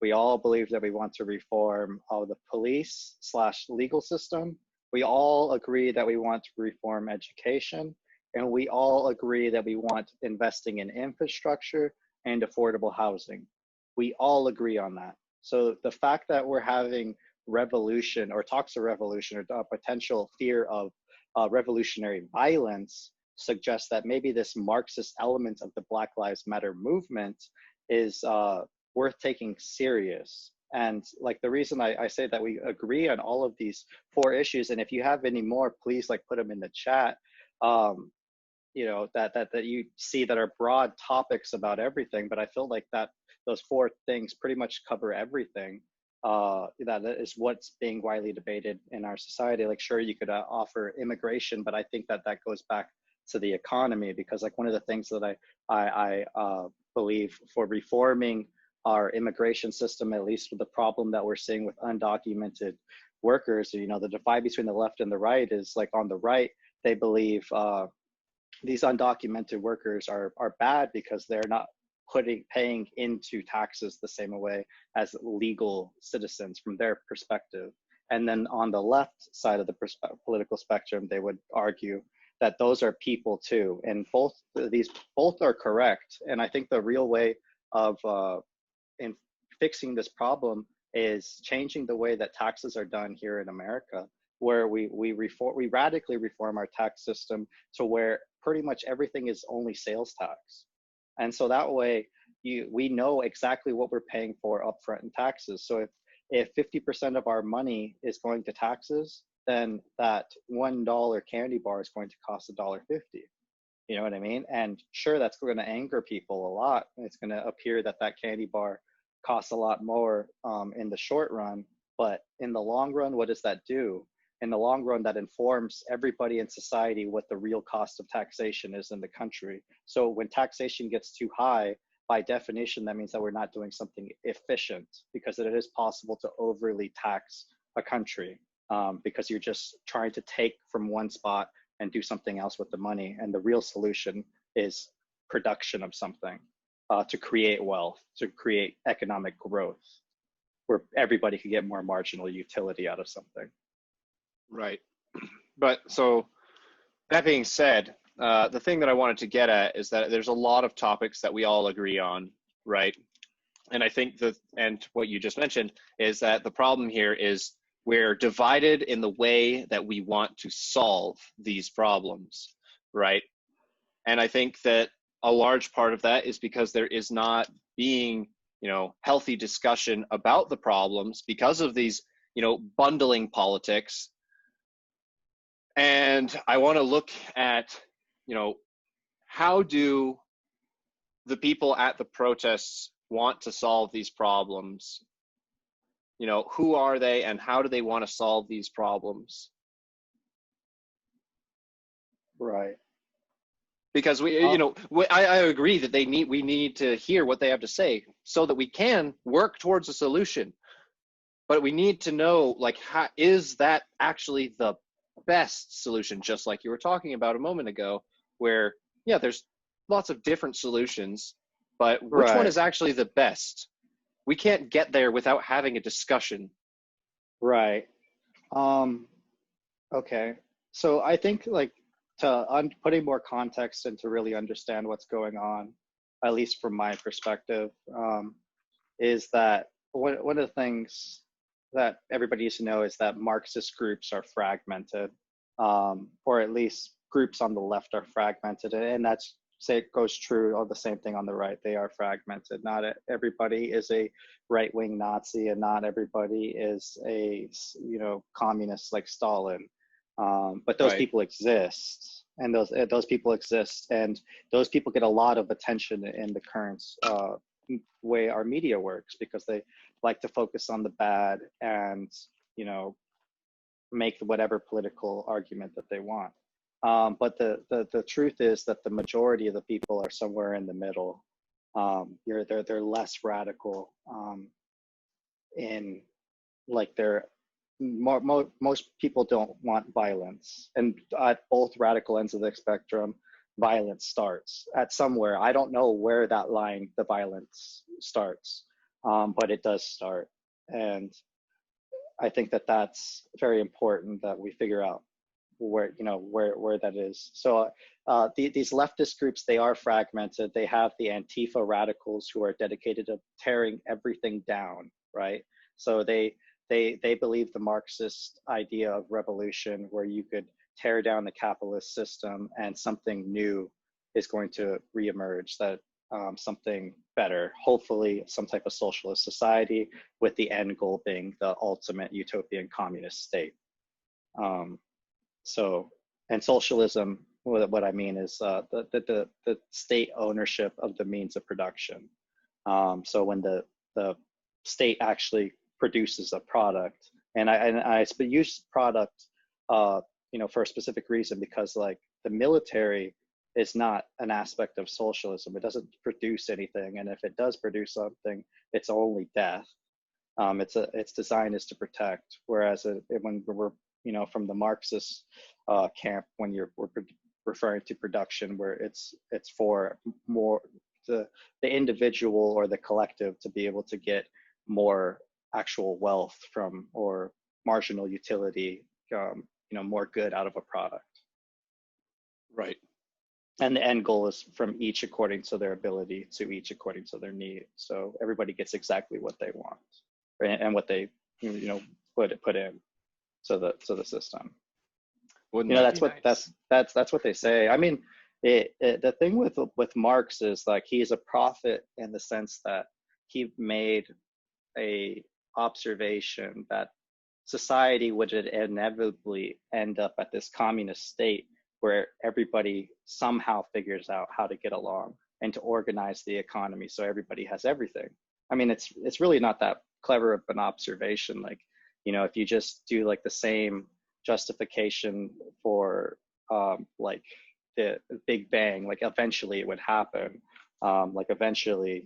We all believe that we want to reform the police/legal system. We all agree that we want to reform education. And we all agree that we want investing in infrastructure and affordable housing. We all agree on that. So the fact that we're having revolution or talks of revolution or potential fear of revolutionary violence suggests that maybe this Marxist element of the Black Lives Matter movement is worth taking serious. And like, the reason I say that we agree on all of these 4 issues, and if you have any more, please like put them in the chat. You know, that you see that are broad topics about everything, but I feel like that those 4 things pretty much cover everything. That is what's being widely debated in our society. Like, sure, you could offer immigration, but I think that goes back to the economy, because like one of the things that I believe for reforming our immigration system, at least with the problem that we're seeing with undocumented workers, you know, the divide between the left and the right is like, on the right, they believe these undocumented workers are bad because they're not paying into taxes the same way as legal citizens from their perspective. And then on the left side of the political spectrum, they would argue that those are people too. And both are correct. And I think the real way of in fixing this problem is changing the way that taxes are done here in America, where we radically reform our tax system to where pretty much everything is only sales tax. And so that way we know exactly what we're paying for upfront in taxes. So if 50% of our money is going to taxes, then that $1 candy bar is going to cost $1.50. You know what I mean? And sure, that's going to anger people a lot. It's going to appear that candy bar costs a lot more in the short run. But in the long run, what does that do? In the long run, that informs everybody in society what the real cost of taxation is in the country. So when taxation gets too high, by definition, that means that we're not doing something efficient, because it is possible to overly tax a country because you're just trying to take from one spot and do something else with the money. And the real solution is production of something to create wealth, to create economic growth, where everybody could get more marginal utility out of something. Right. But so that being said, the thing that I wanted to get at is that there's a lot of topics that we all agree on, right? And I think and what you just mentioned is that the problem here is we're divided in the way that we want to solve these problems, right? And I think that a large part of that is because there is not being, healthy discussion about the problems because of these, bundling politics. And I want to look at, how do the people at the protests want to solve these problems? Who are they and how do they want to solve these problems? Right. Because I agree that we need to hear what they have to say so that we can work towards a solution. But we need to know, is that actually the best solution? Just like you were talking about a moment ago, where, there's lots of different solutions, but which one is actually the best? We can't get there without having a discussion. Right. Okay. So I think putting more context and to really understand what's going on, at least from my perspective, is that one of the things that everybody needs to know is that Marxist groups are fragmented, or at least groups on the left are fragmented, and that's it goes true all the same thing on the right. They are fragmented. Not everybody is a right-wing Nazi, and not everybody is a communist like Stalin. But those people exist, and those people exist, and those people get a lot of attention in the current way our media works, because they like to focus on the bad and make whatever political argument that they want. But the truth is that the majority of the people are somewhere in the middle. They're less radical most people don't want violence, and at both radical ends of the spectrum, violence starts at somewhere. I don't know where that line, the violence starts, but it does start, and I think that that's very important that we figure out where that is. So these leftist groups, they are fragmented. They have the Antifa radicals who are dedicated to tearing everything down, right? So they believe the Marxist idea of revolution, where you could tear down the capitalist system and something new is going to reemerge, that something better, hopefully some type of socialist society, with the end goal being the ultimate utopian communist state. And socialism, what I mean is the state ownership of the means of production. So when the state actually produces a product, and I use product, for a specific reason, because the military is not an aspect of socialism. It doesn't produce anything, and if it does produce something, it's only death. Its design is to protect. Whereas when we're from the Marxist camp, when we're referring to production, where it's for more the individual or the collective to be able to get more actual wealth from, or marginal utility, more good out of a product. Right. And the end goal is from each according to their ability, to each according to their need. So everybody gets exactly what they want, and what they put in to the system. That's what they say. I mean, the thing with Marx is he's a prophet in the sense that he made a observation that society would inevitably end up at this communist state where everybody somehow figures out how to get along and to organize the economy so everybody has everything. I mean, it's really not that clever of an observation. If you just do the same justification for the Big Bang, eventually it would happen. Eventually,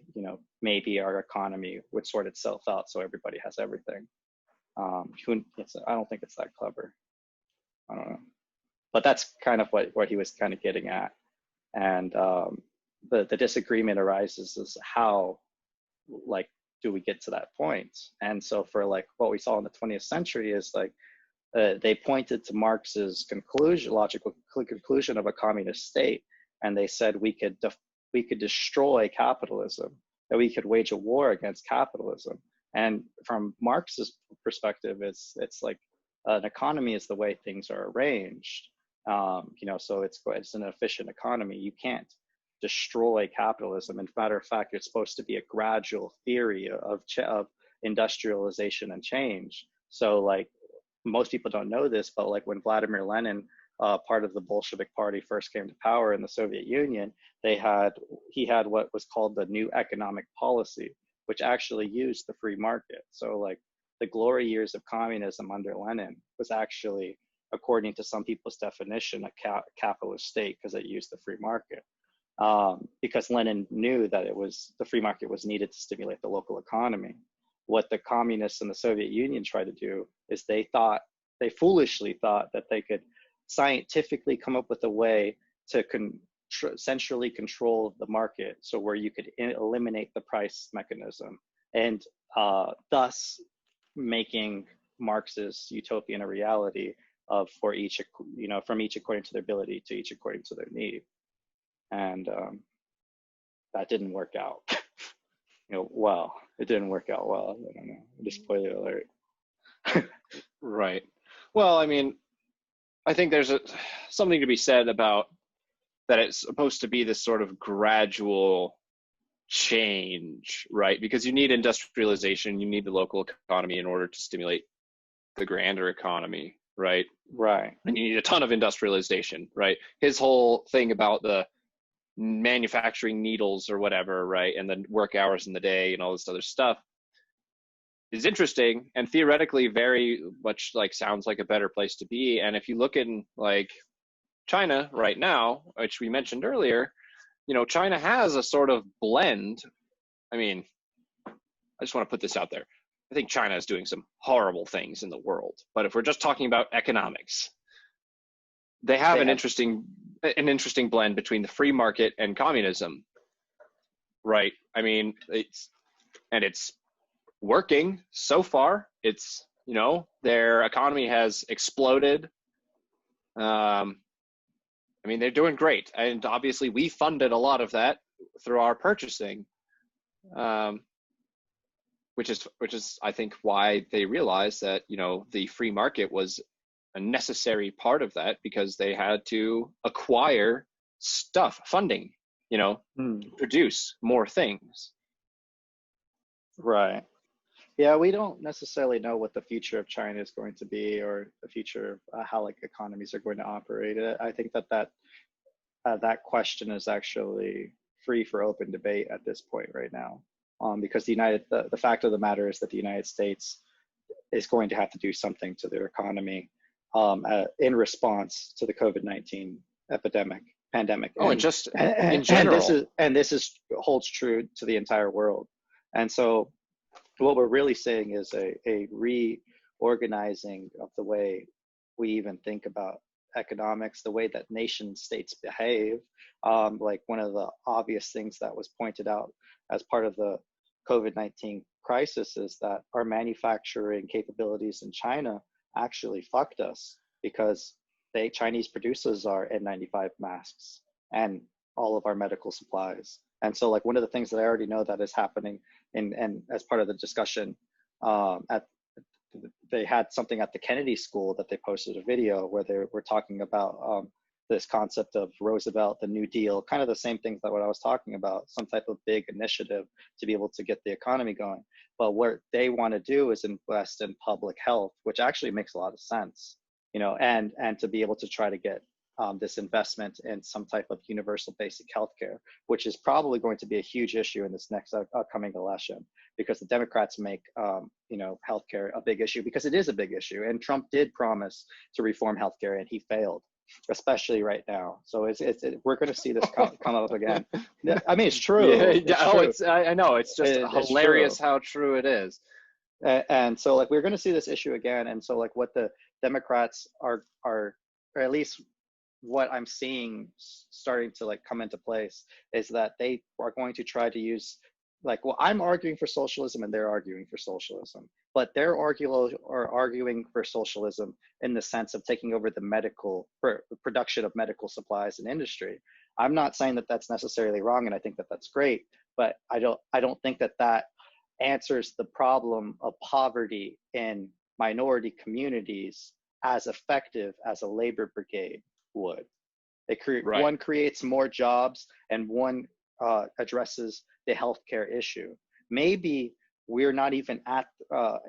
maybe our economy would sort itself out so everybody has everything. I don't think it's that clever. I don't know. But that's kind of what he was kind of getting at. And the disagreement arises is how, do we get to that point? And so for what we saw in the 20th century is they pointed to Marx's logical conclusion of a communist state, and they said we could destroy capitalism, that we could wage a war against capitalism. And from Marx's perspective, it's like an economy is the way things are arranged. So it's an efficient economy. You can't destroy capitalism. In matter of fact, it's supposed to be a gradual theory of industrialization and change. So like, most people don't know this, but like when Vladimir Lenin, part of the Bolshevik Party, first came to power in the Soviet Union, he had what was called the new economic policy, which actually used the free market. So like the glory years of communism under Lenin was actually, according to some people's definition, a capitalist state because it used the free market. Because Lenin knew that the free market was needed to stimulate the local economy. What the communists in the Soviet Union tried to do is they foolishly thought that they could scientifically come up with a way to centrally control the market, so where you could eliminate the price mechanism, and thus making Marx's utopian a reality of from each according to their ability to each according to their need. And that didn't work out. It didn't work out well. I don't know. Just spoiler alert. Right. Well, I mean, I think there's something to be said about that. It's supposed to be this sort of gradual change, right? Because you need industrialization, you need the local economy in order to stimulate the grander economy, right? Right. And you need a ton of industrialization, right? His whole thing about the manufacturing needles or whatever, right, and the work hours in the day and all this other stuff is interesting and theoretically very much like sounds like a better place to be. And if you look in like China right now, which we mentioned earlier, China has a sort of blend. I mean, I just want to put this out there. I think China is doing some horrible things in the world, but if we're just talking about economics, they have an interesting blend between the free market and communism, right? I mean, it's working so far. It's, their economy has exploded. I mean, they're doing great. And obviously we funded a lot of that through our purchasing, which is, I think, why they realized that, the free market was a necessary part of that, because they had to acquire funding, produce more things. Right. Yeah, we don't necessarily know what the future of China is going to be, or the future of how like economies are going to operate. I think that question is actually free for open debate at this point right now, because the fact of the matter is that the United States is going to have to do something to their economy in response to the COVID-19 pandemic. Oh, and just in general. And this holds true to the entire world. And so what we're really saying is a reorganizing of the way we even think about economics, the way that nation states behave. Like one of the obvious things that was pointed out as part of the COVID-19 crisis is that our manufacturing capabilities in China actually fucked us, because Chinese produces our N95 masks and all of our medical supplies. And so like one of the things that I already know that is happening and as part of the discussion, they had something at the Kennedy School that they posted a video where they were talking about this concept of Roosevelt, the New Deal, kind of the same things that what I was talking about, some type of big initiative to be able to get the economy going. But what they want to do is invest in public health, which actually makes a lot of sense, and to be able to try to get this investment in some type of universal basic healthcare, which is probably going to be a huge issue in this next upcoming election, because the Democrats make healthcare a big issue, because it is a big issue. And Trump did promise to reform healthcare, and he failed, especially right now. So we're going to see this come up again. I mean, it's true. I know. It's just hilarious how true it is. And so like we're going to see this issue again. And so like what the Democrats are, or at least what I'm seeing starting to like come into place, is that they are going to try to use like, well, I'm arguing for socialism and they're arguing for socialism, but they're arguing for socialism in the sense of taking over the production of medical supplies and industry. I'm not saying that that's necessarily wrong, and I think that that's great, but I don't think that that answers the problem of poverty in minority communities as effective as a labor brigade would. Right. One creates more jobs, and one addresses the healthcare issue. Maybe we're not even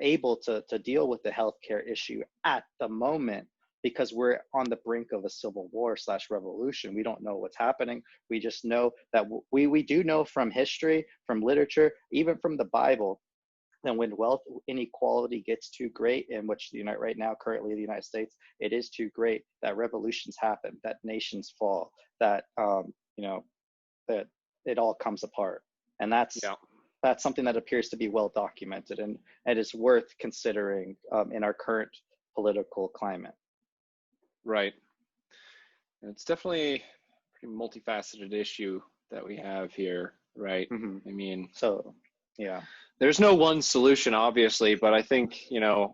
able to deal with the healthcare issue at the moment because we're on the brink of a civil war / revolution. We don't know what's happening. We just know that we do know from history, from literature, even from the Bible, that when wealth inequality gets too great, in which right now, currently the United States, it is too great, that revolutions happen, that nations fall, that that it all comes apart. And that's something that appears to be well documented, and it is worth considering in our current political climate. Right. And it's definitely a pretty multifaceted issue that we have here, right? Mm-hmm. I mean, so yeah. There's no one solution, obviously, but I think,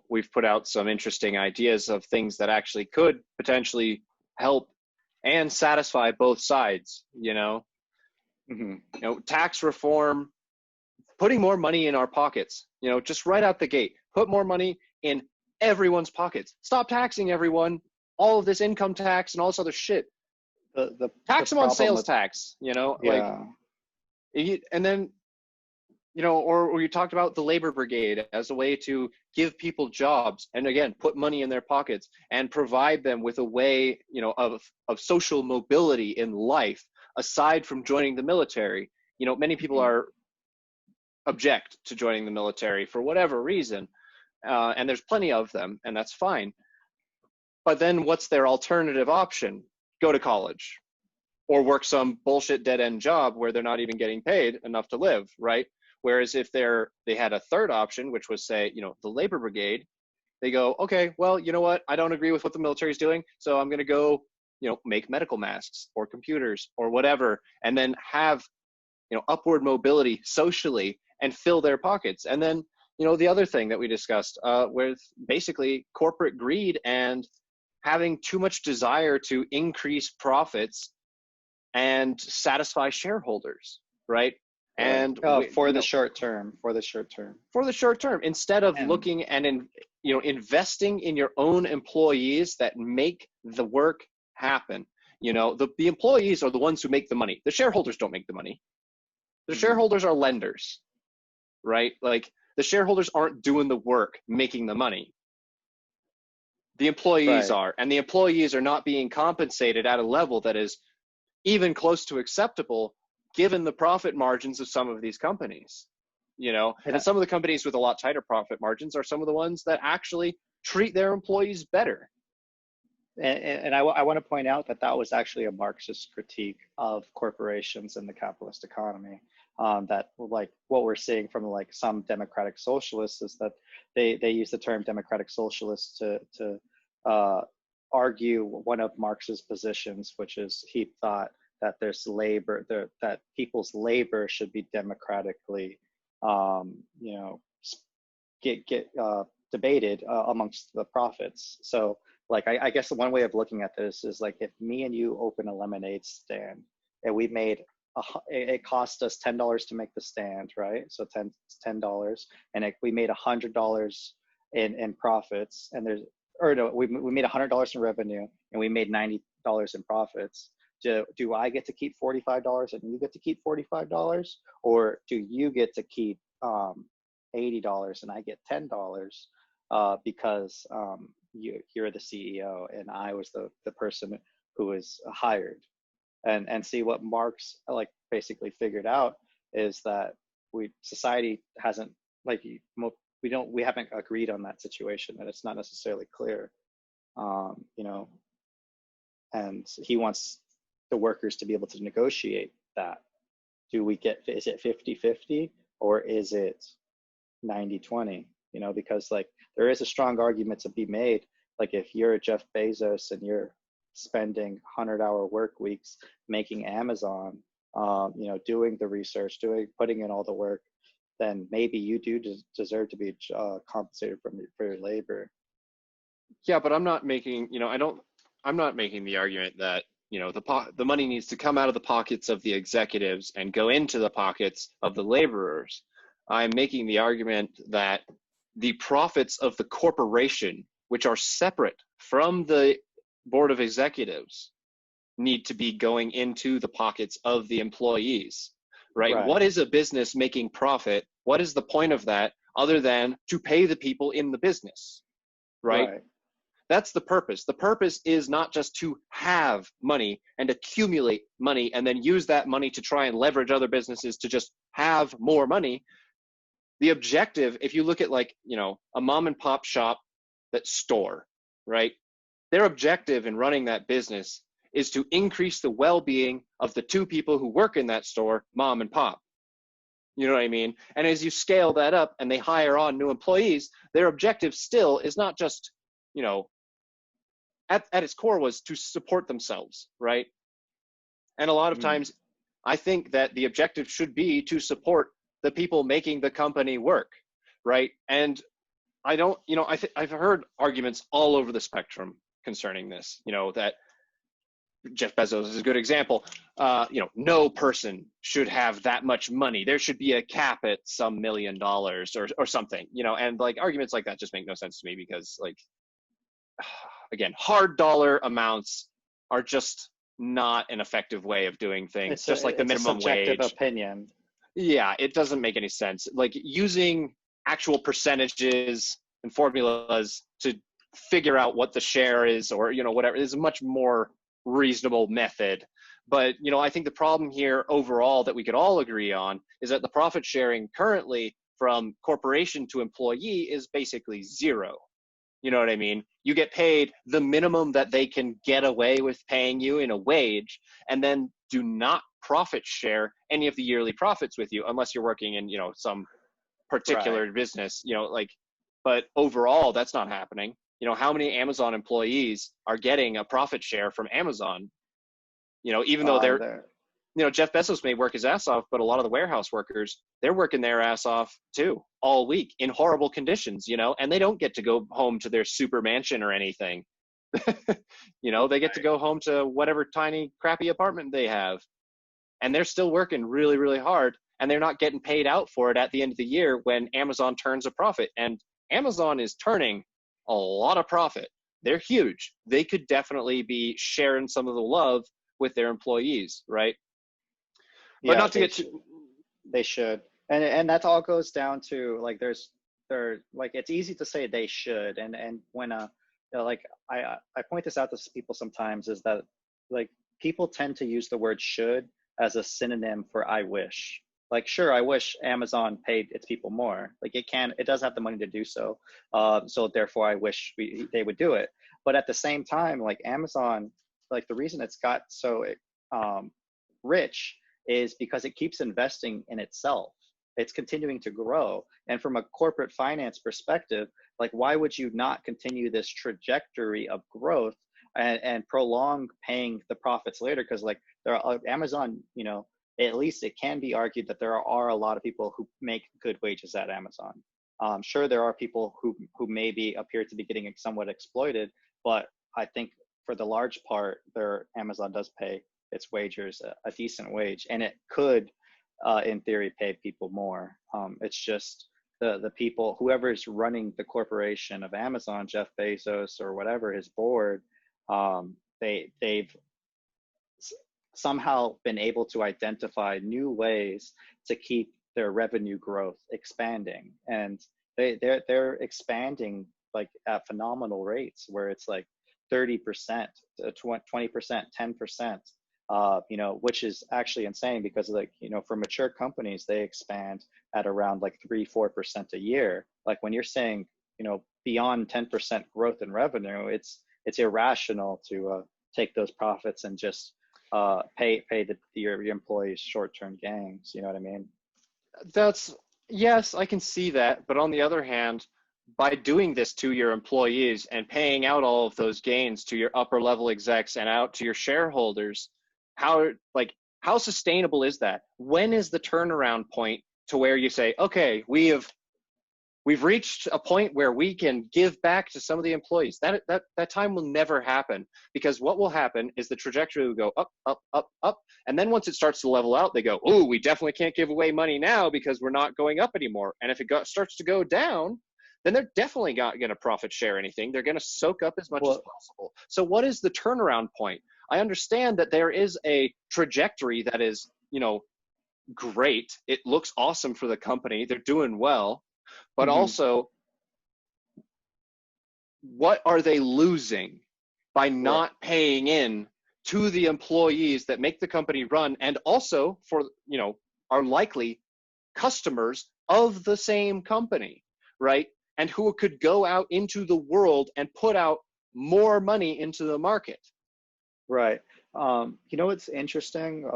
we've put out some interesting ideas of things that actually could potentially help and satisfy both sides, Mm-hmm. Tax reform, putting more money in our pockets, just right out the gate, put more money in everyone's pockets. Stop taxing everyone, all of this income tax and all this other shit. The tax them on sales tax, yeah. And then, or you talked about the labor brigade as a way to give people jobs and, again, put money in their pockets and provide them with a way, of social mobility in life aside from joining the military. Many people are object to joining the military for whatever reason, and there's plenty of them, and that's fine. But then what's their alternative option? Go to college or work some bullshit dead-end job where they're not even getting paid enough to live, right? Whereas if they had a third option, which was, say, the labor brigade, they go, okay, well, you know what? I don't agree with what the military is doing, so I'm going to go, make medical masks or computers or whatever, and then have, upward mobility socially and fill their pockets. And then, the other thing that we discussed with basically corporate greed and having too much desire to increase profits and satisfy shareholders, right? And for the short term, instead of looking and investing in your own employees that make the work happen. The employees are the ones who make the money. The shareholders don't make the money. The shareholders are lenders, right? Like, the shareholders aren't doing the work, making the money. The employees are, and the employees are not being compensated at a level that is even close to acceptable given the profit margins of some of these companies, and some of the companies with a lot tighter profit margins are some of the ones that actually treat their employees better. And I want to point out that was actually a Marxist critique of corporations in the capitalist economy. That, like, what we're seeing from, like, some democratic socialists is that they use the term democratic socialists to argue one of Marx's positions, which is he thought that there's labor, that people's labor should be democratically, get debated amongst the profits. So, like, I guess one way of looking at this is, like, if me and you open a lemonade stand and we made it cost us $10 to make the stand, right? So $10, and we made $100 in profits, and we made $100 in revenue and we made $90 in profits. Do I get to keep $45 and you get to keep $45, or do you get to keep $80 and I get $10 because you're the CEO and I was the person who was hired? And see, what Marx, like, basically figured out is that society hasn't, like, we haven't agreed on that situation, that it's not necessarily clear, and he wants the workers to be able to negotiate that. Is it 50-50 or is it 90-20? Because, like, there is a strong argument to be made. Like, if you're Jeff Bezos and you're spending 100-hour work weeks making Amazon, doing the research, putting in all the work, then maybe you do deserve to be compensated for your labor. Yeah, but I'm not making, I'm not making the argument that, the money needs to come out of the pockets of the executives and go into the pockets of the laborers. I'm making the argument that the profits of the corporation, which are separate from the board of executives, need to be going into the pockets of the employees, right? What is a business making profit? What is the point of that other than to pay the people in the business, right? That's the purpose. The purpose is not just to have money and accumulate money and then use that money to try and leverage other businesses to just have more money. The objective, if you look at like, a mom and pop shop that store, right? Their objective in running that business is to increase the well-being of the two people who work in that store, mom and pop. You know what I mean? And as you scale that up and they hire on new employees, their objective still is not just, at its core was to support themselves, right? And a lot of times, I think that the objective should be to support the people making the company work, right? And I don't, I've heard arguments all over the spectrum concerning this, that Jeff Bezos is a good example. No person should have that much money. There should be a cap at some $1 million or something, and like arguments like that just make no sense to me because like, again, hard dollar amounts are just not an effective way of doing things. It's just like the minimum wage. Opinion. Yeah, it doesn't make any sense. Like using actual percentages and formulas to figure out what the share is or, whatever is a much more reasonable method. But, I think the problem here overall that we could all agree on is that the profit sharing currently from corporation to employee is basically zero. You know what I mean? You get paid the minimum that they can get away with paying you in a wage, and then do not profit share any of the yearly profits with you unless you're working in, some particular business, but overall that's not happening. How many Amazon employees are getting a profit share from Amazon? Even though they're Jeff Bezos may work his ass off, but a lot of the warehouse workers, they're working their ass off too, all week in horrible conditions, and they don't get to go home to their super mansion or anything. They get to go home to whatever tiny, crappy apartment they have. And they're still working really, really hard, and they're not getting paid out for it at the end of the year when Amazon turns a profit. And Amazon is turning a lot of profit. They're huge. They could definitely be sharing some of the love with their employees, right? But not to get too... They should. And that all goes down to like it's easy to say they should, and when I point this out to people sometimes is that like people tend to use the word should as a synonym for I wish. Like, sure, I wish Amazon paid its people more. Like it does have the money to do so. So therefore I wish they would do it. But at the same time, like Amazon, like the reason it's got so rich is because it keeps investing in itself. It's continuing to grow. And from a corporate finance perspective, like why would you not continue this trajectory of growth and prolong paying the profits later? Because like there are Amazon, at least it can be argued that there are a lot of people who make good wages at Amazon. Sure, there are people who maybe appear to be getting somewhat exploited, but I think for the large part, Amazon does pay its wagers a decent wage, and it could, in theory, pay people more. It's just the people, whoever's running the corporation of Amazon, Jeff Bezos or whatever, his board, they've somehow been able to identify new ways to keep their revenue growth expanding, and they're expanding like at phenomenal rates where it's like 30%, 20%, 10%, which is actually insane because like, for mature companies, they expand at around like 3-4% a year. Like when you're saying, beyond 10% growth in revenue, it's irrational to take those profits and just pay your employees short-term gains. You know what I mean? Yes, I can see that. But on the other hand, by doing this to your employees and paying out all of those gains to your upper level execs and out to your shareholders, how sustainable is that? When is the turnaround point to where you say, okay, we've reached a point where we can give back to some of the employees. That time will never happen, because what will happen is the trajectory will go up, up, up, up. And then once it starts to level out, they go, oh, we definitely can't give away money now because we're not going up anymore. And if it starts to go down, then they're definitely not going to profit share anything. They're going to soak up as much as possible. So what is the turnaround point? I understand that there is a trajectory that is, great. It looks awesome for the company. They're doing well. But also, what are they losing by not paying in to the employees that make the company run, and also for, are likely customers of the same company, right? And who could go out into the world and put out more money into the market. Right. What's interesting?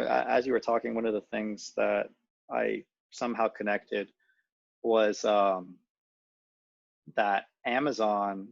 As you were talking, one of the things that I somehow connected was that Amazon,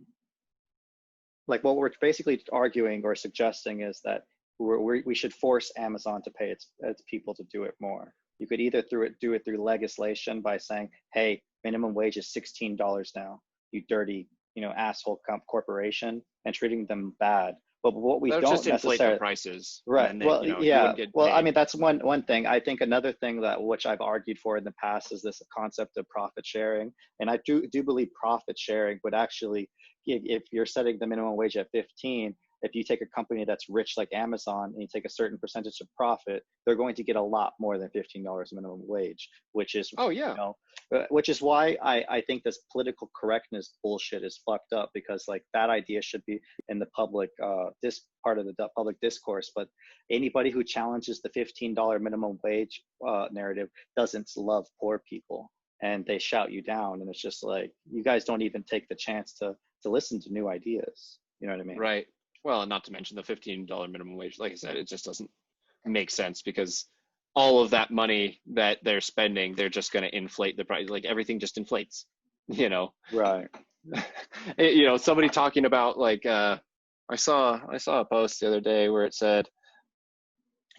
like what we're basically arguing or suggesting is that we should force Amazon to pay its people to do it more. You could either do it through legislation by saying, hey, minimum wage is $16 now, you dirty, asshole corporation, and treating them bad. But what we don't just necessarily inflate the prices, right. Then, well, you wouldn't get well, I paid. mean, that's one thing. I think another thing which I've argued for in the past is this concept of profit sharing, and I do believe profit sharing would actually, if you're setting the minimum wage at 15, if you take a company that's rich like Amazon and you take a certain percentage of profit, they're going to get a lot more than $15 minimum wage, which is which is why I think this political correctness bullshit is fucked up, because like that idea should be in the public this part of the public discourse. But anybody who challenges the $15 minimum wage narrative doesn't love poor people, and they shout you down, and it's just like, you guys don't even take the chance to listen to new ideas. You know what I mean? Right. Well, not to mention the $15 minimum wage. Like I said, it just doesn't make sense, because all of that money that they're spending, they're just going to inflate the price. Like everything just inflates, Right. Somebody talking about like, I saw a post the other day where it said,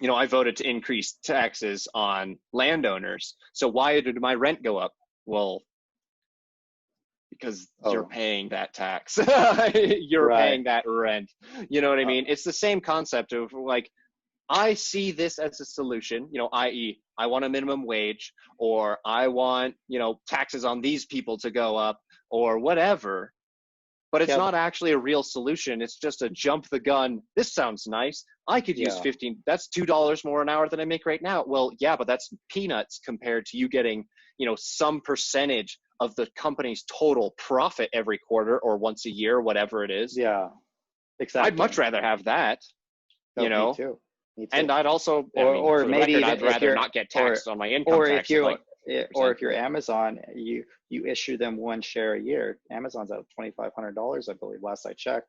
I voted to increase taxes on landowners. So why did my rent go up? Well, because you're paying that tax. You're paying that rent. You know what I mean? It's the same concept of like, I see this as a solution, i.e. I want a minimum wage, or I want, taxes on these people to go up, or whatever. But it's not actually a real solution. It's just a jump the gun. This sounds nice. I could use 15. That's $2 more an hour than I make right now. Well, yeah, but that's peanuts compared to you getting, some percentage of the company's total profit every quarter or once a year, whatever it is. Yeah, exactly. I'd much rather have that, Me too. And I'd also, or maybe record, I'd rather not get taxed on my income taxes. Or if you're Amazon, you issue them one share a year. Amazon's at $2,500, I believe, last I checked.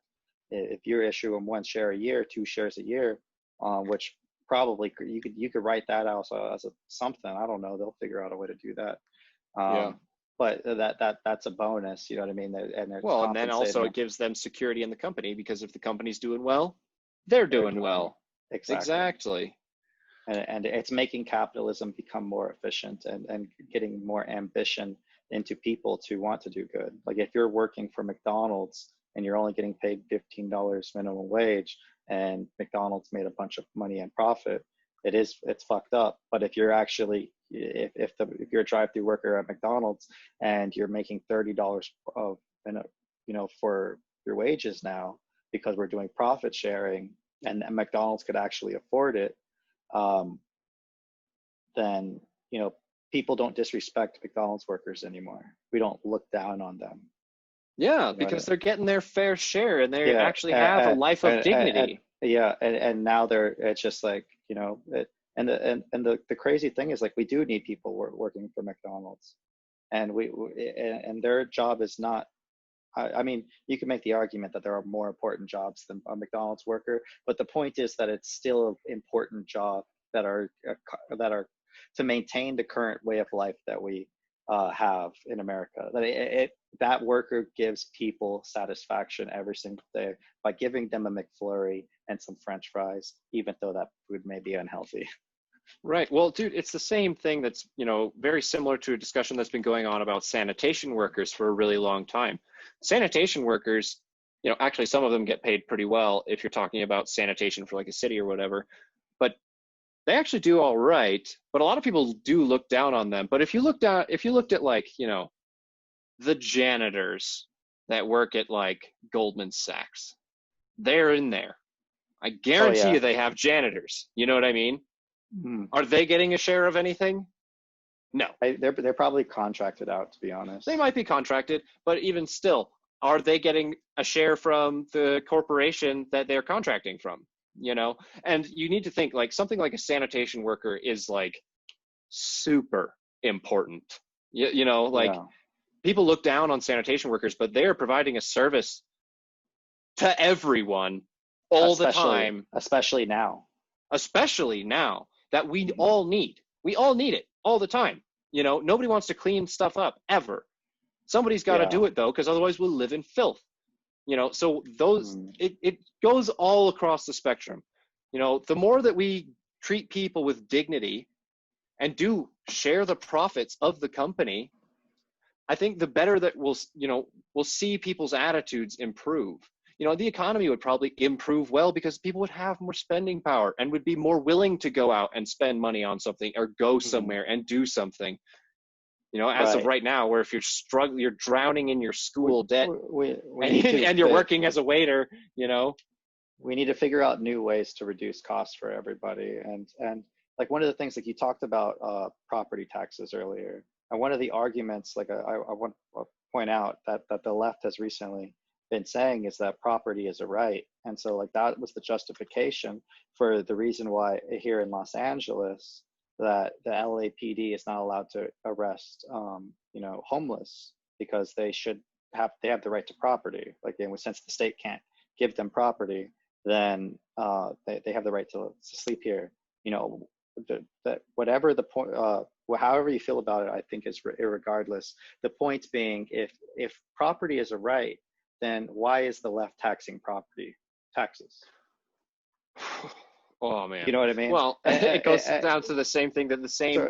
If you issue them one share a year, 2 shares a year, which probably you could write that out as something. I don't know. They'll figure out a way to do that. But that's a bonus. You know what I mean? And then also it gives them security in the company, because if the company's doing well, they're doing well. Exactly. And it's making capitalism become more efficient and getting more ambition into people to want to do good. Like if you're working for McDonald's and you're only getting paid $15 minimum wage, and McDonald's made a bunch of money and profit, it's fucked up. But if you're actually, if you're a drive-through worker at McDonald's and you're making $30 for your wages now, because we're doing profit sharing, and McDonald's could actually afford it, then people don't disrespect McDonald's workers anymore. We don't look down on them. Yeah, because they're getting their fair share, and they actually have a life of dignity. And now it's just like, the crazy thing is, like, we do need people working for McDonald's, and and their job is not. I mean, you can make the argument that there are more important jobs than a McDonald's worker, but the point is that it's still an important job that are to maintain the current way of life that we have in America. That worker gives people satisfaction every single day by giving them a McFlurry and some French fries, even though that food may be unhealthy. Right. Well, dude, it's the same thing that's, very similar to a discussion that's been going on about sanitation workers for a really long time. Sanitation workers, actually some of them get paid pretty well if you're talking about sanitation for like a city or whatever, but they actually do all right. But a lot of people do look down on them. But if you looked at like, the janitors that work at like Goldman Sachs, they're in there. I guarantee you they have janitors. You know what I mean? Mm. Are they getting a share of anything? No. They're probably contracted out, to be honest. They might be contracted, but even still, are they getting a share from the corporation that they're contracting from? And you need to think like something like a sanitation worker is like super important. People look down on sanitation workers, but they're providing a service to everyone all the time. Especially now that we all need. We all need it all the time. Nobody wants to clean stuff up ever. Somebody's got to do it though, because otherwise we'll live in filth. So those it goes all across the spectrum. The more that we treat people with dignity and do share the profits of the company, I think the better that we'll see people's attitudes improve. The economy would probably improve well because people would have more spending power and would be more willing to go out and spend money on something or go somewhere and do something. As of right now, where if you're struggling, you're drowning in your school debt and you're working as a waiter, we need to figure out new ways to reduce costs for everybody. And like one of the things, like you talked about property taxes earlier, and one of the arguments, like I want to point out that the left has recently been saying is that property is a right. And so like that was the justification for the reason why here in Los Angeles that the LAPD is not allowed to arrest homeless, because they have the right to property. Like since the state can't give them property, then they have the right to sleep here. That whatever the point, however you feel about it, I think is irregardless. The point being, if property is a right, then why is the left taxing property taxes? Oh man, you know what I mean? Well, it goes down to the same thing that the same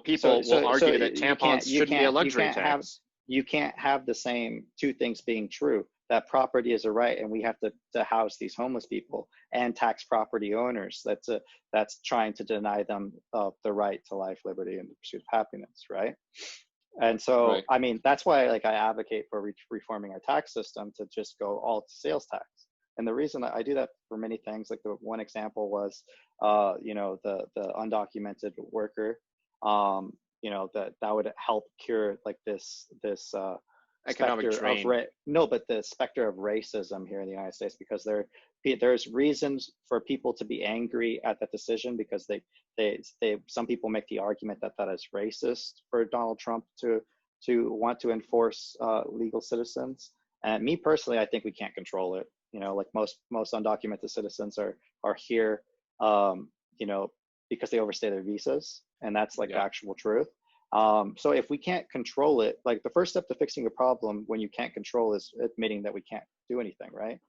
people will argue that tampons shouldn't be a luxury tax. You can't have the same two things being true. That property is a right, and we have to house these homeless people and tax property owners. That's trying to deny them the right to life, liberty, and the pursuit of happiness, right? And so, I mean, that's why like I advocate for reforming our tax system to just go all to sales tax. And the reason I do that for many things, like the one example was, the undocumented worker, that would help cure like this economic drain. But the specter of racism here in the United States, because there's reasons for people to be angry at that decision, because some people make the argument that is racist for Donald Trump to want to enforce legal citizens. And me personally, I think we can't control it. Like most undocumented citizens are here, because they overstay their visas, and that's like the actual truth. So if we can't control it, like the first step to fixing a problem when you can't control is admitting that we can't do anything, right?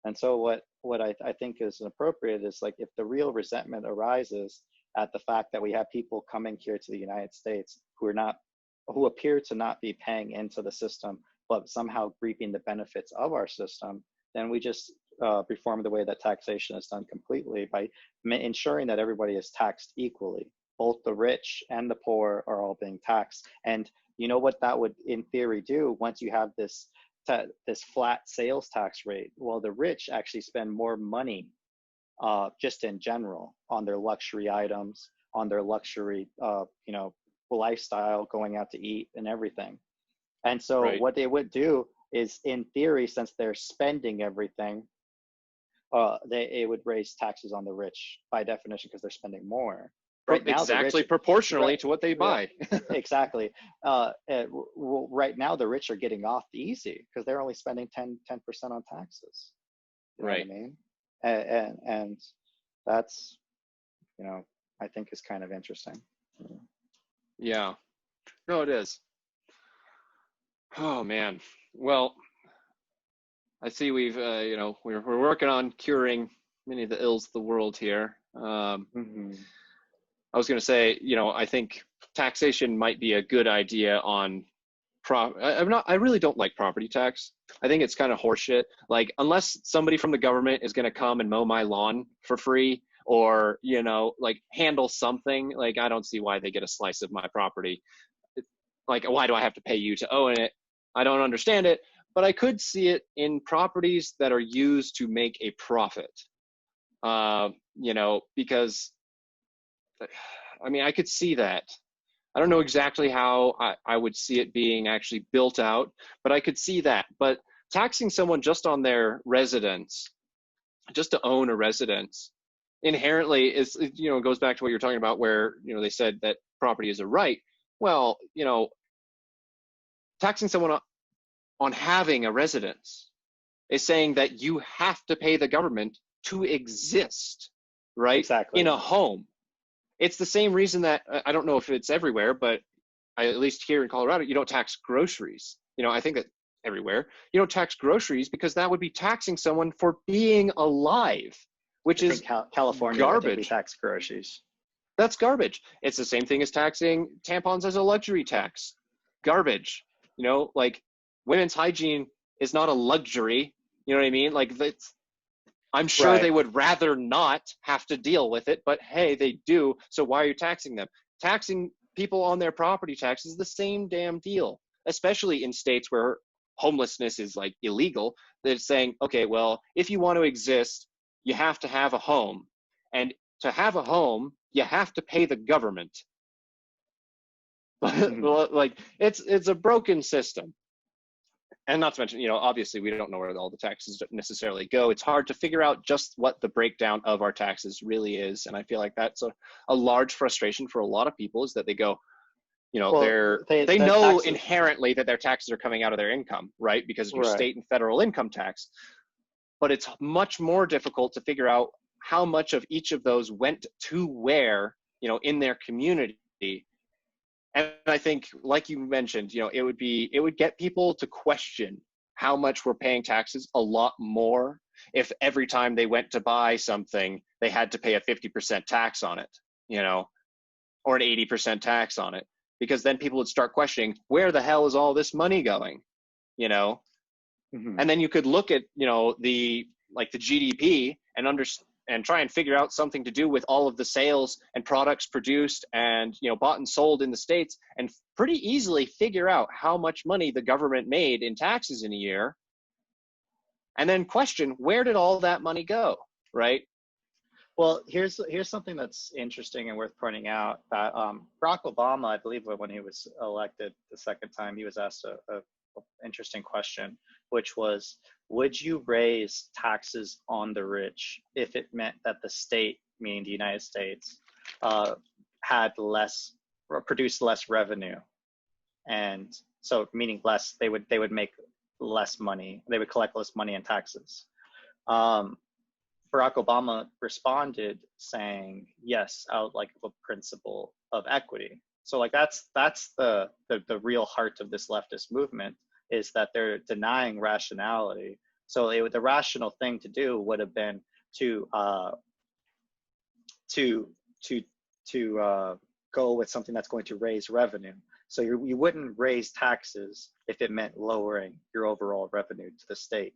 And so what I think is appropriate is like if the real resentment arises at the fact that we have people coming here to the United States who appear to not be paying into the system, but somehow reaping the benefits of our system, then we just reform the way that taxation is done completely by ensuring that everybody is taxed equally. Both the rich and the poor are all being taxed. And you know what that would in theory do once you have this flat sales tax rate? Well, the rich actually spend more money just in general on their luxury items, on their luxury lifestyle, going out to eat and everything. And so what they would do is, in theory, since they're spending everything, it would raise taxes on the rich by definition, because they're spending more. Right now, exactly proportionally to what they buy. Exactly. Right now, the rich are getting off easy because they're only spending 10% on taxes. You know what I mean? And that's, I think is kind of interesting. Yeah. No, it is. Oh man. Well, I see we've we're working on curing many of the ills of the world here. I was going to say, I think taxation might be a good idea on I really don't like property tax. I think it's kind of horseshit. Like, unless somebody from the government is going to come and mow my lawn for free, or, like, handle something, like, I don't see why they get a slice of my property. Like, why do I have to pay you to own it? I don't understand it, but I could see it in properties that are used to make a profit. Because, I mean, I could see that. I don't know exactly how I would see it being actually built out, but I could see that. But taxing someone just on their residence, just to own a residence, inherently is, goes back to what you're talking about, where, they said that property is a right. Well, taxing someone on having a residence is saying that you have to pay the government to exist, right? Exactly. In a home. It's the same reason that, I don't know if it's everywhere, but at least here in Colorado, you don't tax groceries. I think that everywhere, you don't tax groceries because that would be taxing someone for being alive, which is California, garbage. We tax groceries. That's garbage. It's the same thing as taxing tampons as a luxury tax. Garbage. Like, women's hygiene is not a luxury. You know what I mean? Like, I'm sure Right. They would rather not have to deal with it, but hey, they do. So why are you taxing them? Taxing people on their property tax is the same damn deal, especially in states where homelessness is, like, illegal. They're saying, okay, well, if you want to exist, you have to have a home. And to have a home, you have to pay the government. Like, it's a broken system. And not to mention, obviously we don't know where all the taxes necessarily go. It's hard to figure out just what the breakdown of our taxes really is. And I feel like that's a large frustration for a lot of people, is that they go, they know taxes, inherently that their taxes are coming out of their income, right? Because of your state and federal income tax. But it's much more difficult to figure out how much of each of those went to where, in their community. And I think, like you mentioned, it would get people to question how much we're paying taxes a lot more if every time they went to buy something, they had to pay a 50% tax on it, or an 80% tax on it, because then people would start questioning, where the hell is all this money going? And then you could look at, the GDP and try and figure out something to do with all of the sales and products produced and, bought and sold in the States, and pretty easily figure out how much money the government made in taxes in a year, and then question, where did all that money go, right? Well, here's something that's interesting and worth pointing out, that Barack Obama, I believe when he was elected the second time, he was asked a interesting question, which was, would you raise taxes on the rich if it meant that the state, meaning the United States, had less, or produced less revenue? And so, meaning less, they would make less money, they would collect less money in taxes. Barack Obama responded saying, yes, out like a principle of equity. So, like, that's the real heart of this leftist movement, is that they're denying rationality. So the rational thing to do would have been to go with something that's going to raise revenue. So you wouldn't raise taxes if it meant lowering your overall revenue to the state.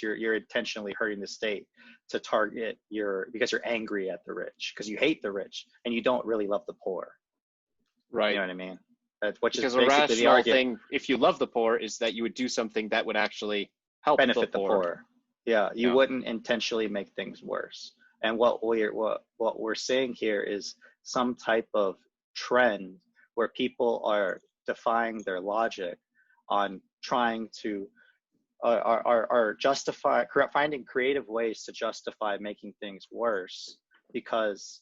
You're intentionally hurting the state to target because you're angry at the rich, because you hate the rich and you don't really love the poor. Right. You know what I mean? Because a rational thing, if you love the poor, is that you would do something that would actually help benefit the poor. Yeah, you wouldn't intentionally make things worse. And what we're seeing here is some type of trend where people are defying their logic on trying to finding creative ways to justify making things worse, because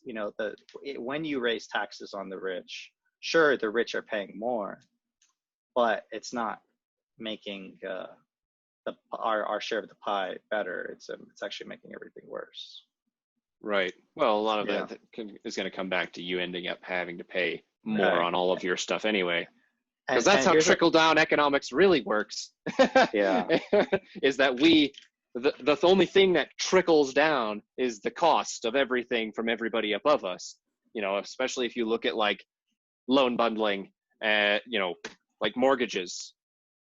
when you raise taxes on the rich, sure, the rich are paying more, but it's not making our share of the pie better. It's actually making everything worse. Right. Well, a lot of that is going to come back to you ending up having to pay more on all of your stuff anyway. Because that's how trickle-down economics really works. Yeah. Is that the only thing that trickles down is the cost of everything from everybody above us. you know, especially if you look at like loan bundling, you know, like mortgages,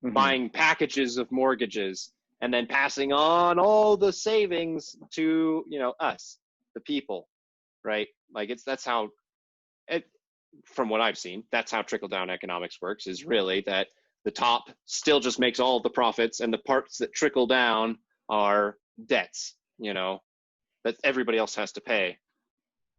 buying packages of mortgages, and then passing on all the savings to, you know, us, the people, right? Like that's how it, from what I've seen, that's how trickle down economics works, is really that the top still just makes all the profits, and the parts that trickle down are debts, you know, that everybody else has to pay,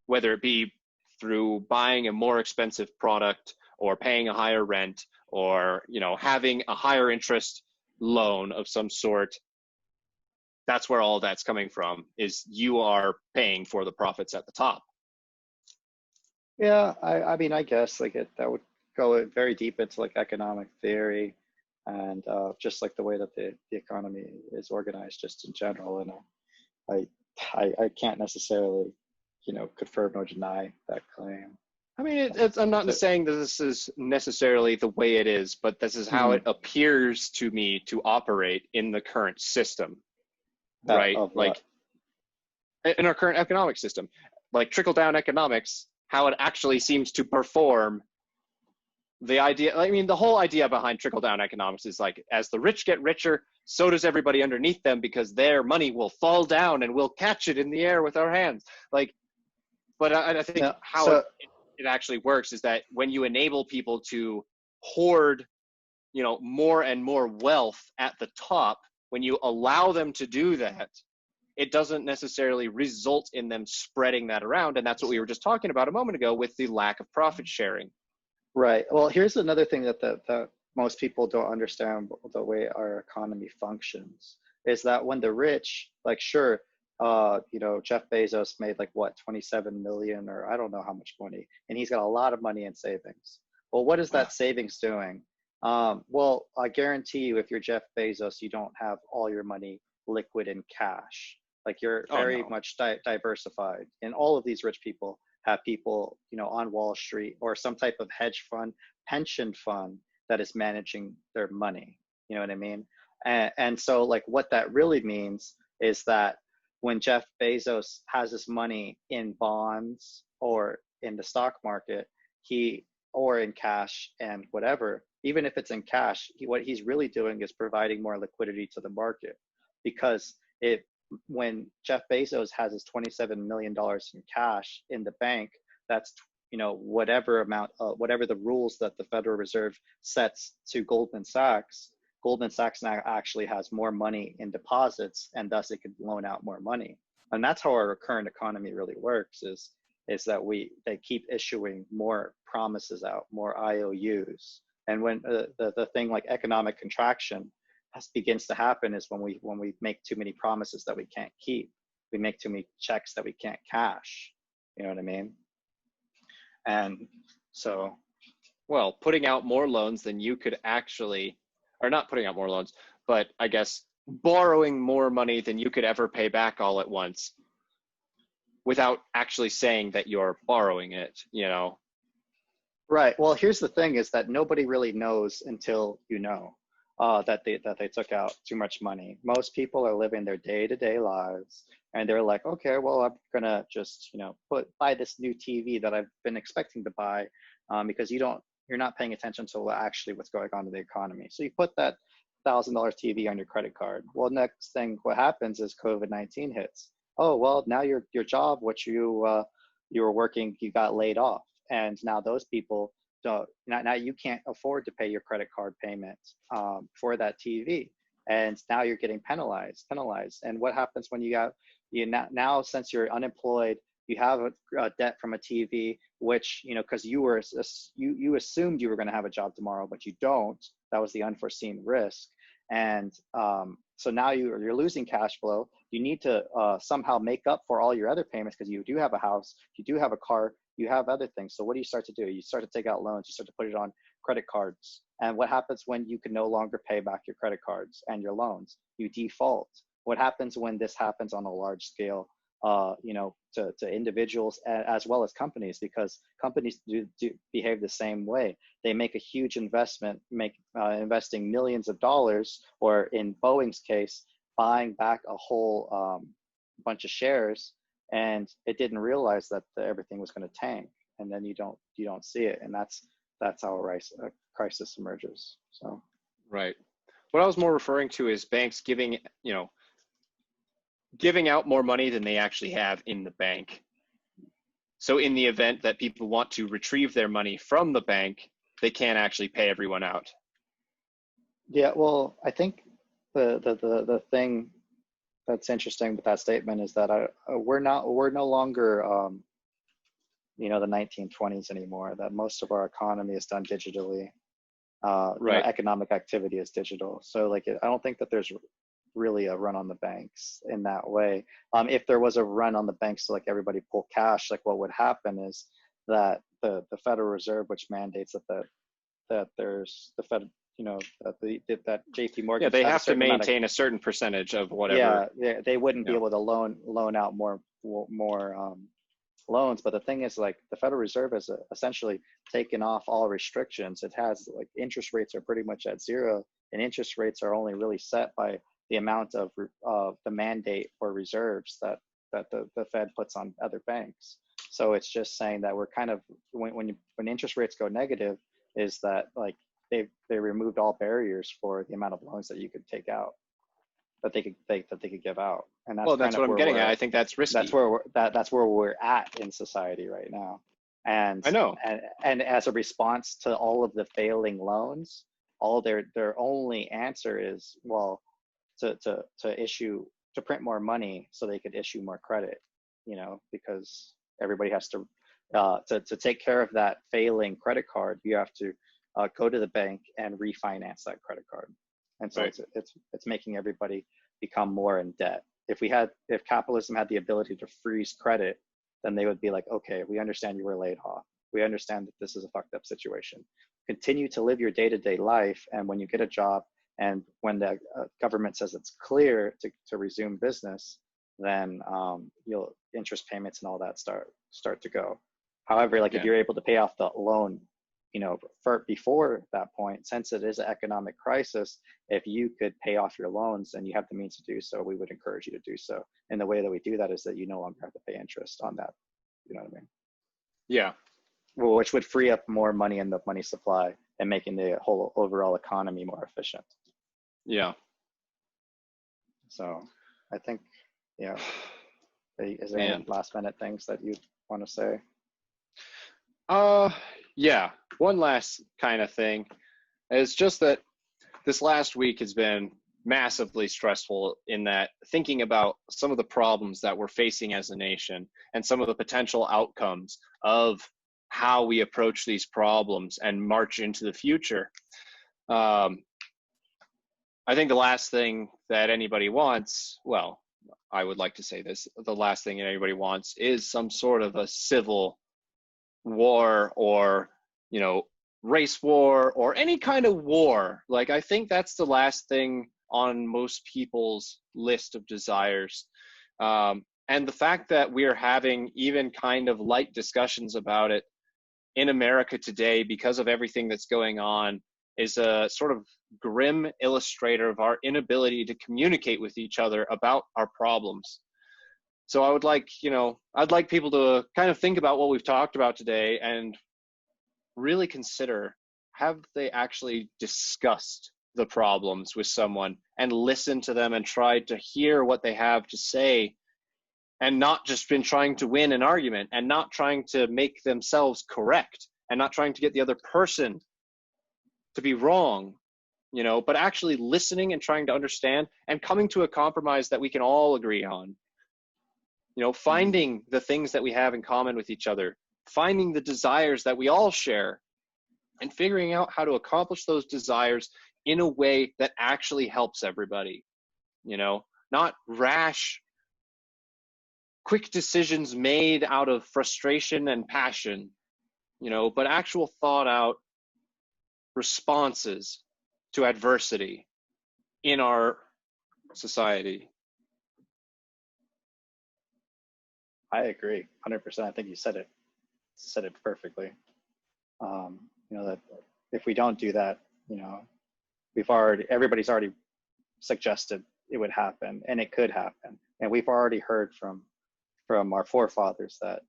whether it be through buying a more expensive product or paying a higher rent or, you know, having a higher interest loan of some sort. That's where all that's coming from, is you are paying for the profits at the top. Yeah, I mean, I guess like that would go very deep into like economic theory and just like the way that the economy is organized just in general. And I can't necessarily, you know, confirm or deny that claim. I mean, I'm not saying that this is necessarily the way it is, but this is how it appears to me to operate in the current system, right? Like in our current economic system, like trickle down economics, how it actually seems to perform. The idea, I mean, the whole idea behind trickle down economics is like, as the rich get richer, so does everybody underneath them, because their money will fall down and we'll catch it in the air with our hands. Like, but I think how it actually works is that when you enable people to hoard, you know, more and more wealth at the top, when you allow them to do that, it doesn't necessarily result in them spreading that around. And that's what we were just talking about a moment ago with the lack of profit sharing. Right. Well, here's another thing that most people don't understand the way our economy functions, is that when the rich, like, sure, you know, Jeff Bezos made like what, 27 million, or I don't know how much money, and he's got a lot of money in savings. Well, what is that savings doing? Well, I guarantee you, if you're Jeff Bezos, you don't have all your money liquid in cash. Like, you're very much diversified. And all of these rich people have people, you know, on Wall Street or some type of hedge fund, pension fund that is managing their money. You know what I mean? And so like what that really means is that when Jeff Bezos has his money in bonds or in the stock market, or in cash and whatever, even if it's in cash, what he's really doing is providing more liquidity to the market. Because when Jeff Bezos has his $27 million in cash in the bank, that's, you know, whatever amount, whatever the rules that the Federal Reserve sets to Goldman Sachs now actually has more money in deposits, and thus it could loan out more money. And that's how our current economy really works, is that they keep issuing more promises out, more IOUs. And when the thing like economic contraction begins to happen is when we make too many promises that we can't keep. We make too many checks that we can't cash. You know what I mean? And so, well, putting out more loans than you could actually, or not putting out more loans, but I guess borrowing more money than you could ever pay back all at once without actually saying that you're borrowing it, you know? Right. Well, here's the thing, is that nobody really knows until you know. That they took out too much money. Most people are living their day-to-day lives, and they're like, okay, well, I'm gonna just, you know, buy this new TV that I've been expecting to buy, because you're not paying attention to actually what's going on in the economy. So you put that $1,000 TV on your credit card. Well, next thing, what happens is COVID-19 hits. Oh, well, now your job, which you were working, you got laid off, and now those people. So now you can't afford to pay your credit card payment for that TV, and now you're getting penalized. And what happens when now since you're unemployed, you have a debt from a TV, which, you know, because you assumed you were going to have a job tomorrow, but you don't. That was the unforeseen risk, and so now you're losing cash flow. You need to somehow make up for all your other payments, because you do have a house, you do have a car, you have other things. So what do you start to do? You start to take out loans, you start to put it on credit cards. And what happens when you can no longer pay back your credit cards and your loans? You default. What happens when this happens on a large scale, you know, to individuals as well as companies? Because companies do behave the same way. They make a huge investment, investing millions of dollars, or in Boeing's case, buying back a whole bunch of shares, and it didn't realize that everything was going to tank. and then you don't see it, and that's how a crisis emerges. So Right. What I was more referring to is banks giving out more money than they actually have in the bank. So in the event that people want to retrieve their money from the bank, they can't actually pay everyone out. yeah, well, I think the thing that's interesting with that statement is that we're no longer the 1920s anymore, that most of our economy is done digitally. Right. Economic activity is digital. So like, I don't think that there's really a run on the banks in that way. If there was a run on the banks to like everybody pull cash, like what would happen is that the Federal Reserve, which mandates that there's the Fed, that JP Morgan. Yeah, they have to maintain a certain percentage of whatever. Yeah, they wouldn't be able to loan out more loans. But the thing is, like, the Federal Reserve has essentially taken off all restrictions. It has, like, interest rates are pretty much at zero, and interest rates are only really set by the amount of the mandate for reserves that the Fed puts on other banks. So it's just saying that we're kind of, when interest rates go negative, is that like they removed all barriers for the amount of loans that you could take out, that they could give out. And that's that's what I'm getting at. I think that's risky. That's where we're at in society right now. And I know. And as a response to all of the failing loans, all their only answer is, well, to print more money so they could issue more credit, because everybody has to take care of that failing credit card. You have to go to the bank and refinance that credit card. And so right. it's making everybody become more in debt. If capitalism had the ability to freeze credit, then they would be like, okay, we understand you were laid off. We understand that this is a fucked up situation. Continue to live your day-to-day life, and when you get a job and when the government says it's clear to resume business, then interest payments and all that start to go. However, like if you're able to pay off the loan, before that point, since it is an economic crisis, if you could pay off your loans and you have the means to do so, we would encourage you to do so. And the way that we do that is that you no longer have to pay interest on that. You know what I mean? Yeah. Well, which would free up more money in the money supply and making the whole overall economy more efficient. Yeah. So I think, is there any last minute things that you want to say? Yeah. One last kind of thing is just that this last week has been massively stressful, in that thinking about some of the problems that we're facing as a nation and some of the potential outcomes of how we approach these problems and march into the future. I think the last thing that anybody wants, well, I would like to say this, the last thing that anybody wants is some sort of a civil war or, race war or any kind of war. Like, I think that's the last thing on most people's list of desires. And the fact that we're having even kind of light discussions about it in America today because of everything that's going on is a sort of grim illustrator of our inability to communicate with each other about our problems. So I would like, I'd like people to kind of think about what we've talked about today and really consider, have they actually discussed the problems with someone and listened to them and tried to hear what they have to say, and not just been trying to win an argument and not trying to make themselves correct and not trying to get the other person to be wrong, but actually listening and trying to understand and coming to a compromise that we can all agree on. Finding the things that we have in common with each other, finding the desires that we all share, and figuring out how to accomplish those desires in a way that actually helps everybody. Not rash, quick decisions made out of frustration and passion, but actual thought out responses to adversity in our society. I agree 100%. I think you said it perfectly. That if we don't do that, everybody's already suggested it would happen, and it could happen. And we've already heard from our forefathers that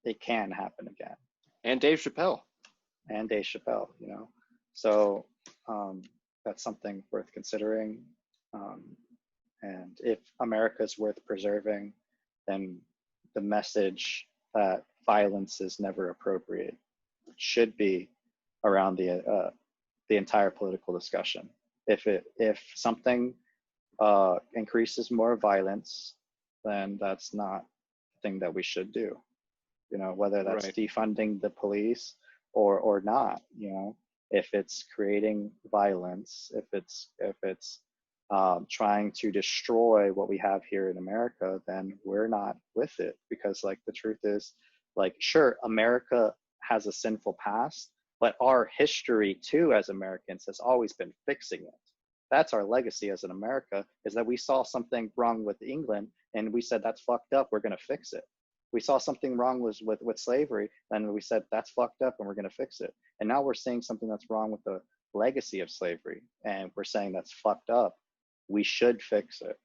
it can happen again. And Dave Chappelle. And Dave Chappelle, you know. So that's something worth considering. And if America is worth preserving, then the message that violence is never appropriate should be around the entire political discussion. If something increases more violence, then that's not the thing that we should do. You know, whether that's Right. defunding the police or not. You know, if it's creating violence, if it's trying to destroy what we have here in America, then we're not with it. Because like the truth is, like, sure, America has a sinful past, but our history too as Americans has always been fixing it. That's our legacy as an America, is that we saw something wrong with England and we said, that's fucked up, we're gonna fix it. We saw something wrong with slavery, and we said, that's fucked up and we're gonna fix it. And now we're seeing something that's wrong with the legacy of slavery, and we're saying that's fucked up. We should fix it.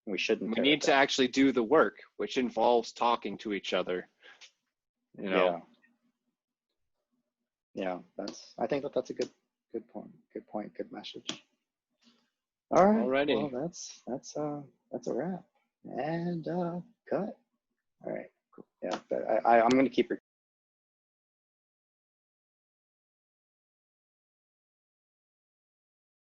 We shouldn't. We need to actually do the work, which involves talking to each other. You know. Yeah. I think that's a good point. Good point. Good message. All right. Alrighty. Well, that's a wrap. And cut. All right. Cool. Yeah. I'm going to keep